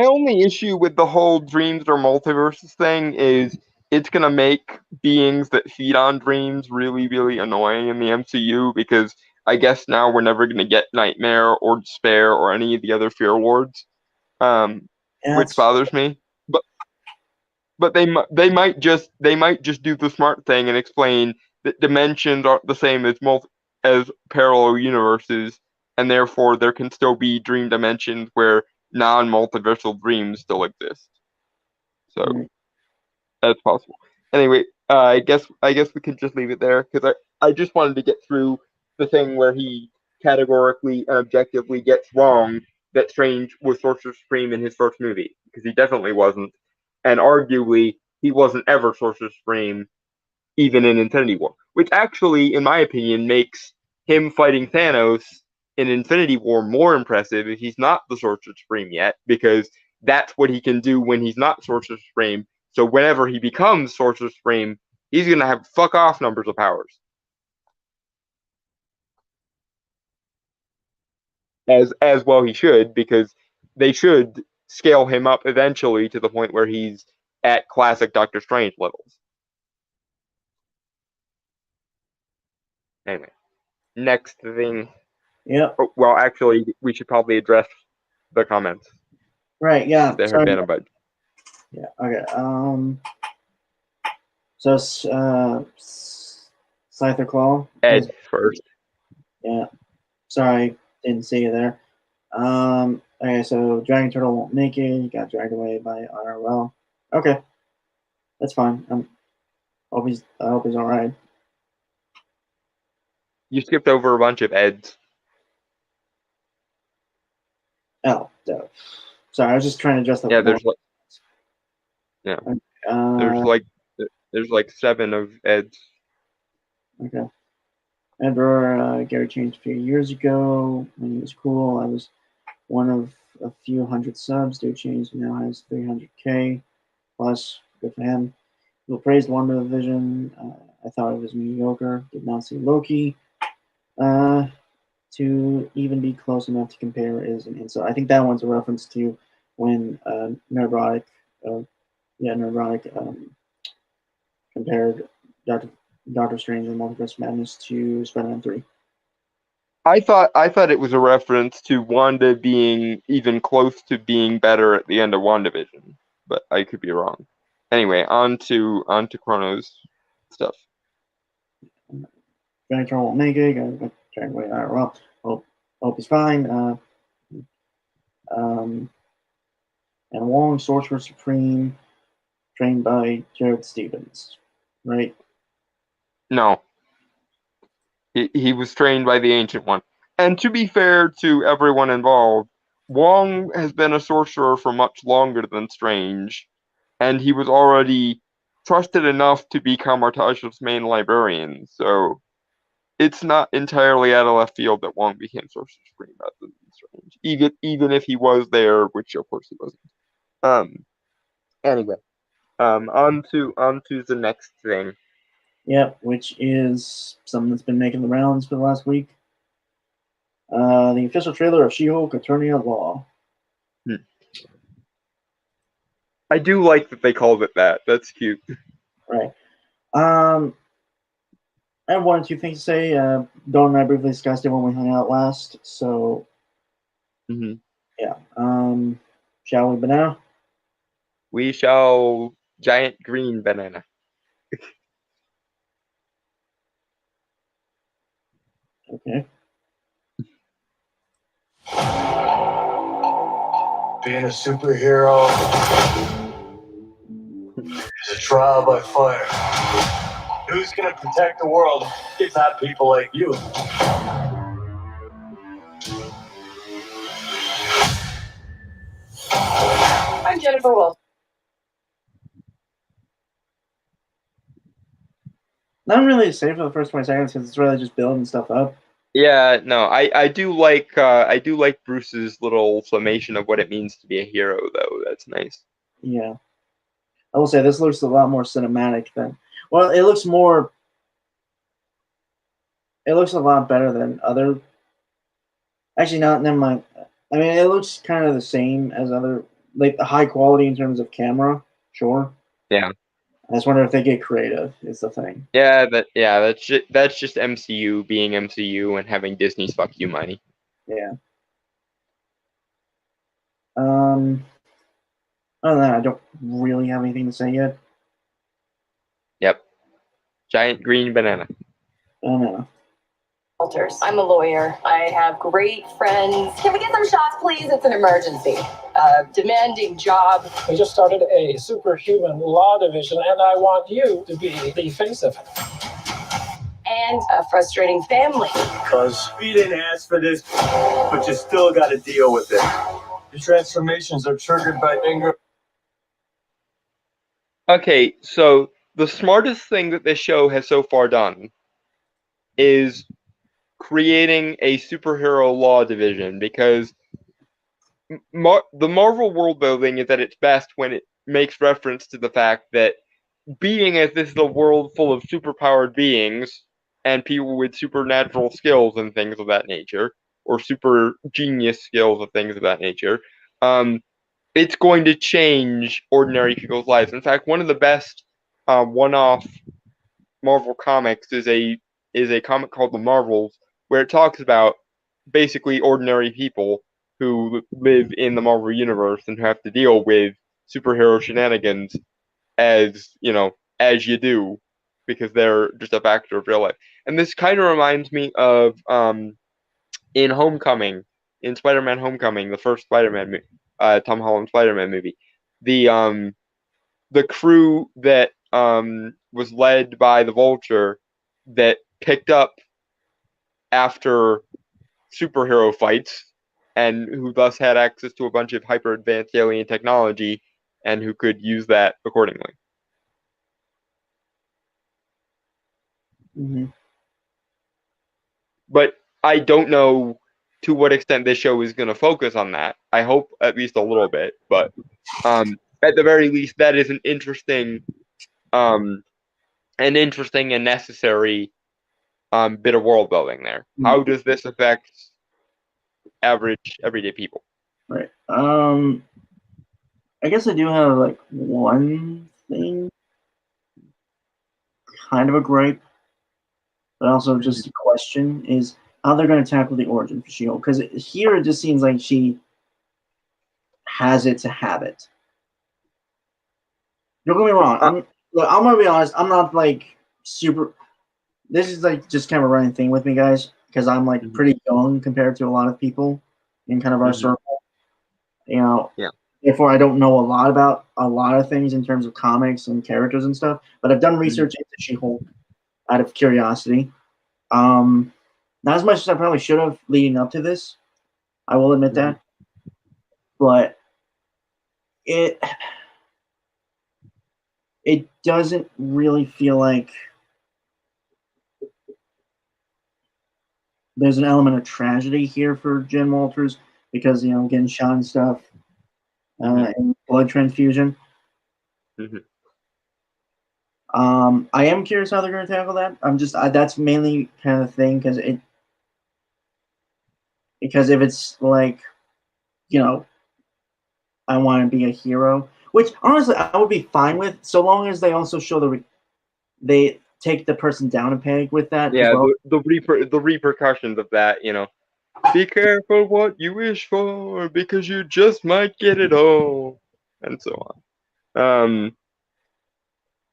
only issue with the whole dreams or multiverses thing is it's gonna make beings that feed on dreams really, really annoying in the MCU because I guess now we're never gonna get Nightmare or Despair or any of the other Fear Wards, which bothers me. But they might just do the smart thing and explain that dimensions aren't the same as parallel universes, and therefore there can still be dream dimensions where non-multiversal dreams still exist. So that's possible. Anyway, I guess we can just leave it there because I just wanted to get through the thing where he categorically and objectively gets wrong that Strange was Sorcerer Supreme in his first movie, because he definitely wasn't, and arguably he wasn't ever Sorcerer Supreme even in Infinity War, which actually, in my opinion, makes him fighting Thanos in Infinity War more impressive if he's not the Sorcerer Supreme yet, because that's what he can do when he's not Sorcerer Supreme. So whenever he becomes Sorcerer Supreme, he's going to have fuck off numbers of powers. As well he should, because they should scale him up eventually to the point where he's at classic Doctor Strange levels. Anyway, next thing. Yeah. Well, actually, we should probably address the comments. Right. Yeah. There have been a bunch. Yeah. Okay. So, Scyther Claw. Ed first. Yeah. Sorry, didn't see you there. Okay. So Dragon Turtle won't make it. He got dragged away by ROL. Okay. That's fine. I hope he's all right. You skipped over a bunch of Eds. Oh, sorry. I was just trying to adjust the. Yeah, there's like 7 of Eds. Okay. Remember Gary changed a few years ago when he was cool. I was one of a few hundred subs. Dude changed now has 300K plus. Good for him. People praised WandaVision. I thought it was mediocre. Did not see Loki. To even be close enough to compare is an insult. I think that one's a reference to when Neurotic, compared Doctor Strange and Multiverse of Madness to Spider-Man 3. I thought it was a reference to Wanda being even close to being better at the end of WandaVision, but I could be wrong. Anyway, on to Chrono's stuff. Trying to won't make it. Trying to wait. Well, hope he's fine. And Wong, Sorcerer Supreme, trained by Jared Stevens, right? No. He was trained by the Ancient One. And to be fair to everyone involved, Wong has been a sorcerer for much longer than Strange, and he was already trusted enough to become Artaj's main librarian, so it's not entirely out of left field that Wong became Sorcerer Supreme rather than Strange, even if he was there, which of course he wasn't. Anyway, on to the next thing. Yep, which is something that's been making the rounds for the last week. The official trailer of She-Hulk: Attorney at Law. I do like that they called it that. That's cute. Right. I have one or two things to say. Dawn and I briefly discussed it when we hung out last. So, yeah. Shall we banana? We shall giant green banana. Okay. Being a superhero is a trial by fire. Who's gonna protect the world if not people like you? I'm Jennifer Wolf. Not really safe for the first 20 seconds because it's really just building stuff up. Yeah, no, I do like Bruce's little summation of what it means to be a hero, though. That's nice. Yeah. I will say this looks a lot more cinematic than. Well, it looks more. It looks a lot better than other. Actually, not. Never mind. I mean, it looks kind of the same as other, like the high quality in terms of camera. Sure. Yeah. I just wonder if they get creative. Is the thing. Yeah, that's just MCU being MCU and having Disney's fuck you money. Yeah. Other than that, I don't really have anything to say yet. Yep. Giant green banana. I don't know. I'm a lawyer. I have great friends. Can we get some shots, please? It's an emergency. Demanding job. We just started a superhuman law division, and I want you to be the face of it. And a frustrating family. Because we didn't ask for this, but you still got to deal with it. Your transformations are triggered by anger. Okay, so the smartest thing that this show has so far done is creating a superhero law division, because the Marvel world building is at its best when it makes reference to the fact that being as this is a world full of superpowered beings and people with supernatural skills and things of that nature, or super genius skills of things of that nature, it's going to change ordinary people's lives. In fact, one of the best one-off Marvel comics is a comic called The Marvels, where it talks about basically ordinary people who live in the Marvel universe and have to deal with superhero shenanigans as you do, because they're just a factor of real life. And this kind of reminds me of in Spider-Man Homecoming, the first Spider-Man Tom Holland Spider-Man movie, the crew that was led by the Vulture that picked up after superhero fights, and who thus had access to a bunch of hyper advanced alien technology and who could use that accordingly. Mm-hmm. but I don't know to what extent this show is going to focus on that. I hope at least a little bit, but at the very least, that is an interesting and necessary bit of world building there. How does this affect average everyday people? Right. I guess I do have like one thing, kind of a gripe, but also just a question is how they're going to tackle the origin for She-Hulk. Because here it just seems like she has it to have it. Don't get me wrong. I'm going to be honest. I'm not like super. This is like just kind of a running thing with me, guys, because I'm like pretty young compared to a lot of people in kind of our circle. You know, therefore I don't know a lot about a lot of things in terms of comics and characters and stuff. But I've done research into She-Hulk out of curiosity. Not as much as I probably should have leading up to this. I will admit that. But it doesn't really feel like there's an element of tragedy here for Jen Walters because, you know, getting shot and stuff and blood transfusion. I am curious how they're going to tackle that. That's mainly kind of the thing because if it's like, you know, I want to be a hero, which honestly I would be fine with, so long as they also show they take the person down a peg with that. Yeah, as well. the repercussions of that, you know. Be careful what you wish for, because you just might get it all, and so on.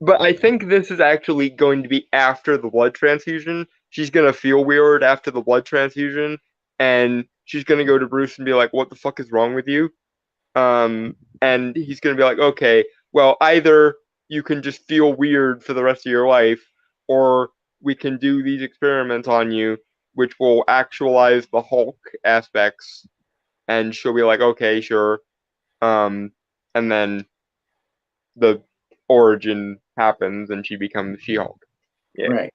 But I think this is actually going to be after the blood transfusion. She's gonna feel weird after the blood transfusion, and she's gonna go to Bruce and be like, "What the fuck is wrong with you?" And he's gonna be like, "Okay, well, either you can just feel weird for the rest of your life, or we can do these experiments on you, which will actualize the Hulk aspects." And she'll be like, "Okay, sure." And then the origin happens, and she becomes She-Hulk. Yeah. Right.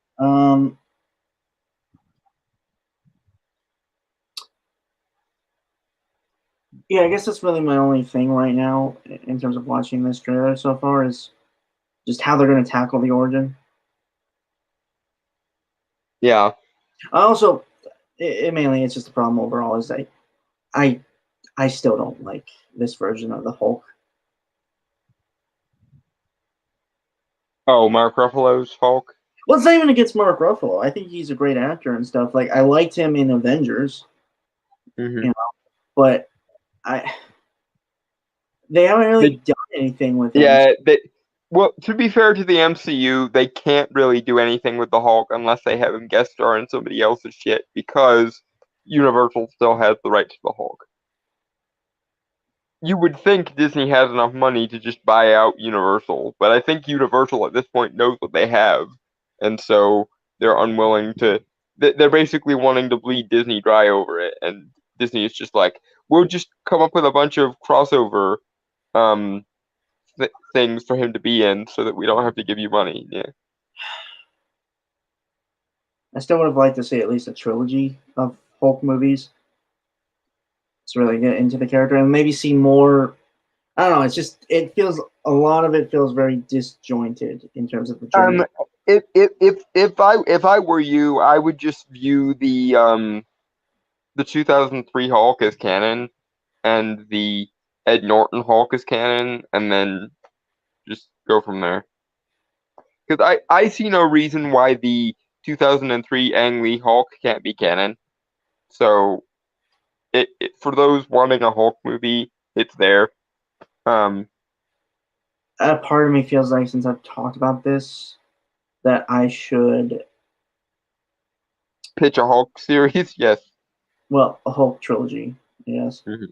Yeah, I guess that's really my only thing right now in terms of watching this trailer so far is just how they're going to tackle the origin. Yeah. Also, mainly it's just the problem overall is that I still don't like this version of the Hulk. Oh, Mark Ruffalo's Hulk? Well, it's not even against Mark Ruffalo. I think he's a great actor and stuff. Like, I liked him in Avengers, you know, but they haven't really done anything with him. Yeah, well, to be fair to the MCU, they can't really do anything with the Hulk unless they have him guest star in somebody else's shit, because Universal still has the rights to the Hulk. You would think Disney has enough money to just buy out Universal, but I think Universal at this point knows what they have, and so they're unwilling to. They're basically wanting to bleed Disney dry over it, and Disney is just like, we'll just come up with a bunch of crossover things for him to be in, so that we don't have to give you money. Yeah. I still would have liked to see at least a trilogy of Hulk movies to really get into the character and maybe see more. I don't know. It's just a lot of it feels very disjointed in terms of the journey. If I were you, I would just view the 2003 Hulk as canon, and the Ed Norton Hulk as canon, and then just go from there. Because I see no reason why the 2003 Ang Lee Hulk can't be canon. So, for those wanting a Hulk movie, it's there. Part of me feels like, since I've talked about this, that I should pitch a Hulk series. Yes. Well, a Hulk trilogy. Yes. Mm-hmm.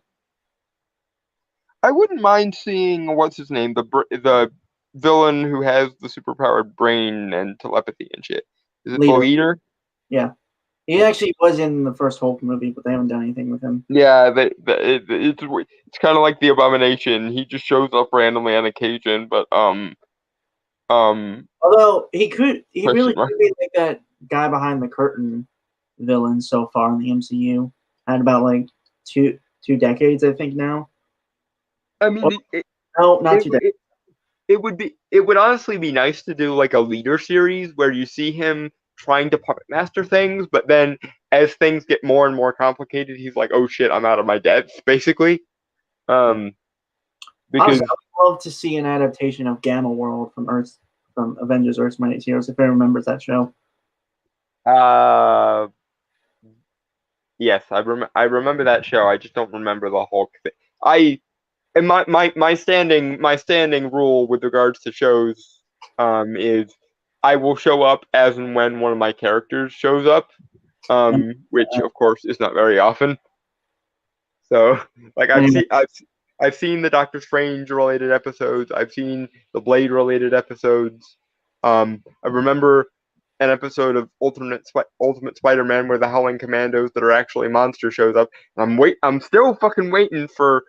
I wouldn't mind seeing what's his name, the villain who has the superpowered brain and telepathy and shit. Is it Leader? Yeah. He actually was in the first Hulk movie, but they haven't done anything with him. Yeah, it's kind of like the Abomination. He just shows up randomly on occasion, but although he really could be like that guy behind the curtain villains so far in the MCU. At about like two decades, I think now. I mean, No, not 2 decades. it would honestly be nice to do like a leader series where you see him trying to puppet master things, but then as things get more and more complicated, he's like, "Oh shit, I'm out of my depth," basically. Because Honestly, I would love to see an adaptation of Gamma World from Avengers Earth's Mightiest Heroes, if anyone remembers that show. yes, I remember that show. I just don't remember the Hulk thing. And my standing rule with regards to shows is I will show up as and when one of my characters shows up, which of course is not very often. So like I've seen the Doctor Strange related episodes. I've seen the Blade related episodes. I remember an episode of Ultimate Spider-Man where the Howling Commandos that are actually monsters shows up. And I'm still fucking waiting for,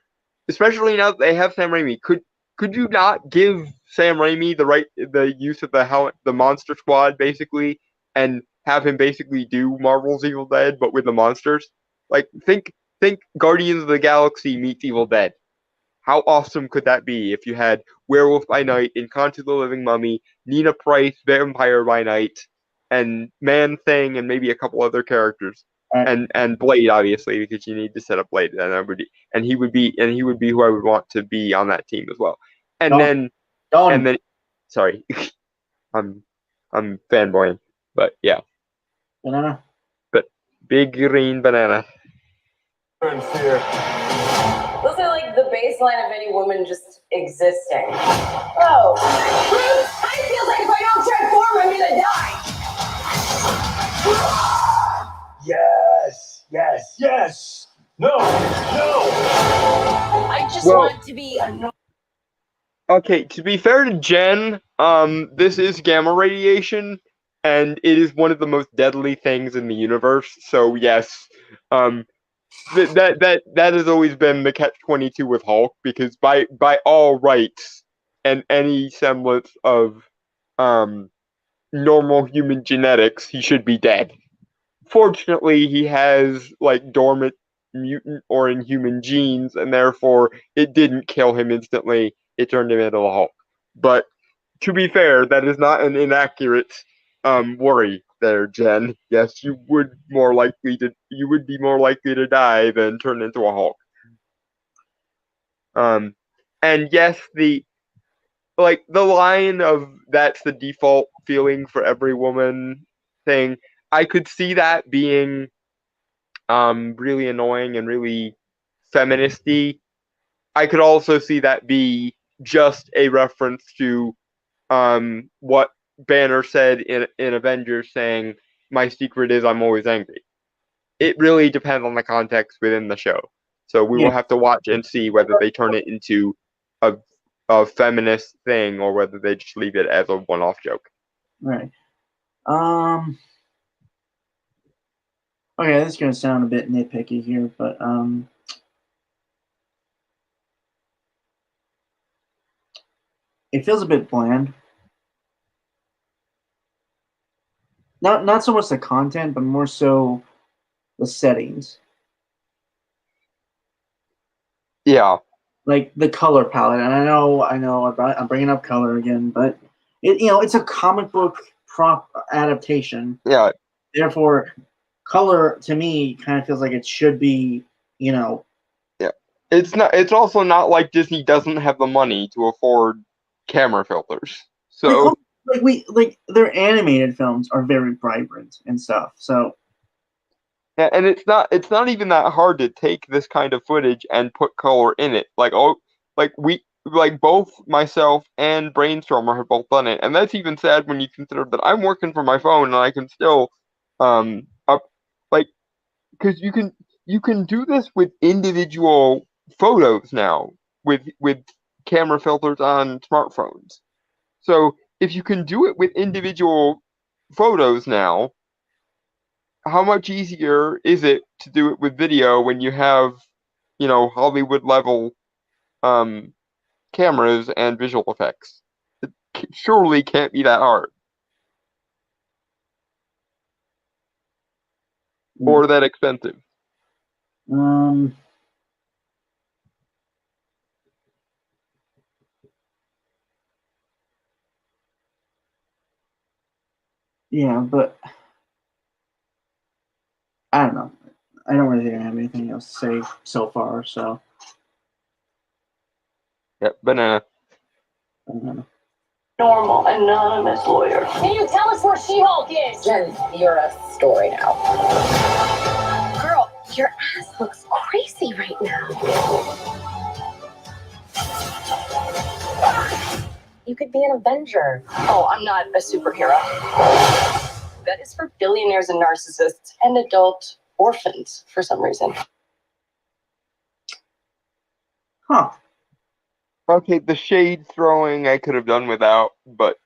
especially now that they have Sam Raimi. Could you not give Sam Raimi the use of the Monster Squad basically, and have him basically do Marvel's Evil Dead but with the monsters? Like think Guardians of the Galaxy meets Evil Dead. How awesome could that be if you had Werewolf by Night, Encanto the Living Mummy, Nina Price, Vampire by Night, and Man Thing, and maybe a couple other characters, and Blade obviously because you need to set up Blade, and he would be who I would want to be on that team as well. And then sorry, I'm fanboying, but yeah, Banana. but big green banana. In fear. Those are like the baseline of any woman just existing. Oh. Bruce, I feel like if I don't transform, I'm gonna die. Yes. No. I just want to be a Okay, to be fair to Jen, this is gamma radiation, and it is one of the most deadly things in the universe. So yes, that has always been the catch-22 with Hulk, because by all rights and any semblance of normal human genetics, he should be dead. Fortunately, he has like dormant mutant or inhuman genes, and therefore it didn't kill him instantly. It turned him into a Hulk. But to be fair, that is not an inaccurate worry there, Jen. Yes, you would be more likely to die than turn into a Hulk. And yes, the line of "that's the default feeling for every woman" thing, I could see that being really annoying and really feministy. I could also see that be just a reference to what Banner said in Avengers, saying, "My secret is I'm always angry." It really depends on the context within the show. So we will have to watch and see whether they turn it into a feminist thing or whether they just leave it as a one-off joke. Right. Okay, this is gonna sound a bit nitpicky here, but it feels a bit bland. Not so much the content, but more so the settings. Yeah. Like the color palette, and I know, I'm bringing up color again, but it's a comic book prop adaptation. Yeah. Therefore, color to me kind of feels like it should be, Yeah. It's also not like Disney doesn't have the money to afford camera filters. So their animated films are very vibrant and stuff. So yeah, and it's not even that hard to take this kind of footage and put color in it. Both myself and Brainstormer have both done it, and that's even sad when you consider that I'm working from my phone and I can still because you can do this with individual photos now with camera filters on smartphones. So if you can do it with individual photos now, how much easier is it to do it with video when you have, Hollywood level cameras and visual effects? It surely can't be that hard. or that expensive. Yeah, but I don't know. I don't really think I have anything else to say so far. So Yep, banana. I don't know. Normal, anonymous lawyer. Can you tell us where She-Hulk is? Jen, you're a story now. Girl, your ass looks crazy right now. You could be an Avenger. Oh, I'm not a superhero. That is for billionaires and narcissists and adult orphans for some reason. Huh. Okay, the shade throwing I could have done without, but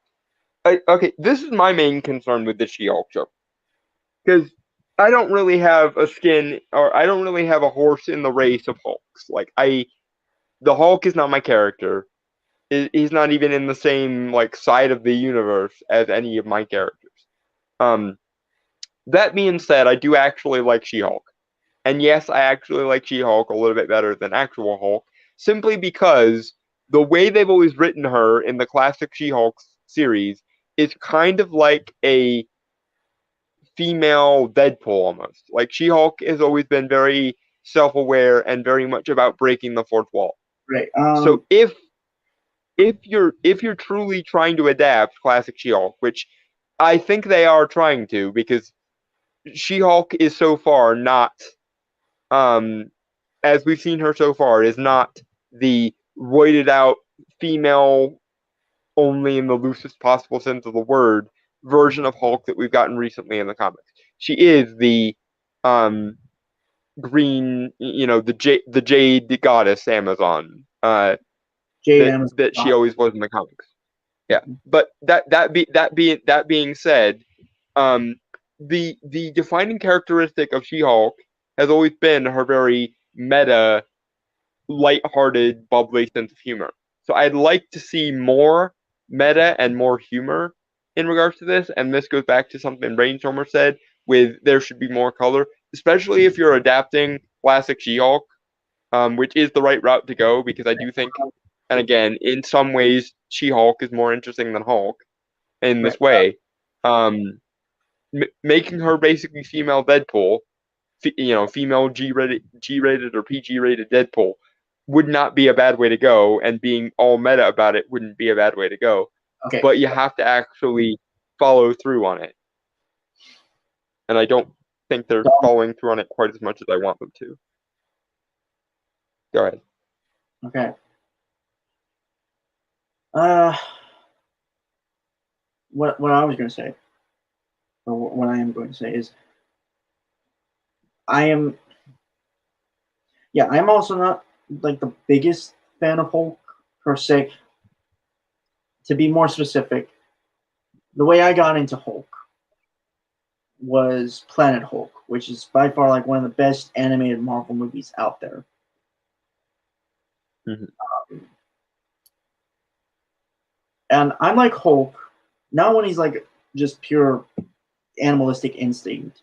okay, this is my main concern with the She-Hulk show, because I don't really have a skin, or I don't really have a horse in the race of Hulks. Like the Hulk is not my character. He's not even in the same like side of the universe as any of my characters. That being said, I do actually like She-Hulk, and yes, I actually like She-Hulk a little bit better than actual Hulk, simply because the way they've always written her in the classic She-Hulk series is kind of like a female Deadpool almost. Like She-Hulk has always been very self-aware and very much about breaking the fourth wall. Right. So if you're truly trying to adapt classic She-Hulk, which I think they are trying to, because She-Hulk is so far not, as we've seen her so far, is not the roided out female, only in the loosest possible sense of the word, version of Hulk that we've gotten recently in the comics. She is the green, the Jade Goddess Amazon, Jade Amazon. that she always was in the comics. Yeah, but that being said, the defining characteristic of She-Hulk has always been her very meta, lighthearted, bubbly sense of humor. So I'd like to see more meta and more humor in regards to this, and this goes back to something Brainstormer said, with there should be more color, especially if you're adapting classic She-Hulk, which is the right route to go, because I do think, and again, in some ways, She-Hulk is more interesting than Hulk in this way. Making her basically female Deadpool, female G-rated or PG-rated Deadpool would not be a bad way to go, and being all meta about it wouldn't be a bad way to go. Okay. But you have to actually follow through on it. And I don't think they're following through on it quite as much as I want them to. Go ahead. Okay. What I was going to say, or what I am going to say, is I'm also not like the biggest fan of Hulk per se. To be more specific, the way I got into Hulk was Planet Hulk, which is by far like one of the best animated Marvel movies out there. Mm-hmm. And I like Hulk, not when he's like just pure animalistic instinct,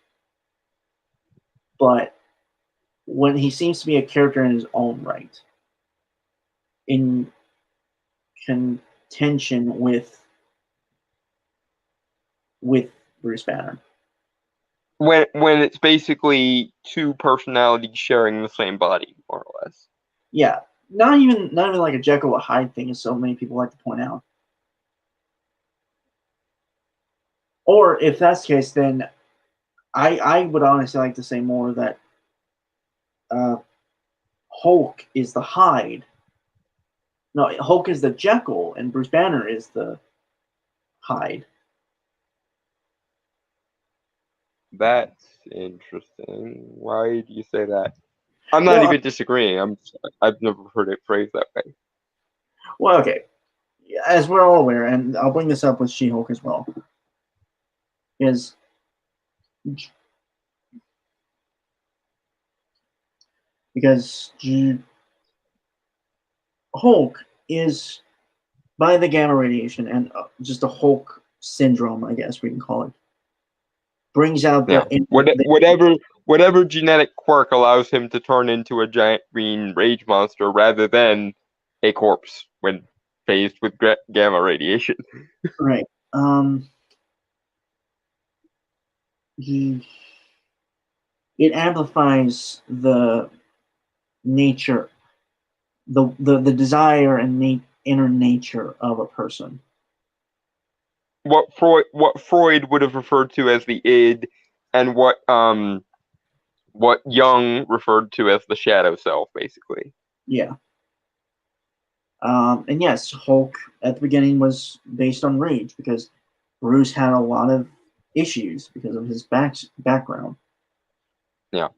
but when he seems to be a character in his own right, in contention with Bruce Banner. When it's basically two personalities sharing the same body, more or less. Yeah, not even like a Jekyll or Hyde thing, as so many people like to point out. Or if that's the case, then I would honestly like to say more that Hulk is the Hyde. No, Hulk is the Jekyll, and Bruce Banner is the Hyde. That's interesting. Why do you say that? I'm not even disagreeing. I've never heard it phrased that way. Well, okay. As we're all aware, and I'll bring this up with She-Hulk as well, is because Hulk is, by the gamma radiation and just a Hulk syndrome, I guess we can call it, brings out whatever whatever genetic quirk allows him to turn into a giant green rage monster rather than a corpse when faced with gamma radiation. Right. He it amplifies the nature, the desire and inner nature of a person. What Freud would have referred to as the id, and what Jung referred to as the shadow self, basically. Yeah. And yes, Hulk at the beginning was based on rage because Bruce had a lot of issues because of his background. Yeah.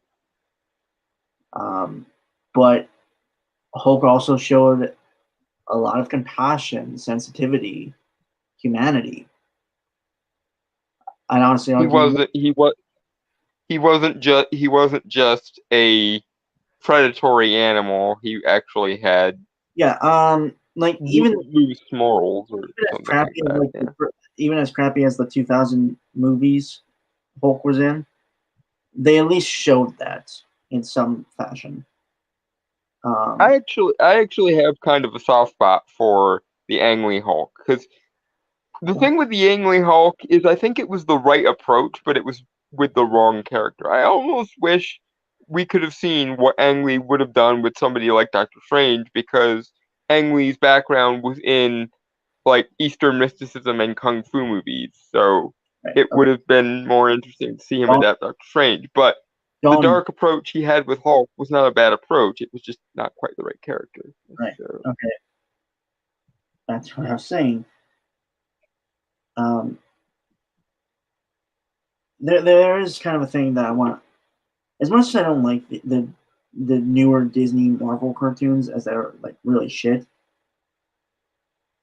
But Hulk also showed a lot of compassion, sensitivity, humanity. And honestly, he wasn't just a predatory animal. He actually had like even loose morals or something like that. Even as crappy as the 2000 movies Hulk was in, they at least showed that in some fashion. I actually have kind of a soft spot for the Ang Lee Hulk, because the thing with the Ang Lee Hulk is I think it was the right approach, but it was with the wrong character. I almost wish we could have seen what Ang Lee would have done with somebody like Doctor Strange, because Ang Lee's background was in like Eastern mysticism and kung fu movies, so it would have been more interesting to see him adapt Doctor Strange. But the dark approach he had with Hulk was not a bad approach. It was just not quite the right character. Right. So. Okay. That's what I was saying. There is kind of a thing that I want. As much as I don't like the newer Disney Marvel cartoons, as they're like really shit,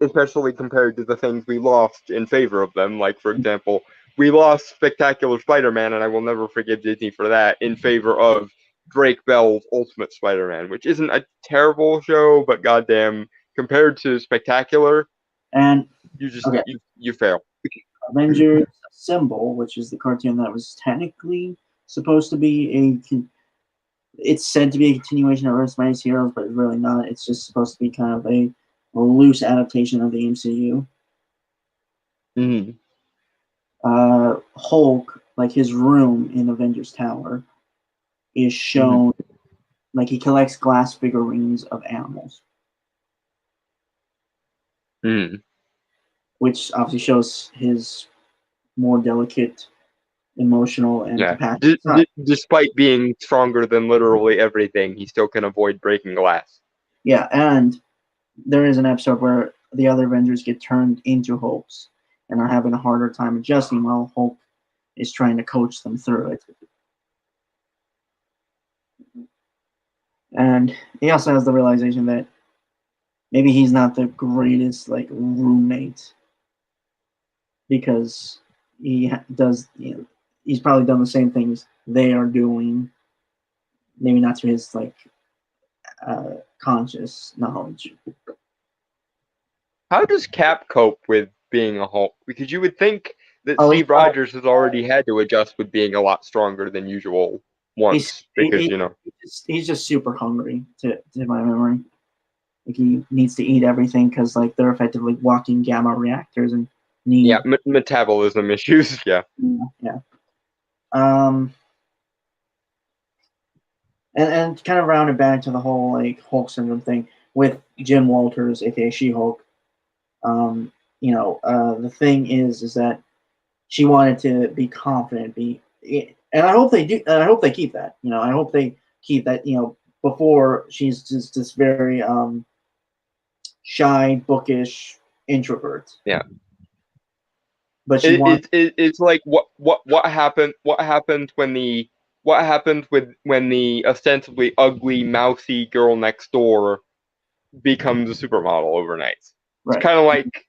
especially compared to the things we lost in favor of them. Like, for example, we lost Spectacular Spider-Man, and I will never forgive Disney for that, in favor of Drake Bell's Ultimate Spider-Man, which isn't a terrible show, but goddamn, compared to Spectacular, and you fail. Avengers Assemble, which is the cartoon that was technically supposed to be it's said to be a continuation of Earth's Mightiest Heroes, but it's really not. It's just supposed to be kind of a loose adaptation of the MCU. Mm-hmm. Hulk, like his room in Avengers Tower, is shown like he collects glass figurines of animals, which obviously shows his more delicate, emotional, and compassionate side. Despite being stronger than literally everything, he still can avoid breaking glass. Yeah, and there is an episode where the other Avengers get turned into Hulks and are having a harder time adjusting while Hulk is trying to coach them through it. And he also has the realization that maybe he's not the greatest like roommate because he does, he's probably done the same things they are doing, maybe not to his like conscious knowledge. How does Cap cope with being a Hulk? Because you would think that Steve Rogers has already had to adjust with being a lot stronger than usual once, he's just super hungry to my memory. Like he needs to eat everything because like they're effectively walking gamma reactors and need metabolism issues. Yeah. And kind of round it back to the whole like Hulk syndrome thing with Jim Walters, aka She-Hulk. The thing is that she wanted to be confident, and I hope they do. I hope they keep that. I hope they keep that. Before she's just this very shy, bookish introvert. Yeah. But it's like what happened when the ostensibly ugly, mousy girl next door becomes a supermodel overnight. Right. It's kind of like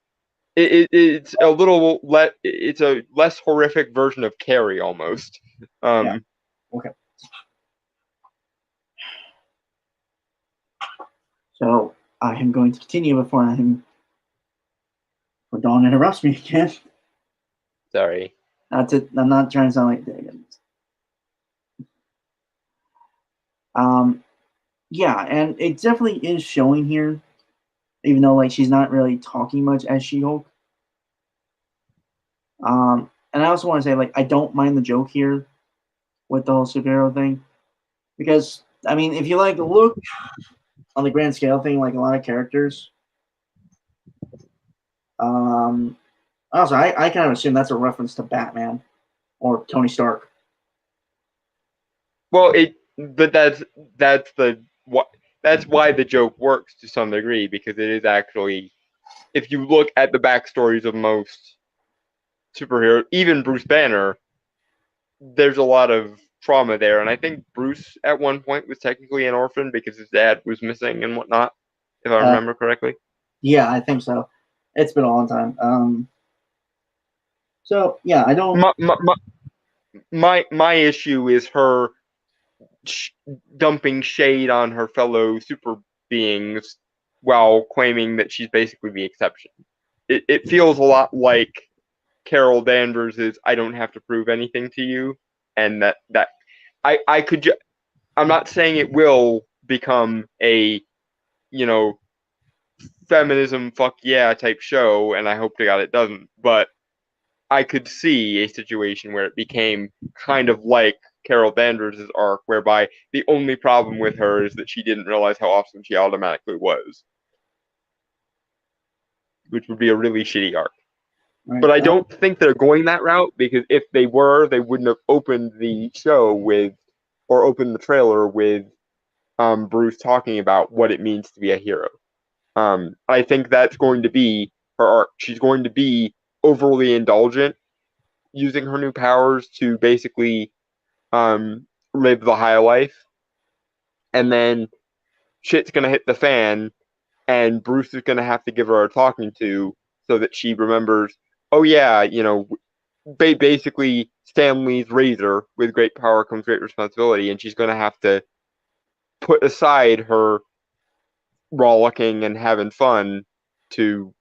it's a little it's a less horrific version of Carrie almost. Okay. So I am going to continue before Dawn interrupts me again. Sorry. I'm not trying to sound like that again. Yeah, and it definitely is showing here, even though like she's not really talking much as She-Hulk. And I also want to say like I don't mind the joke here with the whole superhero thing because I mean if you like look on the grand scale thing, like a lot of characters. Also, I kind of assume that's a reference to Batman or Tony Stark. Well, but that's why the joke works to some degree, because it is actually, if you look at the backstories of most superheroes, even Bruce Banner, there's a lot of trauma there, and I think Bruce at one point was technically an orphan because his dad was missing and whatnot, if I remember correctly. Yeah, I think so. It's been a long time. So yeah, I don't. My issue is her dumping shade on her fellow super beings while claiming that she's basically the exception. It feels a lot like Carol Danvers' "I don't have to prove anything to you," and that I could. I'm not saying it will become a, feminism fuck yeah type show, and I hope to God it doesn't. But I could see a situation where it became kind of like Carol Danvers' arc, whereby the only problem with her is that she didn't realize how awesome she automatically was, which would be a really shitty arc. Right. But I don't think they're going that route, because if they were, they wouldn't have opened the show with, or opened the trailer with, Bruce talking about what it means to be a hero. I think that's going to be her arc. She's going to be overly indulgent, using her new powers to basically live the high life, and then shit's gonna hit the fan, and Bruce is gonna have to give her a talking to so that she remembers, oh yeah, basically Stan Lee's razor, with great power comes great responsibility, and she's gonna have to put aside her rollicking and having fun to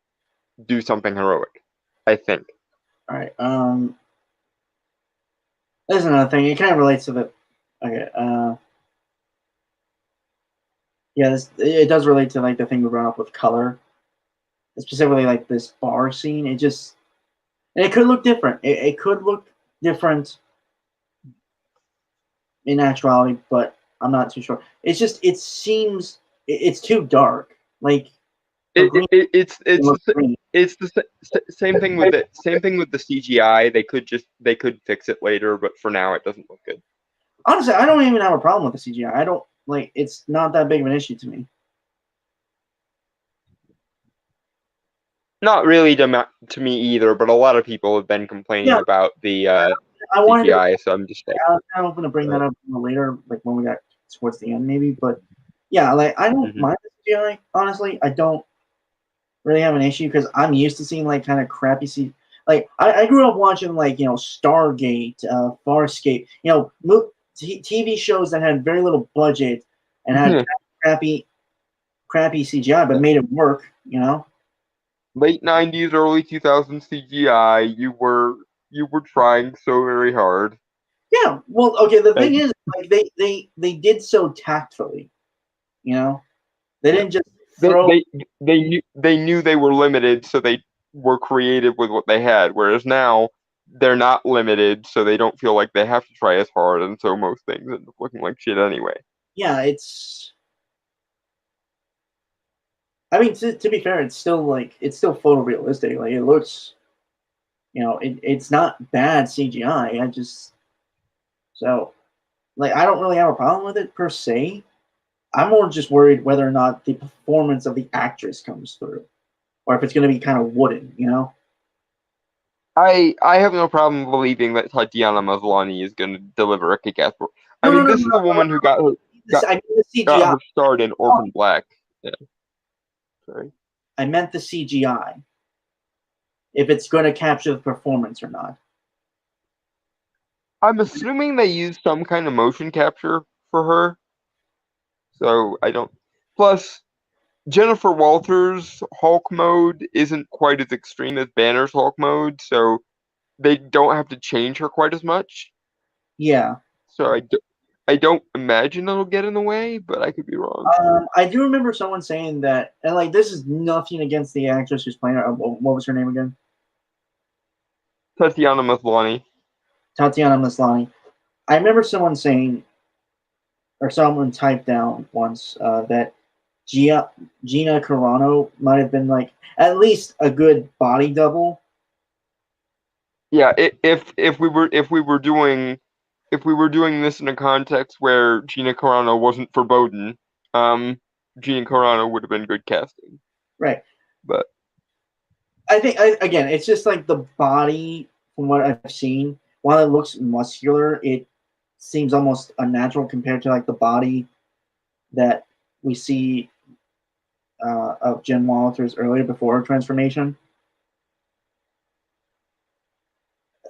do something heroic, I think. All right. There's another thing. It kind of relates to the. Okay. Yeah, it does relate to like the thing we brought up with color, specifically like this bar scene. It could look different. It could look different in actuality, but I'm not too sure. It seems it's too dark. Like it's the same thing with the CGI. They could fix it later, but for now it doesn't look good. Honestly, I don't even have a problem with the CGI. I don't like. It's not that big of an issue to me. Not really to me either, but a lot of people have been complaining about the CGI, so I'm just saying. I'm going to bring that up later, like when we got towards the end, maybe. But yeah, like I don't mind the CGI. Honestly, I don't really have an issue because I'm used to seeing like kind of crappy CGI. Like I grew up watching like Stargate, Farscape, TV shows that had very little budget and had crappy CGI, but made it work. Late 90s, early 2000s CGI. You were trying so very hard. Yeah, well, okay. The thing is, like they did so tactfully. They didn't just throw. They knew they were limited, so they were creative with what they had. Whereas now they're not limited, so they don't feel like they have to try as hard, and so most things end up looking like shit anyway. Yeah, I mean, to be fair, it's still photorealistic. Like it looks, it's not bad CGI. I don't really have a problem with it per se. I'm more just worried whether or not the performance of the actress comes through, or if it's going to be kind of wooden. I have no problem believing that Tatiana Maslany is going to deliver a kick-ass. This is the woman who got her start in Orphan Black. Yeah. Sorry. I meant the CGI. If it's going to capture the performance or not. I'm assuming they used some kind of motion capture for her. So I don't. Plus, Jennifer Walters' Hulk mode isn't quite as extreme as Banner's Hulk mode, so they don't have to change her quite as much. Yeah. So I don't imagine it'll get in the way, but I could be wrong. I do remember someone saying that, and like this is nothing against the actress who's playing her. What was her name again? Tatiana Maslany. Tatiana Maslany. I remember someone saying, or someone typed down once that Gina Carano might have been like at least a good body double. Yeah, if we were doing this in a context where Gina Carano wasn't foreboding, Gina Carano would have been good casting. Right. But I think again, it's just like the body from what I've seen. While it looks muscular, it seems almost unnatural compared to like the body that we see of Jen Walters earlier before her transformation.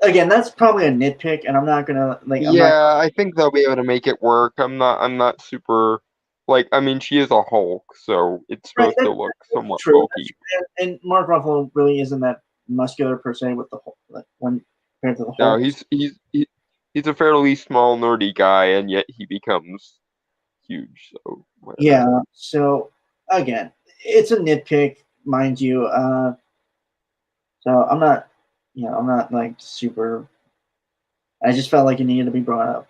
Again, that's probably a nitpick, and I'm not gonna like. I think they'll be able to make it work. I'm not super like. I mean, she is a Hulk, so it's supposed to look somewhat bulky. And Mark Ruffalo really isn't that muscular per se with the Hulk, like, when compared to the Hulk. No, he's a fairly small, nerdy guy, and yet he becomes huge. So whatever. Yeah. So again, it's a nitpick, mind you. So I'm not, I'm not like super. I just felt like it needed to be brought up.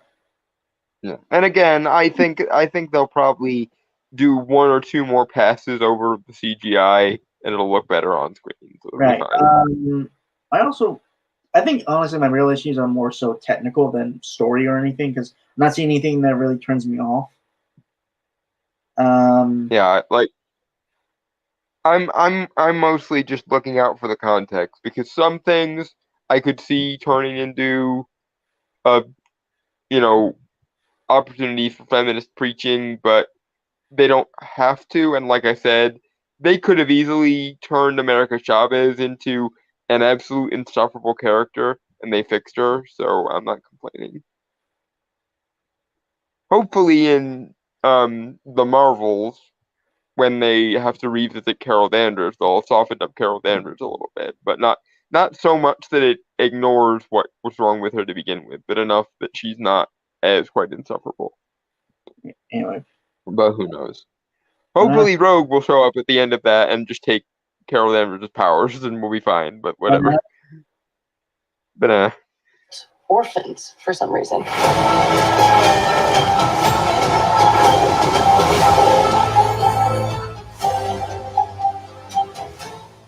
Yeah, and again, I think they'll probably do one or two more passes over the CGI, and it'll look better on screen. So Right. I think honestly, my real issues are more so technical than story or anything because I'm not seeing anything that really turns me off. Yeah, like I'm mostly just looking out for the context because some things I could see turning into opportunities for feminist preaching, but they don't have to. And like I said, they could have easily turned America Chavez into an absolute insufferable character, and they fixed her, so I'm not complaining. Hopefully in the Marvels, when they have to revisit Carol Danvers, they'll soften up Carol Danvers a little bit, but not so much that it ignores what was wrong with her to begin with, but enough that she's not as quite insufferable. Anyway. But who knows? Hopefully Rogue will show up at the end of that and just take Carol Danvers' powers and we'll be fine, but whatever. But orphans for some reason.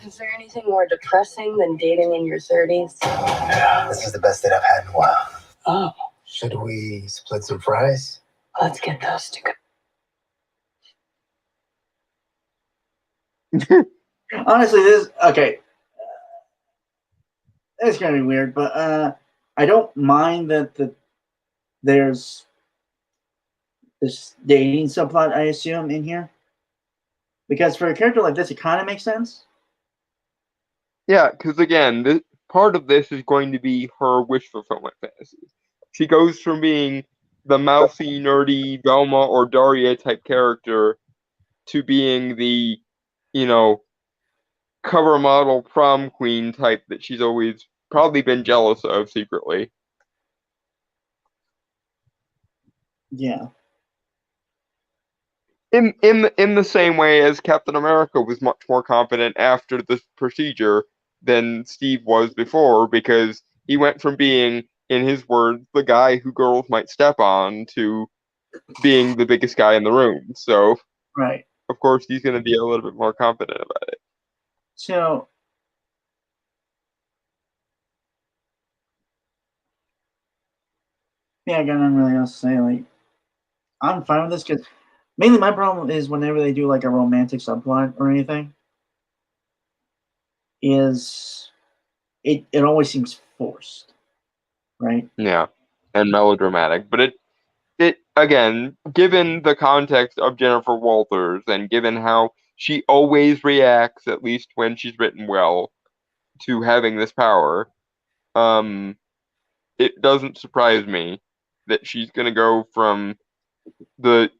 Is there anything more depressing than dating in your 30s? Yeah, this is the best date I've had in a while. Oh. Should we split some fries? Let's get those to go. Honestly, it's gonna be weird, but I don't mind that there's this dating subplot, I assume, in here, because for a character like this, it kind of makes sense. Yeah, because again, part of this is going to be her wish fulfillment fantasies. She goes from being the mousy, nerdy Velma or Daria type character to being the, cover model prom queen type that she's always probably been jealous of secretly. Yeah. In the same way as Captain America was much more confident after the procedure than Steve was before, because he went from being, in his words, the guy who girls might step on to being the biggest guy in the room. So, right. Of course, he's going to be a little bit more confident about it. So, yeah, I got nothing really else to say. Like, I'm fine with this because mainly my problem is whenever they do like a romantic subplot or anything, is it always seems forced, right? Yeah, and melodramatic. But it again, given the context of Jennifer Walters and given how she always reacts, at least when she's written well, to having this power, it doesn't surprise me that she's gonna go from the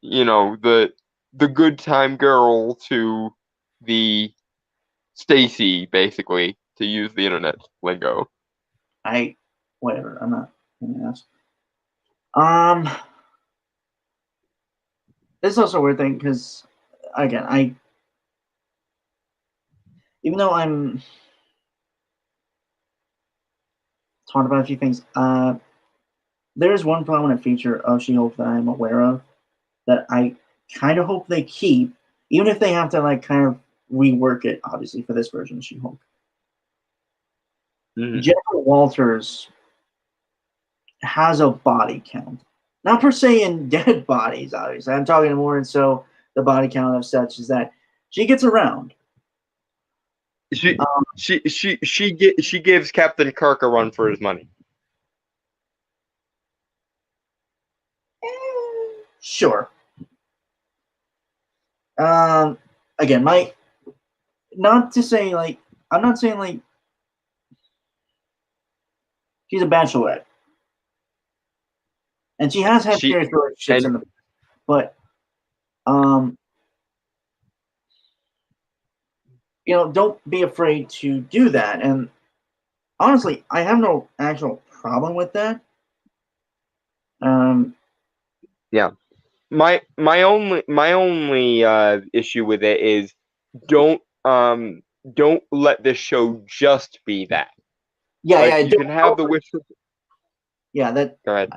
good time girl to the Stacy, basically, to use the internet lingo. Whatever. I'm not gonna ask. This is also a weird thing because, again, even though I'm talking about a few things, there is one prominent feature of She-Hulk that I'm aware of that I kind of hope they keep, even if they have to like kind of rework it, obviously, for this version of She-Hulk. Jennifer Walters has a body count. Not per se in dead bodies, obviously. I'm talking more and so the body count of such is that she gets around. She gives Captain Kirk a run for his money. Sure. Again, not to say like I'm not saying like she's a bachelorette, and she has had serious relationships in the, but you know, don't be afraid to do that. And honestly, I have no actual problem with that. Yeah. My only issue with it is don't let this show just be that. Yeah, like, yeah. You can have the wish. Yeah, that. Go ahead.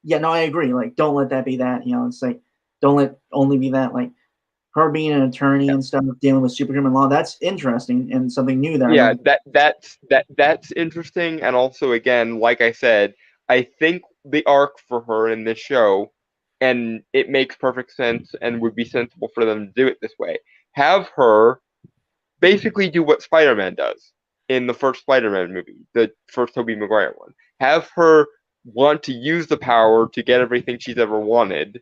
Yeah, no, I agree. Like, don't let that be that. You know, it's like don't let only be that. Like her being an attorney and stuff, dealing with superhuman law. That's interesting and something new. That's interesting. And also, again, like I said, I think the arc for her in this show, and it makes perfect sense and would be sensible for them to do it this way. Have her basically do what Spider-Man does in the first Spider-Man movie, the first Tobey Maguire one. Have her want to use the power to get everything she's ever wanted,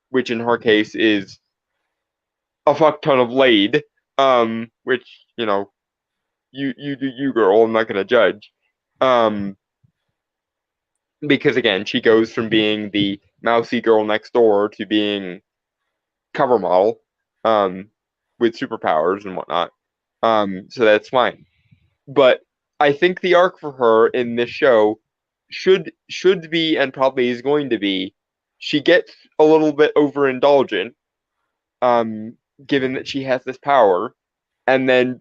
which in her case is a fuck ton of laid, which, you know, you do you, girl. I'm not gonna judge. Because again, she goes from being the mousy girl next door to being cover model, with superpowers and whatnot. So that's fine. But I think the arc for her in this show should be, and probably is going to be, she gets a little bit overindulgent, given that she has this power, and then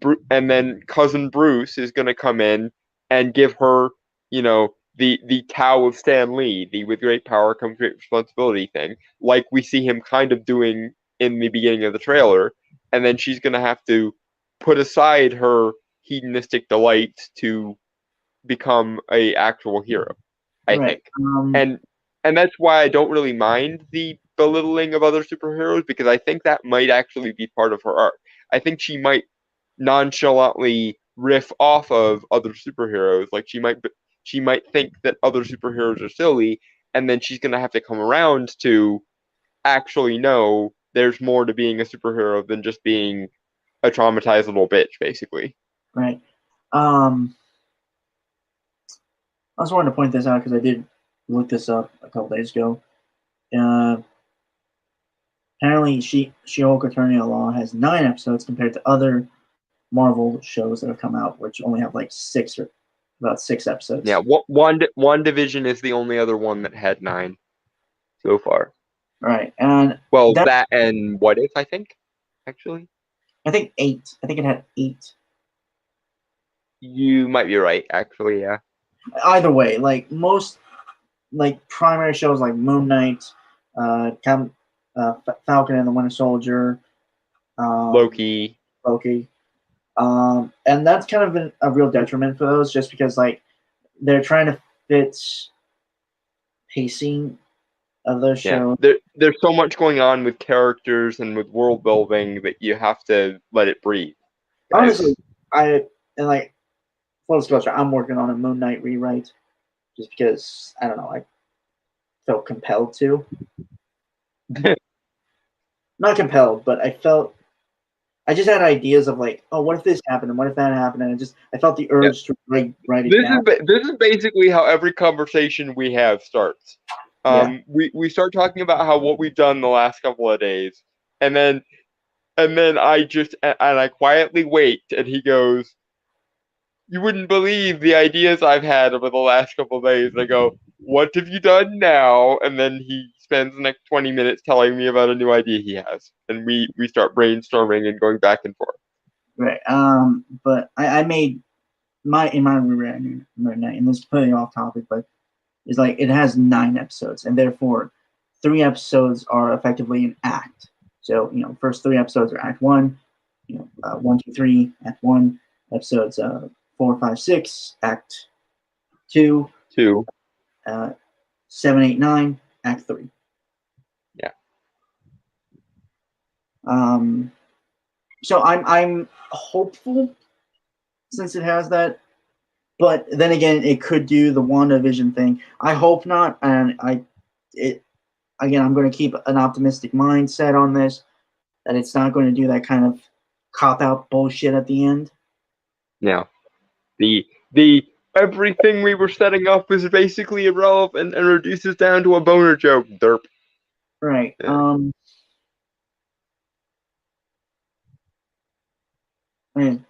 cousin Bruce is going to come in and give her, you know, the Tao of Stan Lee, the with great power comes great responsibility thing, like we see him kind of doing in the beginning of the trailer, and then she's going to have to put aside her hedonistic delight to become a actual hero, I think. And that's why I don't really mind the belittling of other superheroes, because I think that might actually be part of her arc. I think she might nonchalantly riff off of other superheroes. Like she might think that other superheroes are silly, and then she's gonna have to come around to actually know there's more to being a superhero than just being a traumatized little bitch, basically. Right. I also wanted to point this out because I did look this up a couple days ago. Apparently, She-Hulk Attorney at Law has 9 episodes compared to other Marvel shows that have come out, which only have like about 6 episodes. Yeah, WandaVision is the only other one that had 9 so far. Right, and that and What If, I think, actually. I think 8. I think it had 8. You might be right, actually. Yeah. Either way, like most like primary shows like Moon Knight, Falcon and the Winter Soldier, Loki, and that's kind of been a real detriment for those, just because like they're trying to fit pacing of those shows. There's so much going on with characters and with world building that you have to let it breathe. Honestly, full disclosure, I'm working on a Moon Knight rewrite, just because I don't know, I felt compelled to. Not compelled, but I just had ideas of like, oh, what if this happened and what if that happened, and I felt the urge to write it down. This is basically how every conversation we have starts. We start talking about what we've done the last couple of days, and then I quietly wait, and he goes, "You wouldn't believe the ideas I've had over the last couple of days." And I go, "What have you done now?" And then he spends the next 20 minutes telling me about a new idea he has, and we start brainstorming and going back and forth. Right. But I made in my rewrite right now, and this is completely off topic, but it's like it has 9 episodes, and therefore 3 episodes are effectively an act. So first 3 episodes are Act 1. 1, 2, 3, Act 1. Episodes 4, 5, 6, Act 2. 2. 7, 8, 9, Act 3. Yeah. So I'm hopeful since it has that, but then again, it could do the WandaVision thing. I hope not, and I'm going to keep an optimistic mindset on this, that it's not going to do that kind of cop-out bullshit at the end. Yeah. The everything we were setting up is basically irrelevant and reduces down to a boner joke. Derp. Right. Yeah.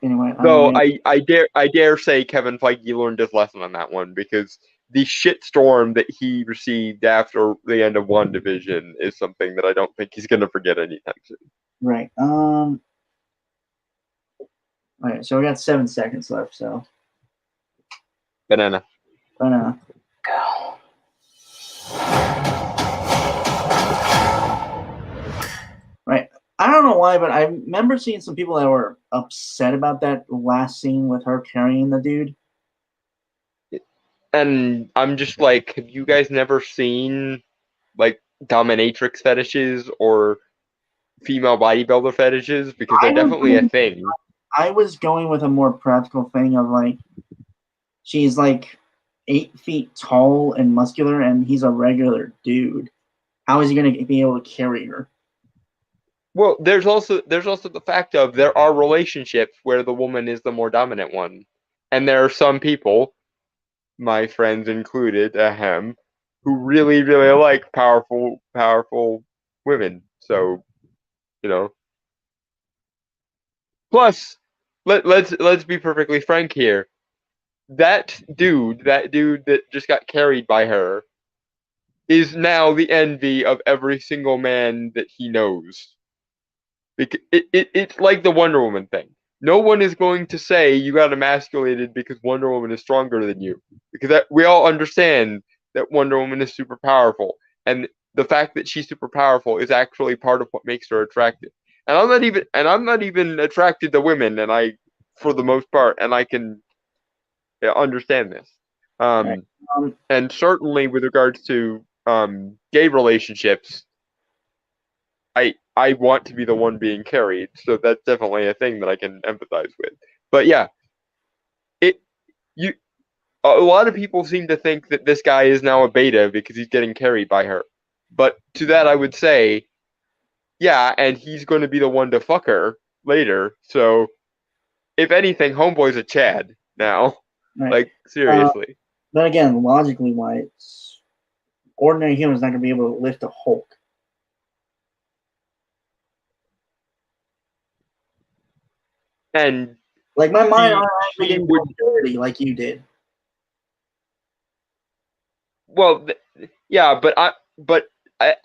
Anyway. Though I dare say Kevin Feige learned his lesson on that one, because the shitstorm that he received after the end of WandaVision is something that I don't think he's gonna forget anytime soon. Right. Alright, so we got 7 seconds left, so. Banana. Go. Right. I don't know why, but I remember seeing some people that were upset about that last scene with her carrying the dude. And I'm just like, have you guys never seen like dominatrix fetishes or female bodybuilder fetishes? Because they're definitely a thing. I was going with a more practical thing of like, she's like 8 feet tall and muscular, and he's a regular dude. How is he going to be able to carry her? Well, there's also the fact of there are relationships where the woman is the more dominant one, and there are some people, my friends included, who really like powerful women. So, Plus, let's be perfectly frank here. That dude that just got carried by her is now the envy of every single man that he knows. Because it's like the Wonder Woman thing. No one is going to say you got emasculated because Wonder Woman is stronger than you. Because we all understand that Wonder Woman is super powerful. And the fact that she's super powerful is actually part of what makes her attractive. And I'm not even attracted to women, and for the most part, and I can understand this. And certainly with regards to gay relationships, I want to be the one being carried, so that's definitely a thing that I can empathize with. But yeah, a lot of people seem to think that this guy is now a beta because he's getting carried by her. But to that I would say, yeah, and he's going to be the one to fuck her later. So if anything, Homeboy's a Chad now. Right. Like, seriously. But again, logically, why ordinary humans not going to be able to lift a Hulk. And like my mind actually didn't go dirty like you did. Well, yeah, but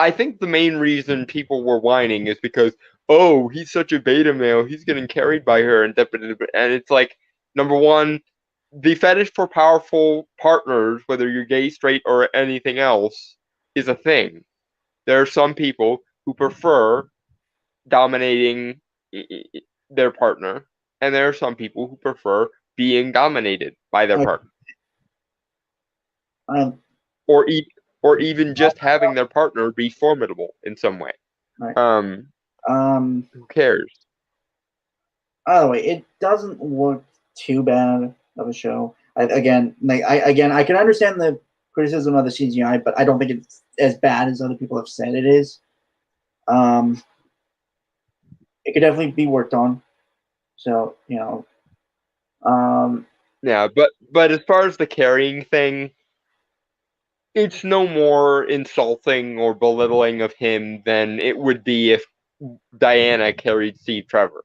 I think the main reason people were whining is because, oh, he's such a beta male, he's getting carried by her, and it's like, number one, the fetish for powerful partners, whether you're gay, straight, or anything else, is a thing. There are some people who prefer dominating their partner, and there are some people who prefer being dominated by their partner. Or even just having their partner be formidable in some way. Right. Who cares? By the way, it doesn't look too bad of a show. I can understand the criticism of the CGI, but I don't think it's as bad as other people have said it is. It could definitely be worked on. So, yeah, but as far as the carrying thing, it's no more insulting or belittling of him than it would be if Diana carried Steve Trevor.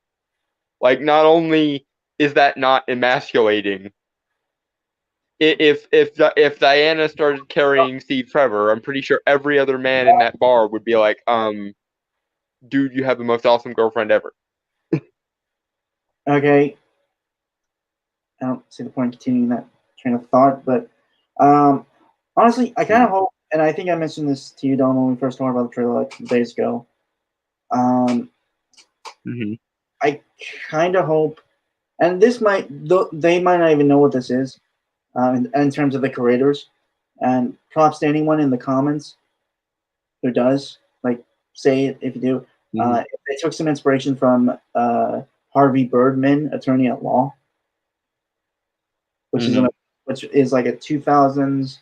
Like, not only is that not emasculating, if Diana started carrying Steve Trevor, I'm pretty sure every other man in that bar would be like, dude, you have the most awesome girlfriend ever. Okay. I don't see the point in continuing that train of thought, but honestly, I kind of hope, and I think I mentioned this to you, Don, when we first talked about the trailer like 2 days ago. I kind of hope, and this might, they might not even know what this is, in terms of the creators. And props to anyone in the comments who does, like, say it if you do. They took some inspiration from Harvey Birdman, Attorney at Law, which is like a 2000s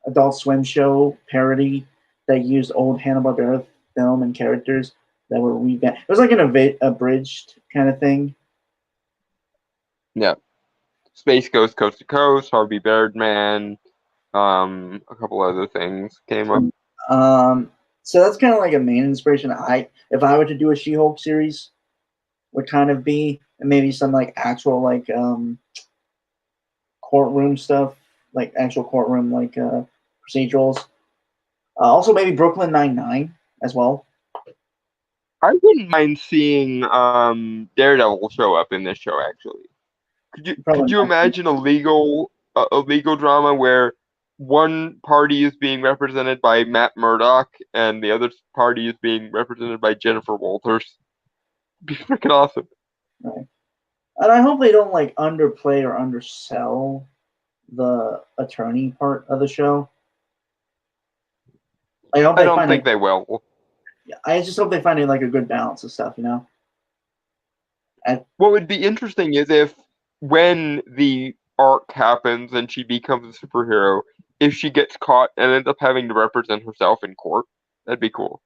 Adult Swim show parody that used old Hanna-Barbera film and characters that were revamped. It was like an abridged kind of thing. Yeah. Space Ghost Coast to Coast, Harvey Birdman, a couple other things came up. So that's kind of like a main inspiration. If I were to do a She-Hulk series, would kind of be, and maybe some like actual like courtroom stuff, like actual courtroom like procedurals. Also maybe Brooklyn Nine-Nine as well. I wouldn't mind seeing Daredevil show up in this show. Actually, could you imagine a legal drama where one party is being represented by Matt Murdock and the other party is being represented by Jennifer Walters? It'd be freaking awesome. Right. And I hope they don't like underplay or undersell the attorney part of the show. I don't think they will. I just hope they find it like a good balance of stuff, you know? What would be interesting is if when the arc happens and she becomes a superhero, if she gets caught and ends up having to represent herself in court, that'd be cool.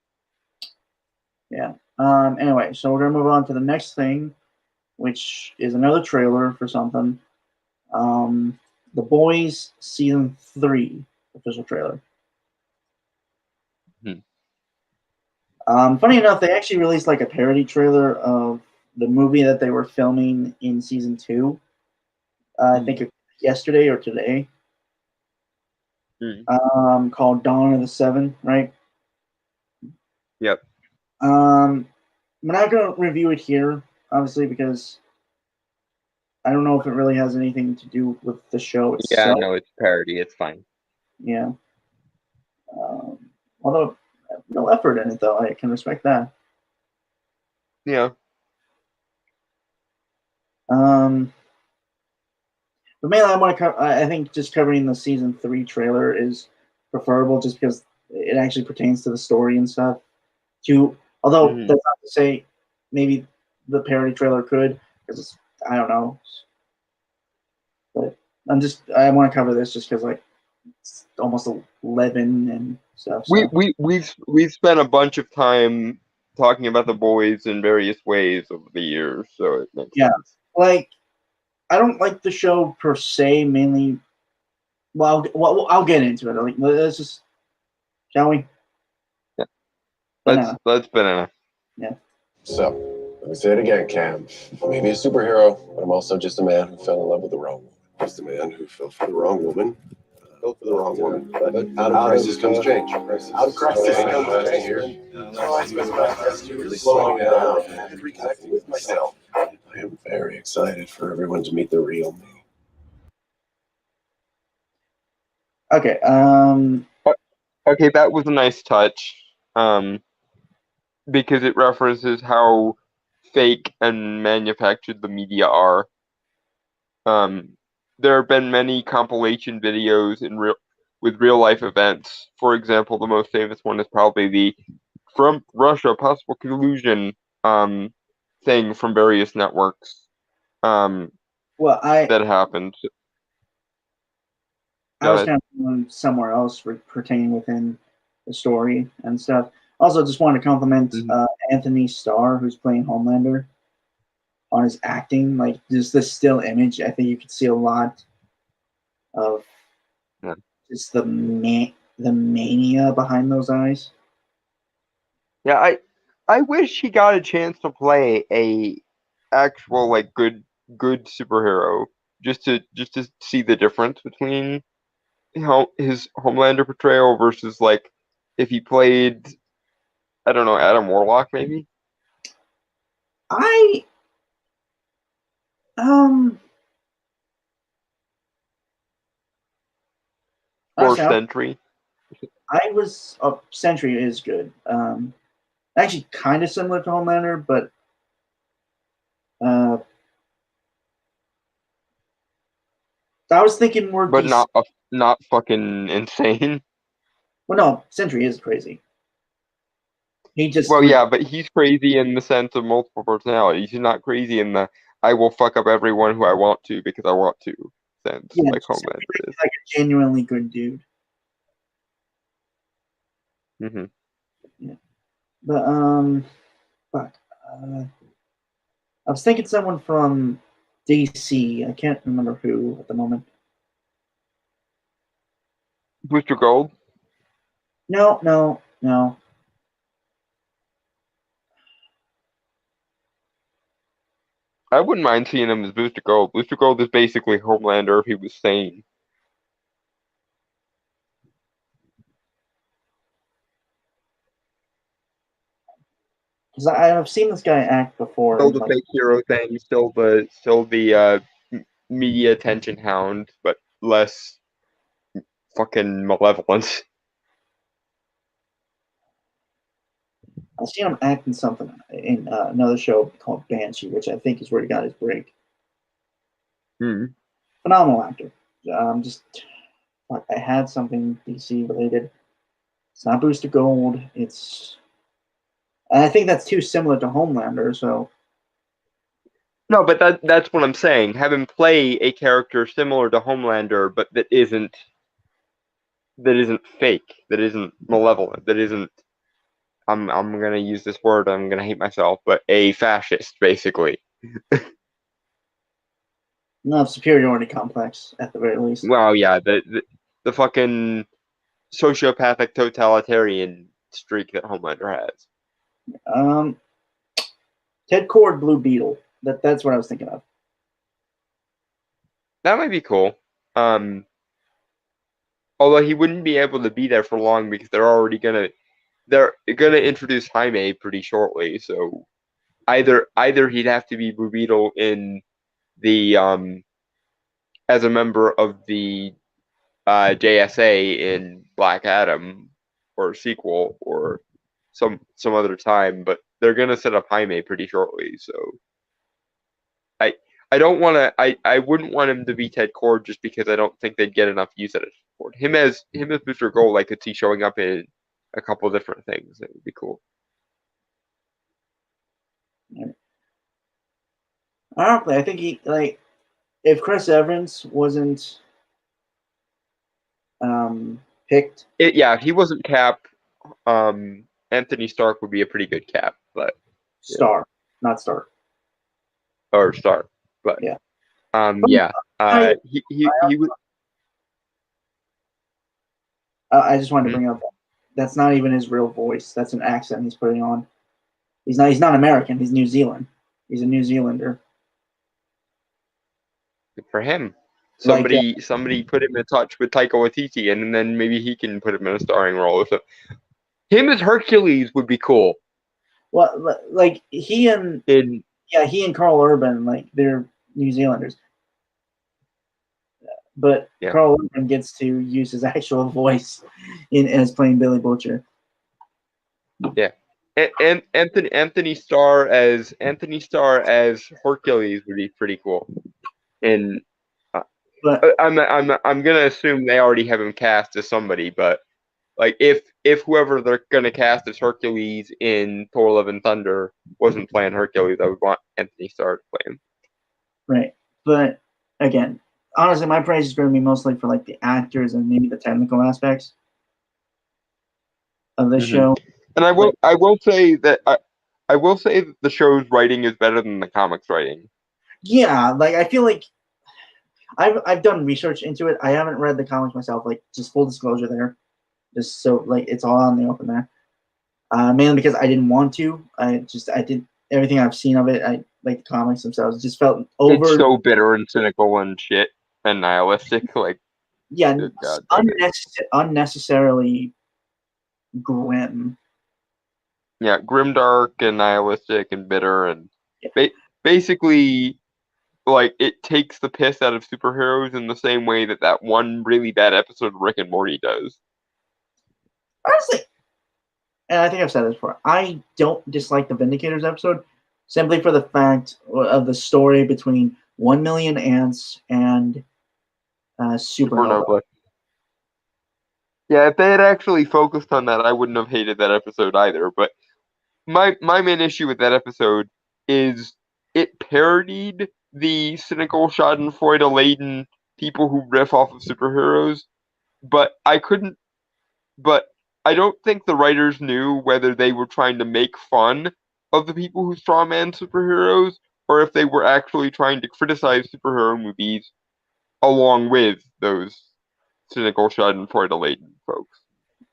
Yeah. Anyway, so we're gonna move on to the next thing, which is another trailer for something. The Boys Season 3 official trailer. Funny enough, they actually released like a parody trailer of the movie that they were filming in Season 2. I think yesterday or today. Called Dawn of the Seven, right? Yep. We're not going to review it here, obviously, because I don't know if it really has anything to do with the show itself. Yeah, no, it's parody. It's fine. Yeah. Although, no effort in it, though. I can respect that. Yeah. But mainly, I think just covering the Season 3 trailer is preferable just because it actually pertains to the story and stuff. Although, that's not to say maybe the parody trailer could, because I don't know. But I want to cover this just because, like, it's almost 11 and stuff. So. We've spent a bunch of time talking about the boys in various ways over the years, so it makes sense. Like, I don't like the show per se, mainly. Well, I'll get into it. Like, let's just, shall we? Yeah. Let's banana. Yeah. So, let me say it again, Cam. I may be a superhero, but I'm also just a man who fell in love with the wrong woman. Just a man who fell for the wrong woman. Fell for the wrong woman. But out of crisis comes change. Out of crisis comes change. So I spent the last year really slowing down and reconnecting with myself. I am very excited for everyone to meet the real me. Okay. Okay, that was a nice touch. Because it references how fake and manufactured the media are. There have been many compilation videos with real life events. For example, the most famous one is probably the Trump-Russia possible collusion thing from various networks. That happened. I was kind of going somewhere else pertaining within the story and stuff. Also, just wanted to compliment Anthony Starr, who's playing Homelander, on his acting. Like, just this still image, I think you could see a lot of just the mania behind those eyes. Yeah, I wish he got a chance to play a actual like good superhero, just to see the difference between how his Homelander portrayal versus like if he played, I don't know, Adam Warlock maybe. I Or honestly, Sentry. I was Sentry is good. Actually, kind of similar to Homelander, but I was thinking more. But not fucking insane. Well, no, Sentry is crazy. He just Well, yeah, but he's crazy in the sense of multiple personalities. He's not crazy in the I will fuck up everyone who I want to because I want to sense, yeah, like Homelander is. like a genuinely good dude. Mm-hmm. Yeah, but fuck. I was thinking someone from DC. I can't remember who at the moment. Booster Gold. No. I wouldn't mind seeing him as Booster Gold. Booster Gold is basically Homelander if he was sane. Because I've seen this guy act before. Still the fake hero thing. Still the media attention hound, but less fucking malevolent. I've seen him act in something in another show called Banshee, which I think is where he got his break. Phenomenal actor. I had something DC related. It's not Booster Gold. I think that's too similar to Homelander. So no, but that's what I'm saying. Have him play a character similar to Homelander, but that isn't fake. That isn't malevolent. That isn't. I'm gonna use this word. I'm gonna hate myself, but a fascist, basically. No, superiority complex at the very least. Well, yeah, the fucking sociopathic totalitarian streak that Homelander has. Ted Kord, Blue Beetle. That's what I was thinking of. That might be cool. Although he wouldn't be able to be there for long because they're gonna introduce Jaime pretty shortly. So either he'd have to be Blue Beetle in the as a member of the JSA in Black Adam or a sequel or some other time, but they're gonna set up Jaime pretty shortly. So I don't want to. I wouldn't want him to be Ted Kord just because I don't think they'd get enough use out of Kord. Him as Booster Gold, I could see showing up in a couple different things. That would be cool. Honestly, I think if Chris Evans wasn't picked. If he wasn't Cap, Anthony Stark would be a pretty good Cap, but Star, not Stark. Or Stark, but yeah. He would. I just wanted to bring up that's not even his real voice. That's an accent he's putting on. He's not American. He's New Zealand. He's a New Zealander. Good for him. Somebody put him in touch with Taika Waititi, and then maybe he can put him in a starring role. So, him as Hercules would be cool. Well, like he and Carl Urban, they're New Zealanders. But Carl Urban gets to use his actual voice as playing Billy Butcher. Yeah, and Anthony Starr as Hercules would be pretty cool. And I'm gonna assume they already have him cast as somebody, but like if whoever they're gonna cast as Hercules in Thor: Love and Thunder wasn't playing Hercules, I would want Anthony Starr to play him. Right, but again, honestly, my praise is going to be mostly for the actors and maybe the technical aspects of this show. And I will say that the show's writing is better than the comics writing. Yeah, I feel like I've done research into it. I haven't read the comics myself. Just full disclosure there, just so it's all out in the open there. Mainly because I didn't want to. I did everything I've seen of it. I like the comics themselves. It just felt over. It's so bitter and cynical and shit and nihilistic. Like, yeah, good God, okay. unnecessarily grim. Yeah, grimdark and nihilistic and bitter and Yeah. basically, like, it takes the piss out of superheroes in the same way that one really bad episode of Rick and Morty does. Honestly, and I think I've said this before, I don't dislike the Vindicators episode simply for the fact of the story between 1 Million Ants and Supernova. Yeah, if they had actually focused on that, I wouldn't have hated that episode either. But my main issue with that episode is it parodied the cynical Schadenfreude-laden people who riff off of superheroes, but I don't think the writers knew whether they were trying to make fun of the people who strawman superheroes or if they were actually trying to criticize superhero movies along with those cynical Schadenfreude-laden folks.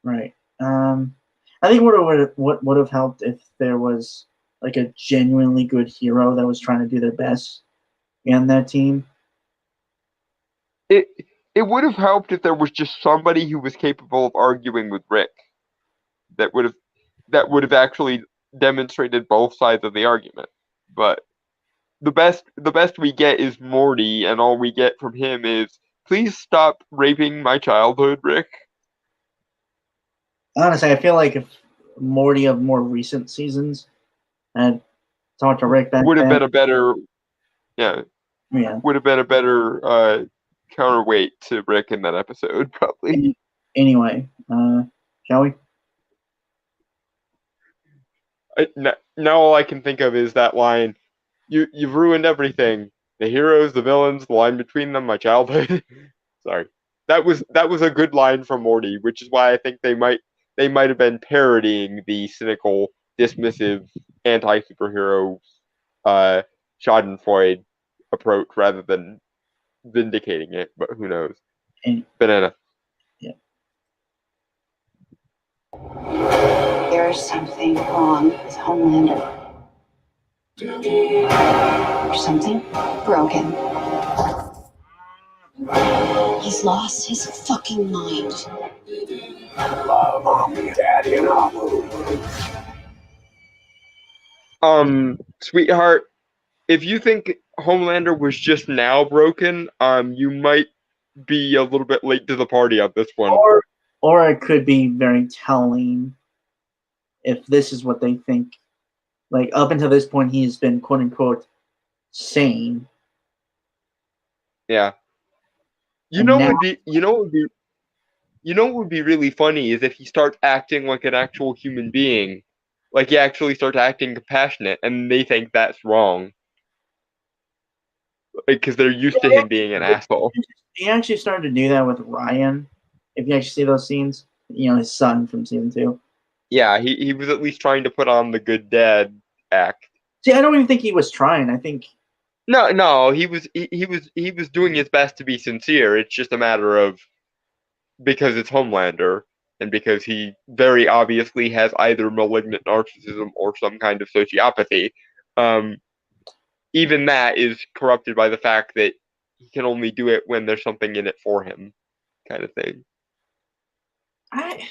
Right. I think what would have helped if there was like a genuinely good hero that was trying to do their best in that team. It would have helped if there was just somebody who was capable of arguing with Rick. That would have actually demonstrated both sides of the argument. But the best we get is Morty, and all we get from him is, please stop raping my childhood, Rick. Honestly, I feel like if Morty of more recent seasons had talked to Rick back would have then, been a better, would have been a better counterweight to Rick in that episode, probably. Anyway, shall we? Now all I can think of is that line, you've ruined everything. The heroes, the villains, the line between them, my childhood. Sorry. That was a good line from Morty, which is why I think they might have been parodying the cynical, dismissive, anti-superhero Schadenfreude approach rather than vindicating it, but who knows. Banana. Yeah. There's something wrong with Homelander. There's something broken. He's lost his fucking mind. Mommy, Daddy, and Sweetheart, if you think Homelander was just now broken, you might be a little bit late to the party on this one. Or it could be very telling if this is what they think. Like, up until this point, he's been quote unquote sane. Yeah. You know what would be really funny is if he starts acting like an actual human being. Like he actually starts acting compassionate and they think that's wrong. Because they're used to him being an asshole. He actually started to do that with Ryan. If you actually see those scenes, his son from season 2. Yeah, he was at least trying to put on the good dad act. See, I don't even think he was trying. I think No, he was doing his best to be sincere. It's just a matter of because it's Homelander and because he very obviously has either malignant narcissism or some kind of sociopathy. Even that is corrupted by the fact that he can only do it when there's something in it for him, kind of thing. I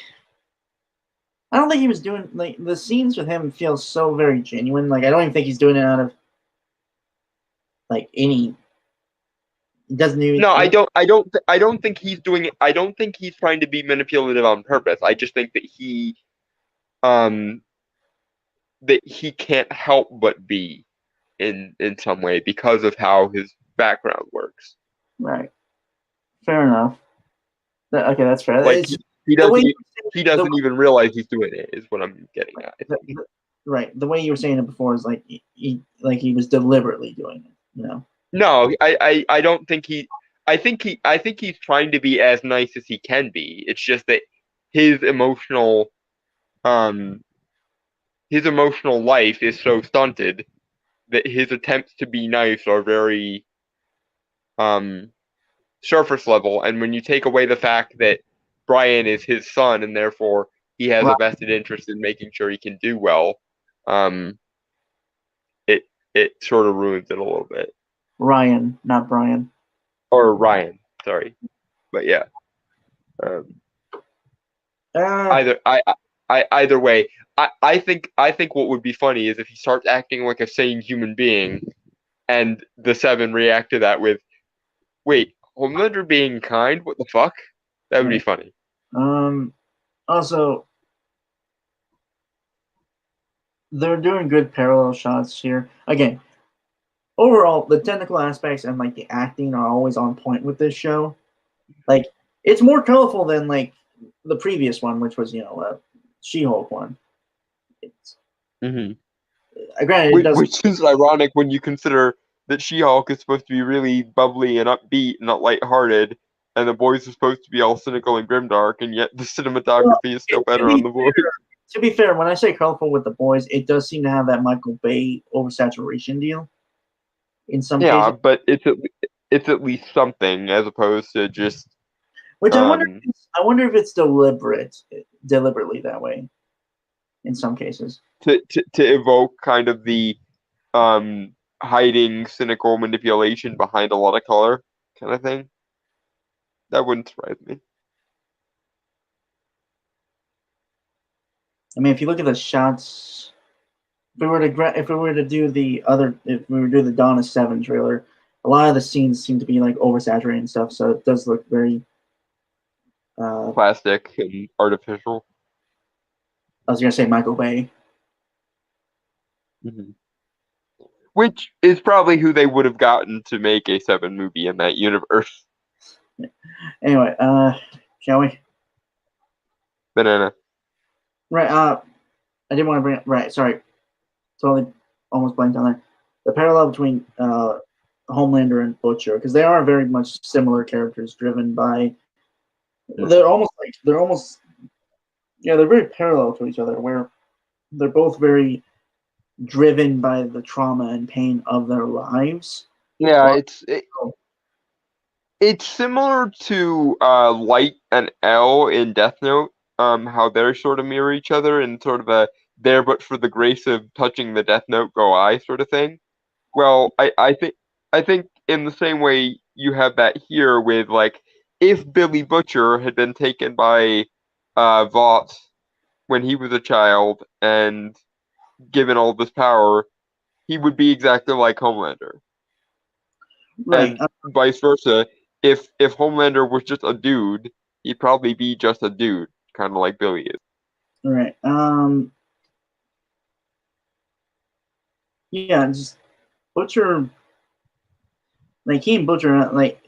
don't think he was doing, like, the scenes with him feel so very genuine. Like, I don't even think he's doing it out of, like, any. He doesn't even. No, I don't think he's doing it. I don't think he's trying to be manipulative on purpose. I just think that he can't help but be in some way because of how his background works. Right. Fair enough. Okay, that's fair. Like, he doesn't even realize he's doing it, is what I'm getting at. Right. The way you were saying it before is like he was deliberately doing it, No, I don't think he. I think he's trying to be as nice as he can be. It's just that his emotional life is so stunted that his attempts to be nice are very surface level. And when you take away the fact that Brian is his son and therefore he has a vested interest in making sure he can do well, it sort of ruins it a little bit. Ryan, not Brian. Or Ryan, sorry. But yeah. Either way, I think what would be funny is if he starts acting like a sane human being, and the Seven react to that with, "Wait, Homelander being kind? What the fuck?" That would be funny. Also, they're doing good parallel shots here. Again, overall, the technical aspects and like the acting are always on point with this show. Like, it's more colorful than like the previous one, which was She-Hulk one. Mm-hmm. Granted, which is ironic when you consider that She-Hulk is supposed to be really bubbly and upbeat, not lighthearted, and the boys are supposed to be all cynical and grimdark, and yet the cinematography is still better on the boys. To be fair, when I say colorful with the boys, it does seem to have that Michael Bay oversaturation deal. In some cases, yeah, but it's at least something as opposed to just. Which I wonder if it's deliberately that way. In some cases, to evoke kind of the hiding cynical manipulation behind a lot of color kind of thing. That wouldn't surprise me. I mean, if you look at the shots, if we were to do the Dawn of Seven trailer, a lot of the scenes seem to be like oversaturated and stuff, so it does look very plastic and artificial. I was gonna say Michael Bay. Mm-hmm. Which is probably who they would have gotten to make a Seven movie in that universe. Anyway, shall we? Banana. Right. I didn't want to bring it. Right. Sorry. Totally almost blanked on there. The parallel between Homelander and Butcher, because they are very much similar characters, driven by. They're very parallel to each other, where they're both very driven by the trauma and pain of their lives. Yeah, it's similar to Light and L in Death Note, how they're sort of mirror each other in sort of a there but for the grace of touching the Death Note go I sort of thing. Well, I think in the same way you have that here with like if Billy Butcher had been taken by Vought when he was a child and given all this power, he would be exactly like Homelander. Right. And vice versa. If Homelander was just a dude, he'd probably be just a dude, kind of like Billy is. Right. Yeah, just Butcher. Like he and Butcher, like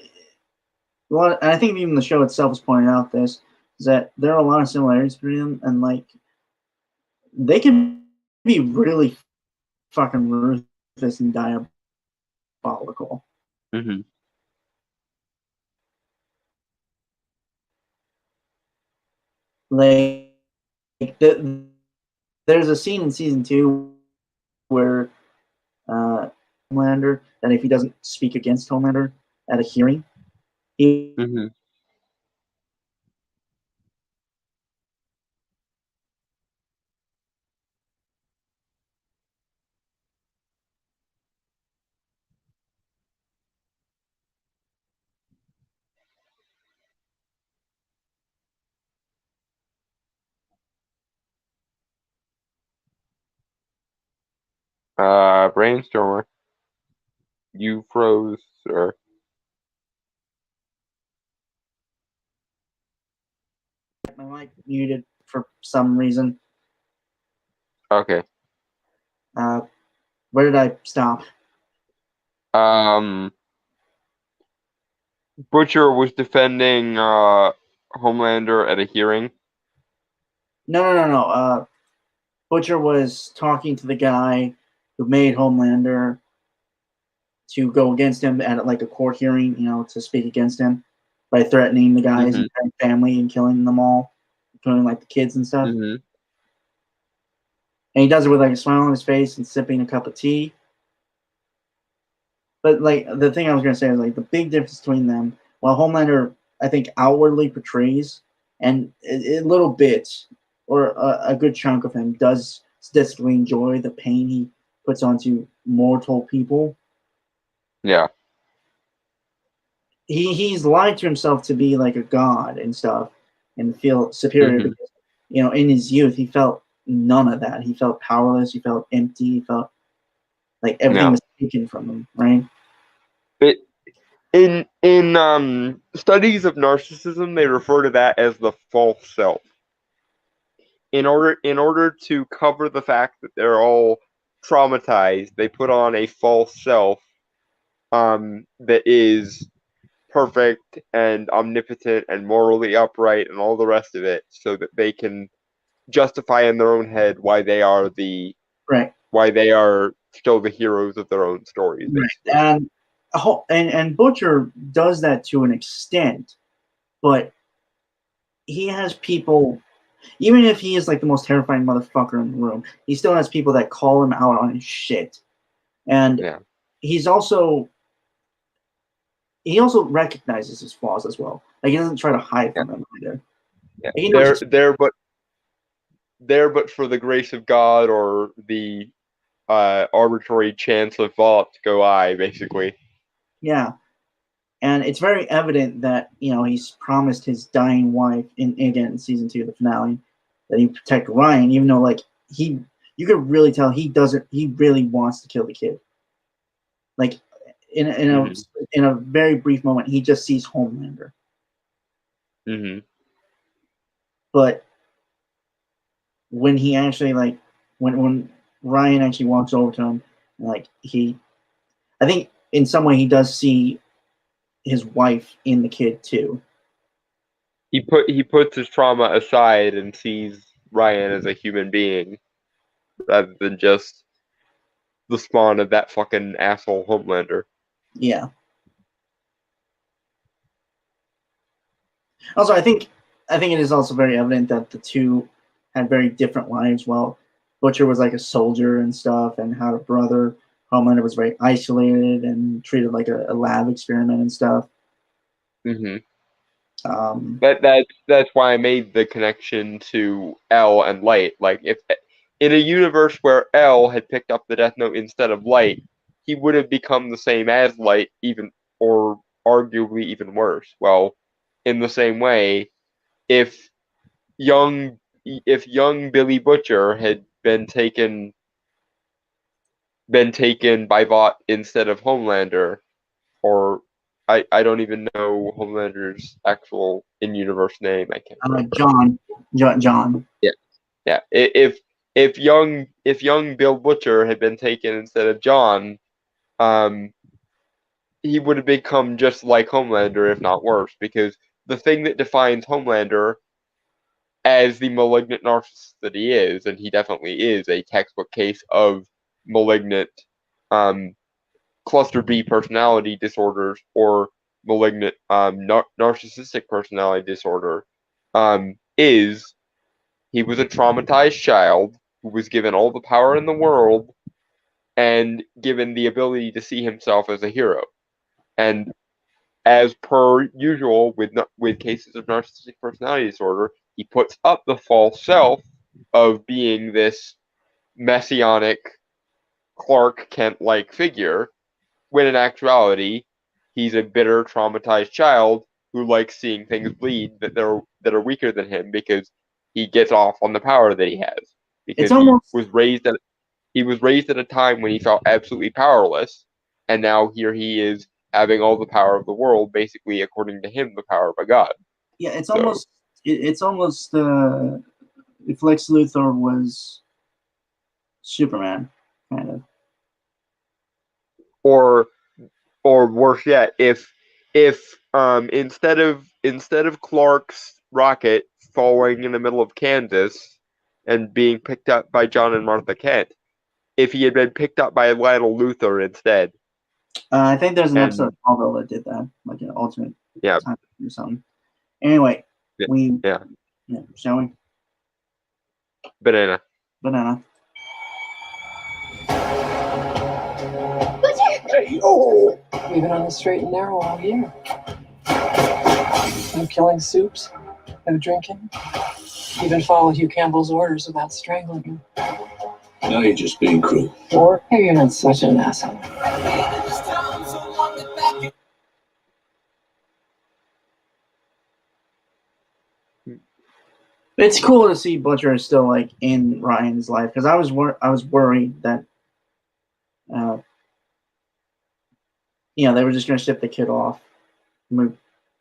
a lot. And I think even the show itself is pointing out this is that there are a lot of similarities between them, and like they can be really fucking ruthless and diabolical. Mm-hmm. Like there's a scene in season 2 where Homelander, that if he doesn't speak against Homelander at a hearing, he Mm-hmm. Brainstormer. You froze, sir. my mic muted for some reason. Okay. Where did I stop? Butcher was defending Homelander at a hearing. No. Butcher was talking to the guy who made Homelander to go against him at like a court hearing, to speak against him by threatening the guy's entire family and killing them all, including like the kids and stuff. Mm-hmm. And he does it with like a smile on his face and sipping a cup of tea. But like the thing I was gonna say is like the big difference between them, while Homelander I think outwardly portrays, and a little bit or a good chunk of him does statistically enjoy the pain he puts onto mortal people. Yeah. He's lied to himself to be like a god and stuff and feel superior. Mhm. Because, in his youth, he felt none of that. He felt powerless. He felt empty. He felt like everything Yeah. was taken from him, right? But in studies of narcissism, they refer to that as the false self. In order to cover the fact that they're all traumatized, they put on a false self that is perfect and omnipotent and morally upright and all the rest of it, so that they can justify in their own head why they are still the heroes of their own stories. Right. And Butcher does that to an extent, but he has people, even if he is like the most terrifying motherfucker in the room, he still has people that call him out on his shit. And he also recognizes his flaws as well. Like, he doesn't try to hide from them either. Yeah. There but for the grace of God or the arbitrary chance of thought go I, basically. Yeah. And it's very evident that, he's promised his dying wife in season 2, the finale, that he'd protect Ryan, even though, like, you could really tell he really wants to kill the kid. Like, in a very brief moment, he just sees Homelander. Mm-hmm. But when he actually, like, when Ryan actually walks over to him, like, I think in some way he does see his wife in the kid too. He puts his trauma aside and sees Ryan as a human being rather than just the spawn of that fucking asshole Homelander. Yeah. Also, I think it is also very evident that the two had very different lives. While Butcher was like a soldier and stuff and had a brother, Homelander was very isolated and treated like a lab experiment and stuff. Mm-hmm. That's why I made the connection to L and Light. Like, if in a universe where L had picked up the Death Note instead of Light, he would have become the same as Light, or arguably even worse. Well, in the same way, if young Billy Butcher had been taken by Vought instead of Homelander, or I don't even know Homelander's actual in-universe name. I can't remember. John. Yeah. If young Bill Butcher had been taken instead of John, he would have become just like Homelander, if not worse. Because the thing that defines Homelander as the malignant narcissist that he is, and he definitely is a textbook case of malignant cluster B personality disorders or malignant narcissistic personality disorder, is he was a traumatized child who was given all the power in the world and given the ability to see himself as a hero. And as per usual with cases of narcissistic personality disorder, he puts up the false self of being this messianic Clark Kent-like figure, when in actuality, he's a bitter, traumatized child who likes seeing things bleed that are weaker than him because he gets off on the power that he has. Because he was raised at a time when he felt absolutely powerless, and now here he is having all the power of the world, basically, according to him, the power of a god. Yeah, it's almost if Lex Luthor was Superman, kind of. Or worse yet, if instead of Clark's rocket falling in the middle of Kansas and being picked up by John and Martha Kent, if he had been picked up by Lionel Luthor instead. I think there's an episode of Smallville that did that, like an alternate time or something. Anyway, shall we? Banana. Hey, oh! We've been on the straight and narrow all year. No killing Soups, no drinking. Even follow Hugh Campbell's orders without strangling him. Now you're just being cruel. Or maybe you're not such an asshole. It's cool to see Butcher is still like in Ryan's life because I was worried that they were just gonna ship the kid off.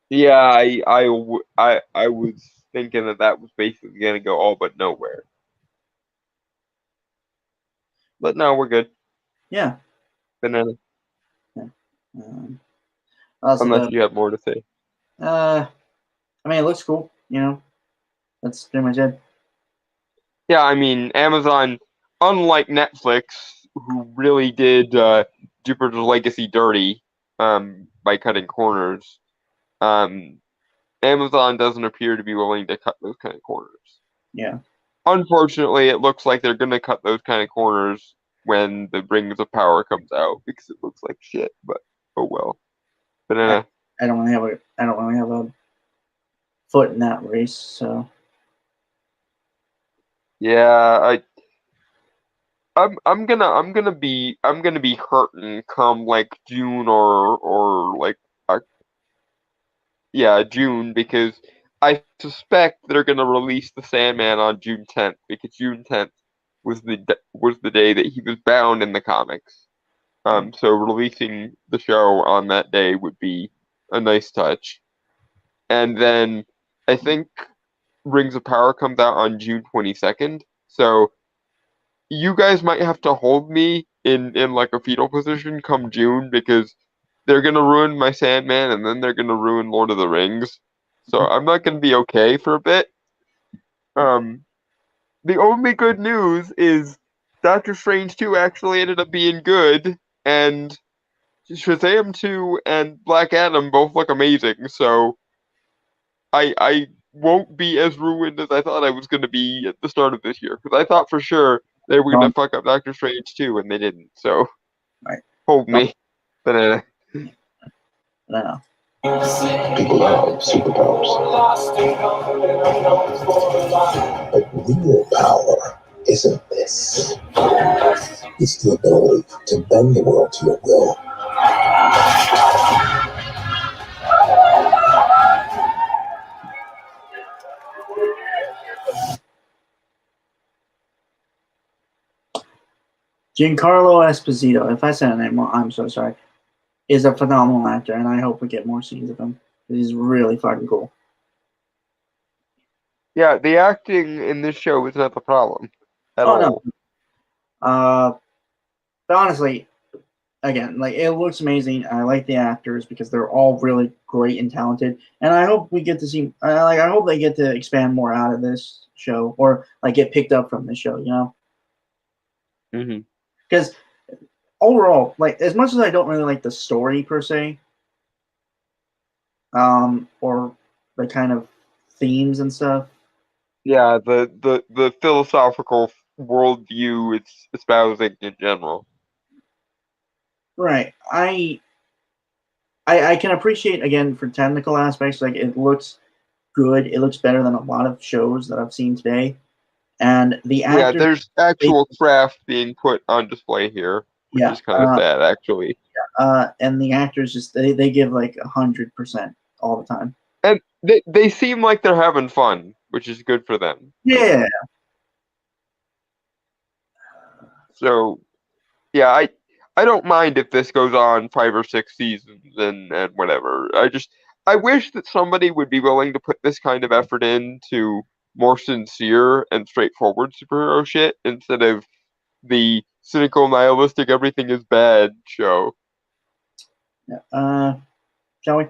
Yeah, I was thinking that was basically gonna go all but nowhere. But no, we're good. Yeah. Banana. Yeah. Unless you have more to say. I mean, it looks cool. That's pretty much it. Yeah, I mean, Amazon, unlike Netflix, who really did Jupiter's Legacy dirty by cutting corners, Amazon doesn't appear to be willing to cut those kind of corners. Yeah. Unfortunately, it looks like they're going to cut those kind of corners when the Rings of Power comes out because it looks like shit. But oh well. But I don't really have a foot in that race, so. Yeah, I'm gonna be hurting come like June or like June because I suspect they're gonna release the Sandman on June 10th because June 10th was the day that he was bound in the comics. So releasing the show on that day would be a nice touch. And then I think Rings of Power comes out on June 22nd. So you guys might have to hold me in like a fetal position come June because they're gonna ruin my Sandman and then they're gonna ruin Lord of the Rings. So I'm not gonna be okay for a bit. The only good news is Doctor Strange 2 actually ended up being good, and Shazam 2 and Black Adam both look amazing, so I won't be as ruined as I thought I was going to be at the start of this year, because I thought for sure they were going to fuck up Doctor Strange 2, and they didn't, so hold me. Banana. No. People love superpowers. But real power isn't this. It's the ability to bend the world to your will. Giancarlo Esposito, if I said a name wrong, I'm so sorry, is a phenomenal actor, and I hope we get more scenes of him. He's really fucking cool. Yeah, the acting in this show is not the problem at all. No. But honestly, again, like it looks amazing. I like the actors because they're all really great and talented, and I hope we get to see. I hope they get to expand more out of this show, or like get picked up from this show. Mm-hmm. Because overall, like as much as I don't really like the story per se, or the kind of themes and stuff. Yeah, the philosophical worldview it's espousing in general. Right. I can appreciate again for technical aspects, like it looks good. It looks better than a lot of shows that I've seen today. And the actors, yeah, there's actual craft being put on display here, which is kind of sad, actually. And the actors just they give like 100% all the time. And they seem like they're having fun, which is good for them. Yeah. So, yeah, I don't mind if this goes on 5 or 6 seasons and whatever. I wish that somebody would be willing to put this kind of effort into more sincere and straightforward superhero shit instead of the cynical, nihilistic, everything is bad show. Yeah. Shall we?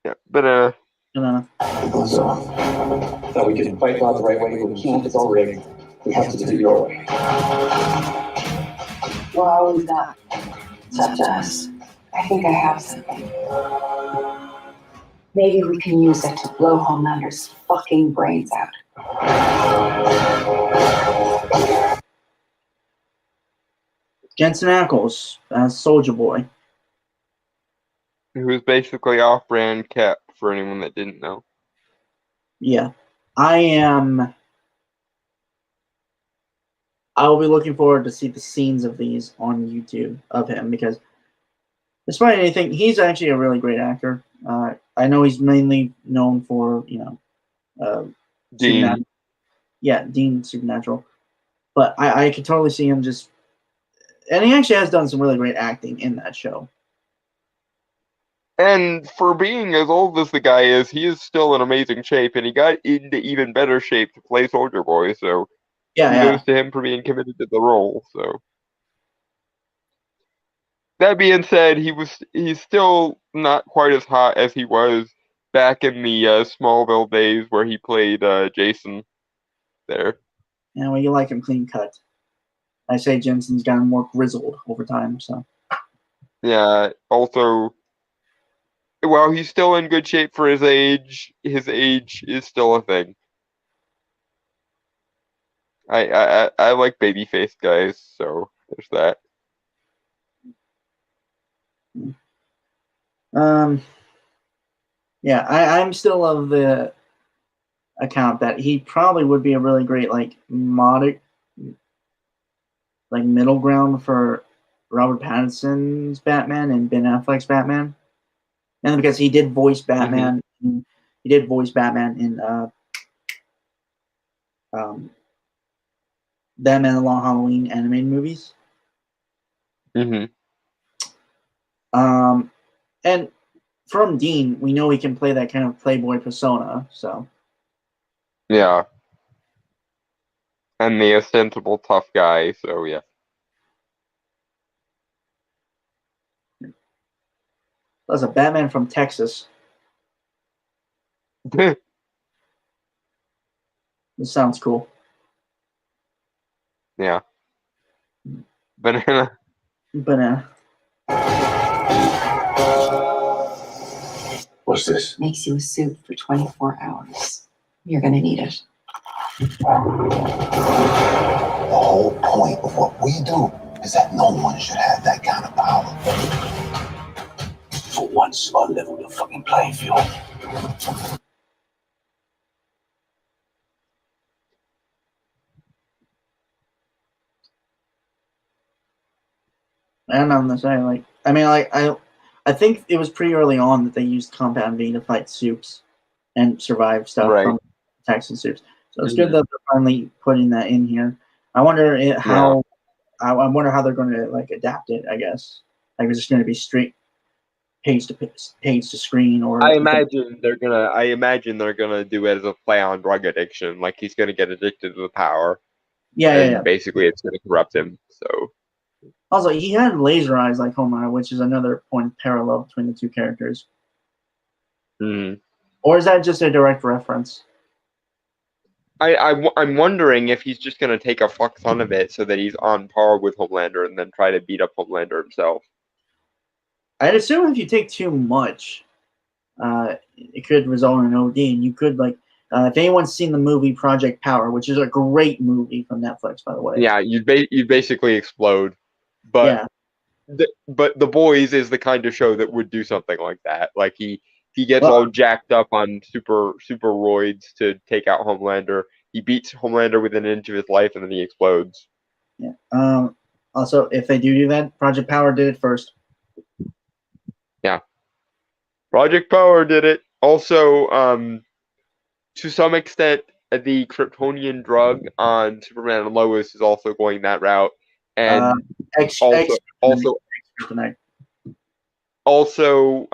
Yeah, but Thought we could fight God the right way, but we can't. It's all rigged. We have to do it your way. Well, I'll leave that to us. I think I have something. Maybe we can use it to blow Homelander's fucking brains out. Jensen Ackles as Soldier Boy. Who's basically off-brand Cap for anyone that didn't know. Yeah. I am I'll be looking forward to see the scenes of these on YouTube of him, because despite anything, he's actually a really great actor. I know he's mainly known for, Dean. Dean Supernatural. But I could totally see him just, and he actually has done some really great acting in that show. And for being as old as the guy is, he is still in amazing shape, and he got into even better shape to play Soldier Boy, so kudos to him for being committed to the role. So that being said, he's still not quite as hot as he was back in the Smallville days where he played Jason there. Yeah, well, you like him clean cut. I say Jensen's gotten more grizzled over time, so. Yeah, also, while he's still in good shape for his age is still a thing. I like baby-faced guys, so there's that. Yeah, I'm still of the account that he probably would be a really great middle ground for Robert Pattinson's Batman and Ben Affleck's Batman, and because he did voice Batman, he did voice Batman in Batman: The Long Halloween animated movies. And from Dean, we know he can play that kind of playboy persona. So. Yeah. And the ostensible tough guy, so yeah. That's a Batman from Texas. This sounds cool. Yeah. Banana. What's this? Makes you a suit for 24 hours. You're gonna need it. The whole point of what we do is that no one should have that kind of power. For once, I'll level the fucking playing field. And I'm gonna say, I think it was pretty early on that they used Compound V to fight Supes and survive stuff from Texas Supes. So it's good that they're finally putting that in here. I wonder how they're going to adapt it. I guess is it going to be straight page to screen, or I imagine they're gonna do it as a play on drug addiction. Like he's gonna get addicted to the power. Yeah. Basically, it's gonna corrupt him. So. Also, he had laser eyes like Homer, which is another point of parallel between the two characters. Or is that just a direct reference? I'm wondering if he's just going to take a fuck ton of it so that he's on par with Homelander and then try to beat up Homelander himself. I'd assume if you take too much, it could result in an OD. And you could, if anyone's seen the movie Project Power, which is a great movie from Netflix, by the way. Yeah, you'd basically explode. But but The Boys is the kind of show that would do something like that. Like he gets all jacked up on super roids to take out Homelander. He beats Homelander within an inch of his life, and then he explodes. Yeah. Also, if they do that, Project Power did it first. Yeah. Project Power did it. Also, to some extent, the Kryptonian drug on Superman and Lois is also going that route. And also,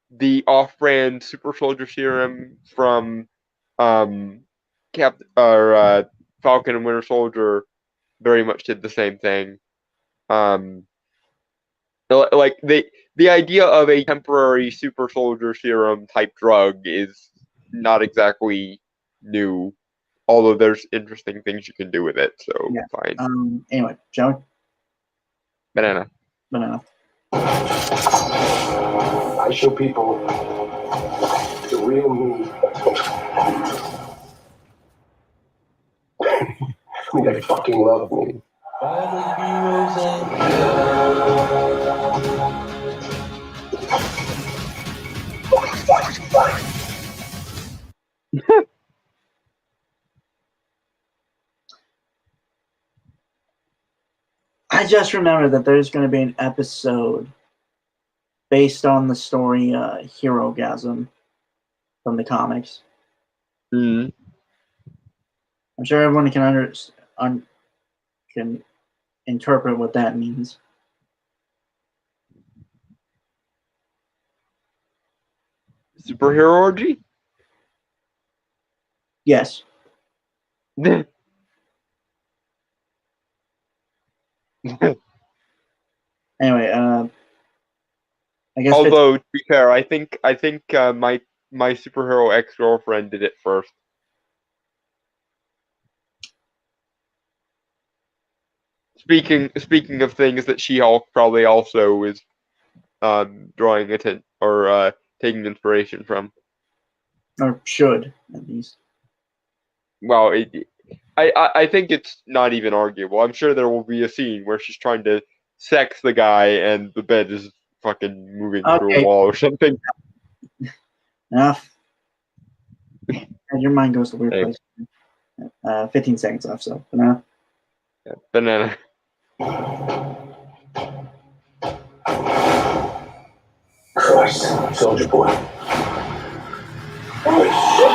the off-brand super soldier serum from Falcon and Winter Soldier very much did the same thing. The idea of a temporary super soldier serum type drug is not exactly new, although there's interesting things you can do with it. So fine. Anyway, Joey. Banana. I show people the real me. They fucking love me. I just remembered that there's going to be an episode based on the story Herogasm from the comics. Mm. I'm sure everyone can can interpret what that means. Superhero orgy? Yes. Anyway, I guess. Although, to be fair, I think my superhero ex-girlfriend did it first. Speaking of things that She-Hulk probably also is drawing attention or taking inspiration from. Or should, at least. Well, I think it's not even arguable. I'm sure there will be a scene where she's trying to sex the guy and the bed is fucking moving through a wall or something. Enough. Your mind goes to weird places. 15 seconds left, so for now. Yeah, banana. Christ, Soldier Boy. Holy shit!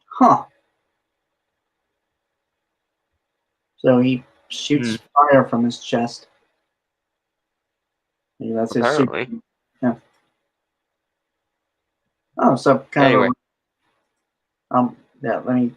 Huh. So he shoots fire from his chest. Maybe that's his Apparently. super. Yeah. Oh, so kind Anyway. of. Yeah. Let me.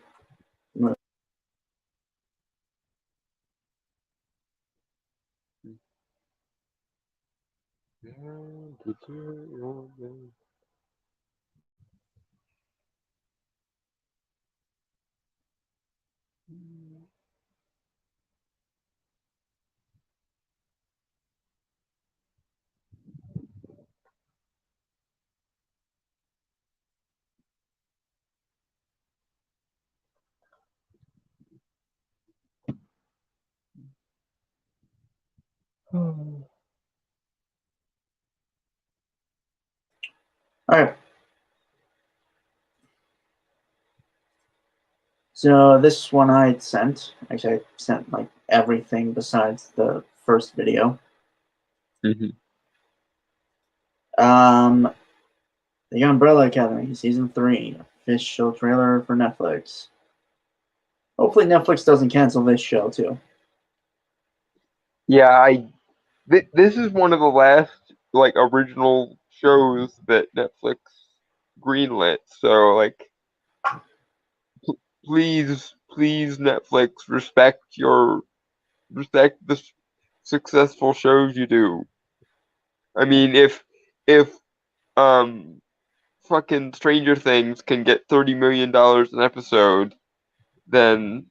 All right. So this one I sent. Actually, I sent like everything besides the first video. Mm-hmm. The Umbrella Academy Season 3 official trailer for Netflix. Hopefully, Netflix doesn't cancel this show too. Yeah, this is one of the last like original shows that Netflix greenlit. So like, please Netflix respect the successful shows you do. I mean, if fucking Stranger Things can get $30 million an episode, then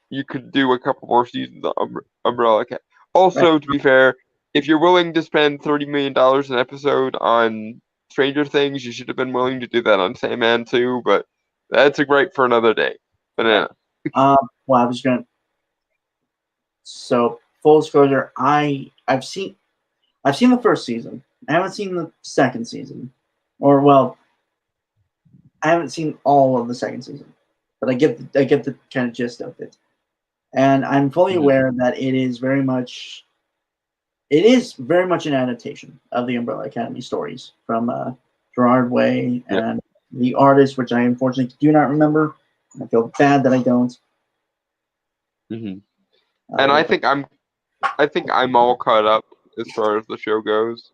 you could do a couple more seasons of Umbrella Academy. Also, Right. to be fair, if you're willing to spend $30 million an episode on Stranger Things, you should have been willing to do that on Sandman too, but that's a gripe for another day. Banana. Well, I was gonna. So full disclosure, I've seen the first season. I haven't seen the second season, or well, I haven't seen all of the second season, but I get the kind of gist of it, and I'm fully aware that it is very much an adaptation of the Umbrella Academy stories from Gerard Way and the artist, which I unfortunately do not remember. I feel bad that I don't. Mm-hmm. And I think I'm all caught up as far as the show goes.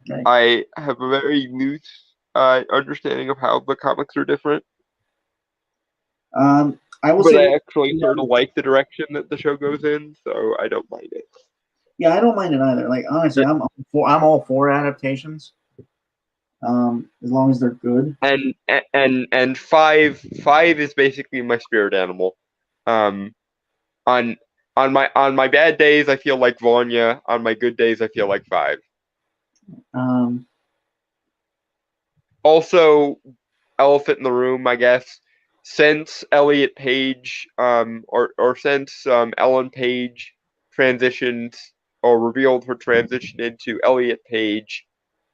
Right. I have a very loose understanding of how the comics are different. I will but say, I actually sort of like the direction that the show goes in, so I don't mind it. Yeah, I don't mind it either. Like honestly, I'm all for adaptations, as long as they're good. And five is basically my spirit animal. On my bad days, I feel like Vanya. On my good days, I feel like 5. Also, elephant in the room, I guess. Since Elliot Page, or since Ellen Page transitioned or revealed her transition into Elliot Page,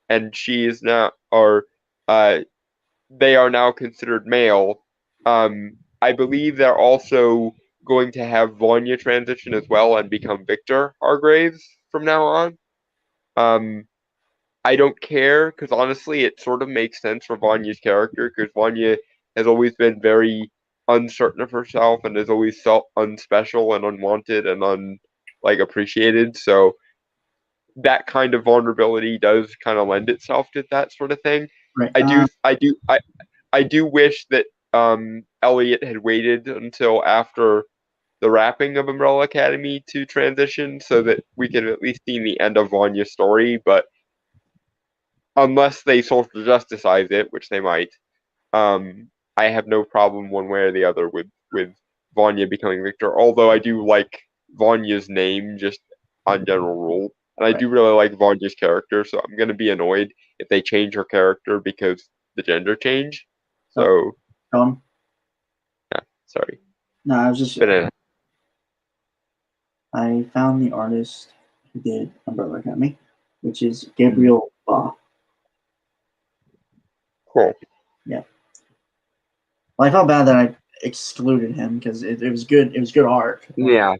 and she is now, or they are now considered male. I believe they're also going to have Vanya transition as well and become Victor Hargraves from now on. I don't care because honestly, it sort of makes sense for Vanya's character because Vanya has always been very uncertain of herself and has always felt unspecial and unwanted and appreciated. So that kind of vulnerability does kind of lend itself to that sort of thing. Right. I do wish that Elliot had waited until after the wrapping of Umbrella Academy to transition so that we could at least see the end of Vanya's story, but unless they social justicize it, which they might, I have no problem one way or the other with Vanya becoming Victor, although I do like Vanya's name just on general rule. And I do really like Vanya's character, so I'm going to be annoyed if they change her character because the gender change. So, yeah, sorry. No, I was just. Banana. I found the artist who did Umbrella Academy, which is Gabriel Ba. Cool. Yeah. Well, I felt bad that I excluded him because it was good. It was good art. Yeah.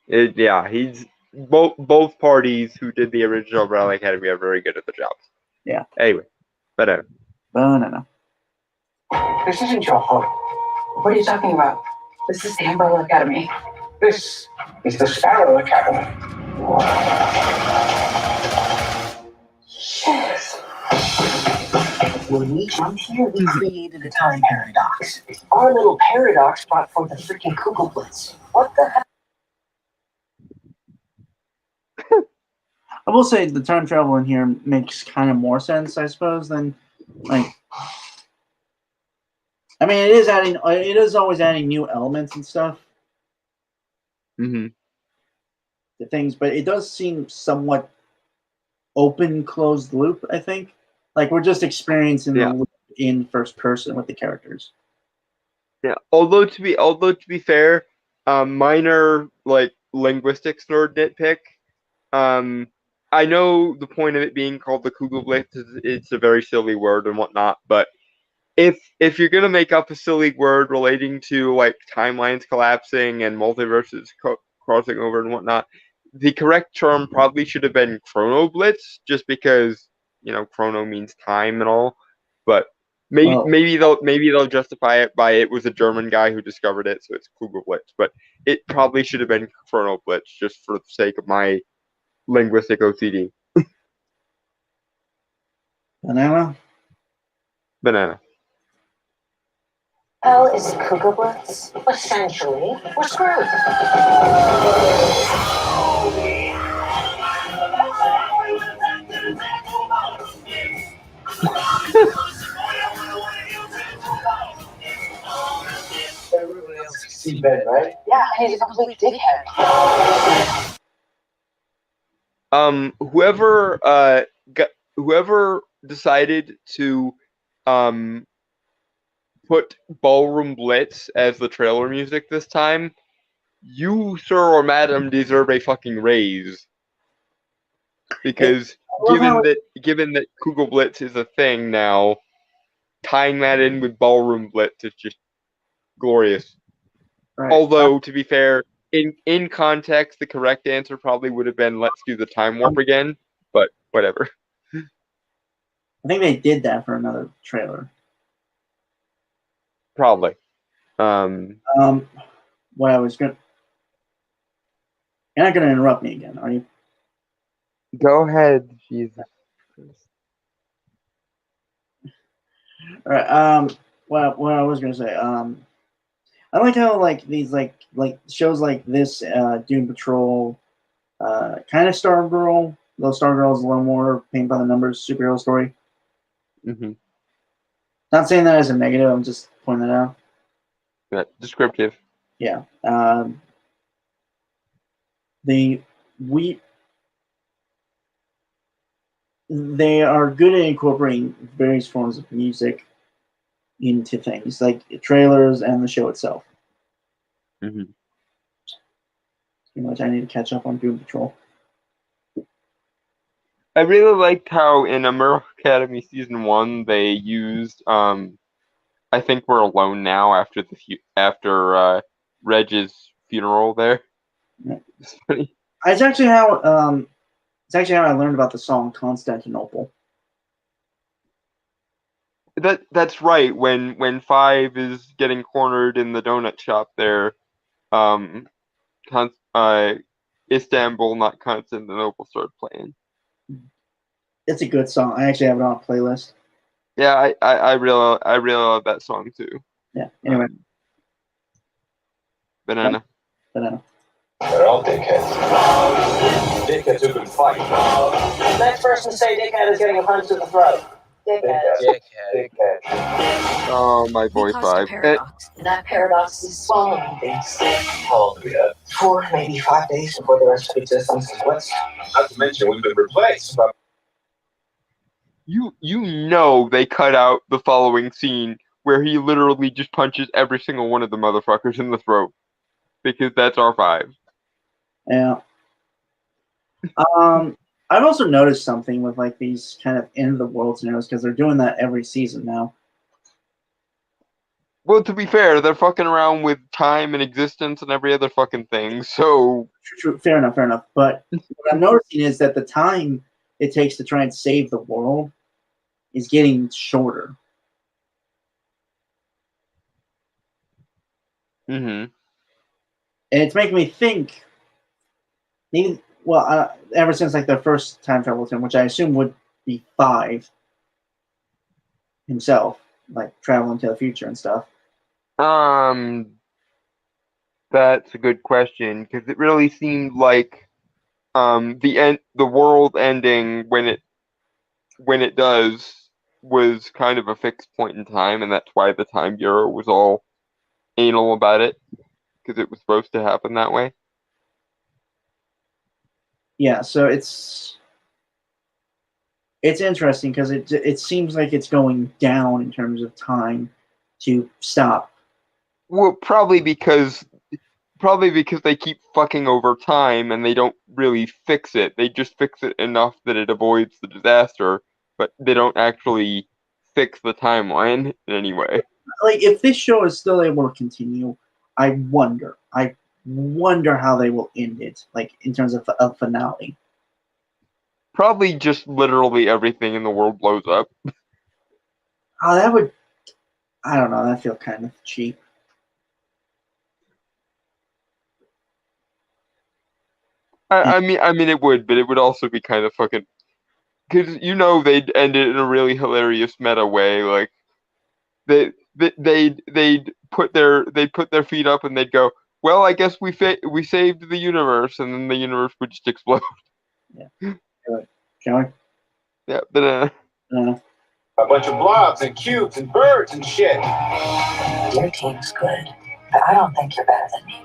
He's both parties who did the original Umbrella Academy are very good at the jobs. Yeah. Anyway, Banana. This isn't your home. What are you talking about? This is the Umbrella Academy. This is the Sparrow Academy. Yes. When we jumped here, we created a time paradox. Our little paradox brought forth the freaking Kugel Blitz. What the hell? I will say the time travel in here makes kind of more sense, I suppose, than like. I mean, it is always adding new elements and stuff. Mm-hmm. To things, but it does seem somewhat open, closed loop. I think, like we're just experiencing the loop in first person with the characters. Yeah. Although to be fair, minor linguistics nerd nitpick. I know the point of it being called the Kugelblitz is it's a very silly word and whatnot, but if you're gonna make up a silly word relating to timelines collapsing and multiverses crossing over and whatnot, the correct term probably should have been Chronoblitz, just because chrono means time and all. But maybe they'll justify it by it was a German guy who discovered it, so it's Kugelblitz. But it probably should have been Chronoblitz, just for the sake of my linguistic OCD. Banana. Hell is Kugelblitz? Essentially, we're screwed. Everybody else can see Ben, right? Yeah, and he's a complete dickhead. Whoever decided to put Ballroom Blitz as the trailer music this time, you, sir or madam, deserve a fucking raise. Because given that Kugelblitz is a thing now, tying that in with Ballroom Blitz is just glorious. Right. Although, to be fair, in context, the correct answer probably would have been let's do the time warp again, but whatever. I think they did that for another trailer. Probably. What I was gonna. You're not gonna interrupt me again, are you? Go ahead, Jesus. All right. What I was gonna say. I like how these shows like this, Doom Patrol, kind of Stargirl. Though Stargirl is a little more paint by the numbers superhero story. Mm-hmm. Not saying that as a negative. I'm just pointing that out. Yeah, descriptive. Yeah. They are good at incorporating various forms of music into things like trailers and the show itself. Mm-hmm. Pretty much, I need to catch up on Doom Patrol. I really liked how in Umbrella Academy Season 1 they used I Think We're Alone Now after Reg's funeral there. Yeah. It's funny. It's actually how I learned about the song Constantinople. That's right. When Five is getting cornered in the donut shop there, Istanbul, not Constantinople, started playing. It's a good song. I actually have it on a playlist. Yeah, I really love that song too. Yeah. Anyway, Banana. Banana. They're all dickheads. Dickheads who can fight. Next person to say dickhead is getting a punch to the throat. Dickhead. Oh, my boy We caused a Five. paradox, and that paradox is swallowing things. How old do we have? 4, maybe 5 days before the rest of existence is what's. Not to mention we've been replaced. But You know they cut out the following scene where he literally just punches every single one of the motherfuckers in the throat. Because that's R5. Yeah. I've also noticed something with like these kind of end of the world scenarios because they're doing that every season now. Well, to be fair, they're fucking around with time and existence and every other fucking thing, so... True, fair enough. But what I'm noticing is that the time it takes to try and save the world is getting shorter. Mm-hmm. And it's making me think, maybe, ever since like the first time travel film, which I assume would be 5 himself, like traveling to the future and stuff. That's a good question, because it really seemed like the world ending when it does was kind of a fixed point in time, and that's why the Time Bureau was all anal about it, because it was supposed to happen that way. Yeah, so it's interesting because it seems like it's going down in terms of time to stop. Well, probably because they keep fucking over time and they don't really fix it. They just fix it enough that it avoids the disaster, but they don't actually fix the timeline in any way. Like, if this show is still able to continue, I wonder how they will end it, like in terms of a finale. Probably just literally everything in the world blows up. Oh, that would, I don't know, that feels kind of cheap. I mean it would, but it would also be kind of fucking, because they'd end it in a really hilarious meta way. Like they'd put their feet up and they'd go, well, I guess we saved the universe, and then the universe would just explode. Yeah. Shall we? Yeah, but a bunch of blobs and cubes and birds and shit. Your team's good, but I don't think you're better than me.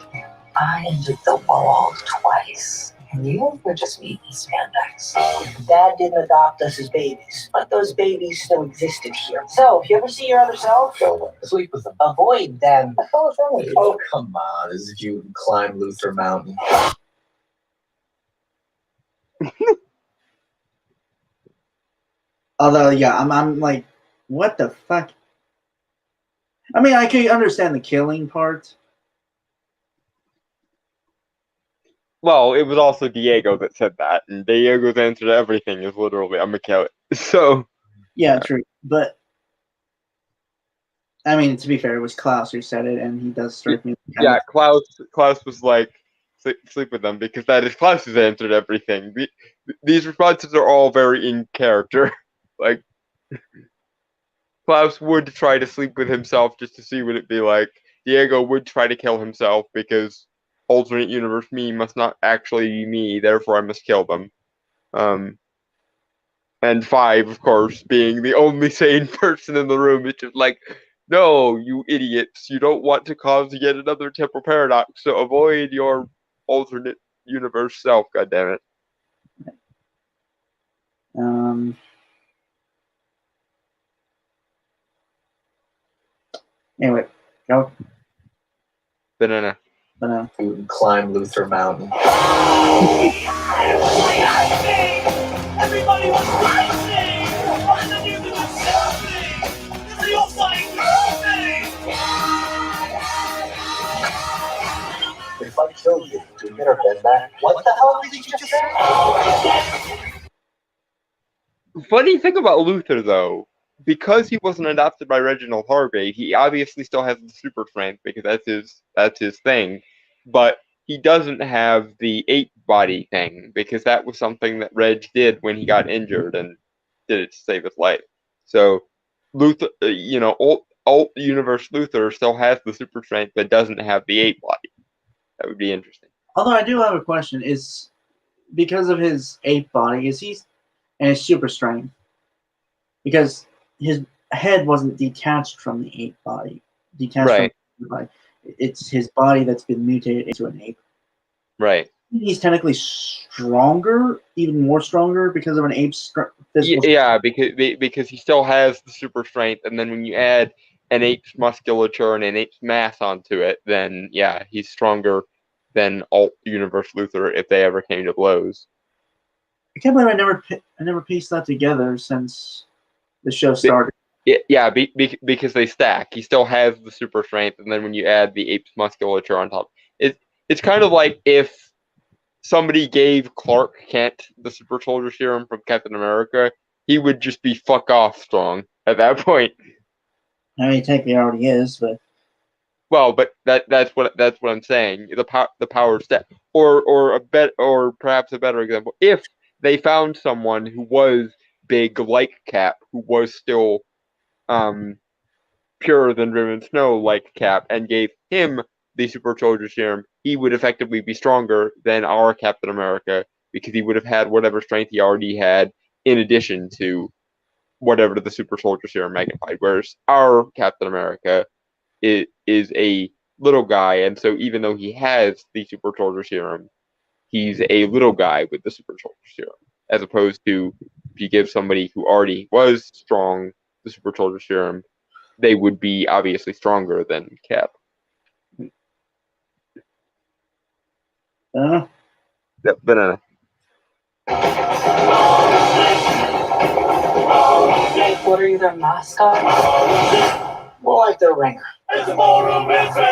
I ended the world twice, and you were just meat and spandex. Dad didn't adopt us as babies, but those babies still existed here. So, if you ever see your other self, Sleep with them. avoid them. What the hell is wrong with you? Oh, come on. As if you climb Luther Mountain. Although, yeah, I'm like, what the fuck? I mean, I can understand the killing part. well, it was also Diego that said that, and Diego's answer to everything is literally, I'm gonna kill it. So Yeah, true. But I mean, to be fair, it was Klaus who said it, and he does strike me. yeah, Klaus was like, sleep with them, because that is Klaus's answer to everything. These responses are all very in character. Like, Klaus would try to sleep with himself just to see what it'd be like. Diego would try to kill himself because alternate universe me must not actually be me, therefore I must kill them. And 5, of course, being the only sane person in the room, it's just like, no, you idiots, you don't want to cause yet another temporal paradox, so avoid your alternate universe self, goddammit. Anyway, go. Banana. You can climb Luther Mountain. Everybody was crazy! Why did you do this to me? This is your fucking birthday! you to get her bed back. What the hell did you just say? Funny thing about Luther, though, because he wasn't adopted by Reginald Hargrave, he obviously still has the super strength because that's his thing. But he doesn't have the ape body thing because that was something that Reg did when he got injured and did it to save his life. So Luther, alt universe Luther still has the super strength but doesn't have the ape body. That would be interesting. Although I do have a question: is because of his ape body, is he and his super strength? Because his head wasn't detached from the ape body, Right. from the body. It's his body that's been mutated into an ape. Right. He's technically stronger, even more stronger, because of an ape's physical. Yeah, because he still has the super strength, and then when you add an ape's musculature and an ape's mass onto it, then yeah, he's stronger than alt universe Luther if they ever came to blows. I can't believe I never pieced that together since the show started. Yeah, because they stack. He still has the super strength, and then when you add the ape's musculature on top, it's kind of like if somebody gave Clark Kent the super soldier serum from Captain America, he would just be fuck off strong at that point. I mean, technically already is, but well, but that's what I'm saying. The power step, or perhaps a better example, if they found someone who was big like Cap, who was still purer than Driven Snow like Cap, and gave him the super soldier serum, he would effectively be stronger than our Captain America because he would have had whatever strength he already had in addition to whatever the super soldier serum magnified. Whereas our Captain America is a little guy, and so even though he has the super soldier serum, he's a little guy with the super soldier serum, as opposed to if you give somebody who already was strong the super soldier serum, they would be obviously stronger than Cap. Yep, banana. What are you, their mascot? More like their ringer. It's motivation!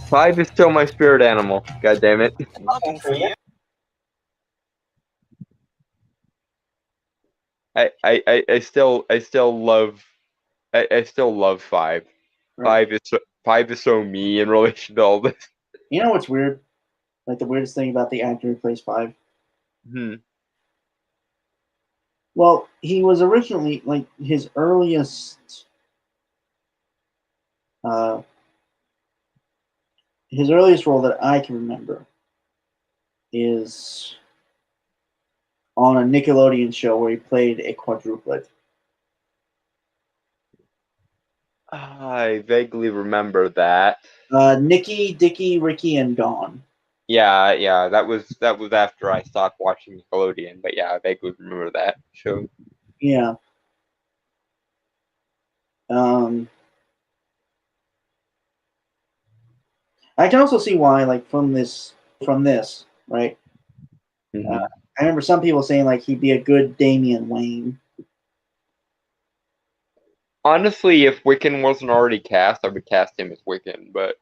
Five is still my spirit animal. God damn it. Nothing for you. I still love Five. Right. Five is so me in relation to all this. You know what's weird? Like the weirdest thing about the actor who plays Five. Well, he was originally like his earliest role that I can remember is on a Nickelodeon show where he played a quadruplet. I vaguely remember that. Nikki, Dickie, Ricky, and Dawn. Yeah, that was after I stopped watching Nickelodeon, but yeah, I vaguely remember that show. Yeah. I can also see why, like from this, right? Mm-hmm. I remember some people saying like he'd be a good Damian Wayne. Honestly, if Wiccan wasn't already cast, I would cast him as Wiccan, but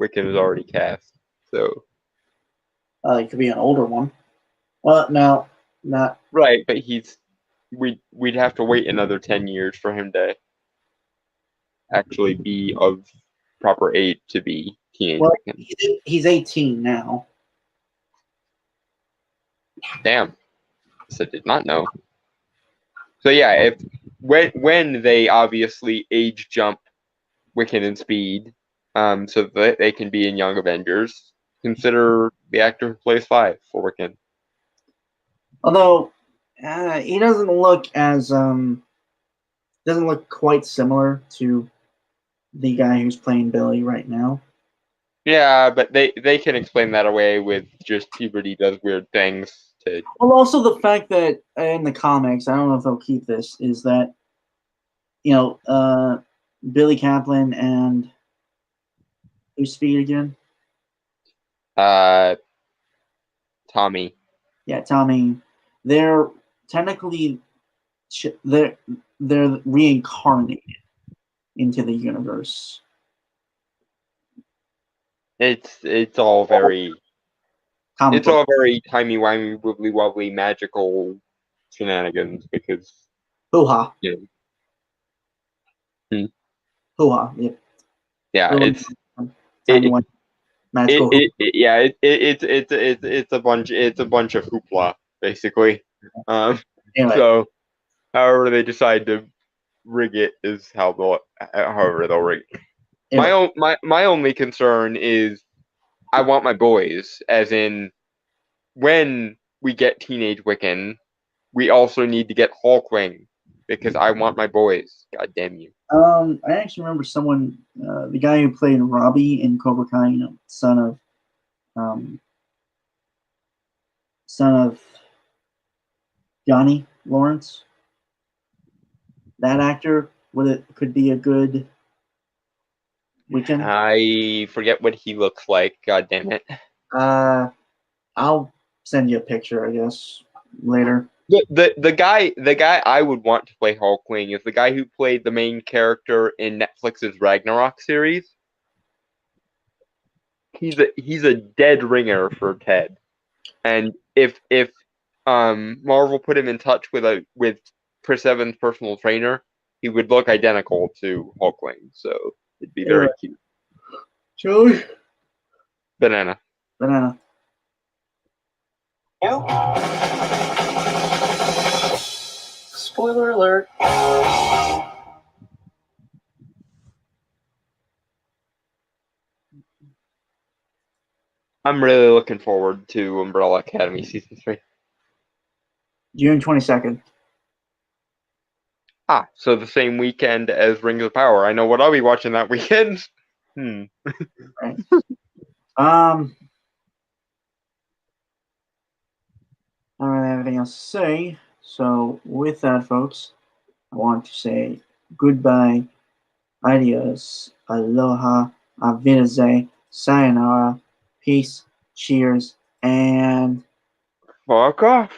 Wiccan is already cast, so. He could be an older one. Well, no, not right. But we'd have to wait another 10 years for him to actually be of proper age to be teenage. Well, he's 18 now. Damn, I did not know. So yeah, when they obviously age jump Wiccan and Speed, so that they can be in Young Avengers, consider the actor who plays Five for Wiccan. Although he doesn't look as doesn't look quite similar to the guy who's playing Billy right now. Yeah, but they can explain that away with just puberty does weird things to. Well, also the fact that in the comics, I don't know if they'll keep this, is that Billy Kaplan and who's Speed again? Tommy. Yeah, Tommy. They're technically they're reincarnated into the universe. It's all very Comic it's all book. very timey-wimey, wibbly-wobbly, magical shenanigans because Hoo-ha. yeah, Hoo-ha. Yep. yeah, it's Timey-wimey, magical. it's a bunch of hoopla basically. Anyway, So however they decide to rig it is however they'll rig it. anyway. My only concern is I want my boys, as in when we get Teenage Wiccan, we also need to get Hulkling because I want my boys. God damn you. I actually remember someone, the guy who played Robbie in Cobra Kai, son of Johnny Lawrence. That actor could be a good Wiccan. I forget what he looks like. God damn it. I'll send you a picture, I guess, later. The guy I would want to play Hulkling is the guy who played the main character in Netflix's Ragnarok series. He's a dead ringer for Ted, and if Marvel put him in touch with Chris Evans' personal trainer, he would look identical to Hulkling. So it'd be very cute. Joey. Banana. Spoiler alert. I'm really looking forward to Umbrella Academy Season 3. June 22nd. So the same weekend as Rings of Power. I know what I'll be watching that weekend. Right. I don't really have anything else to say. So with that, folks, I want to say goodbye, adios, aloha, auf Wiedersehen, sayonara, peace, cheers, and Fuck off.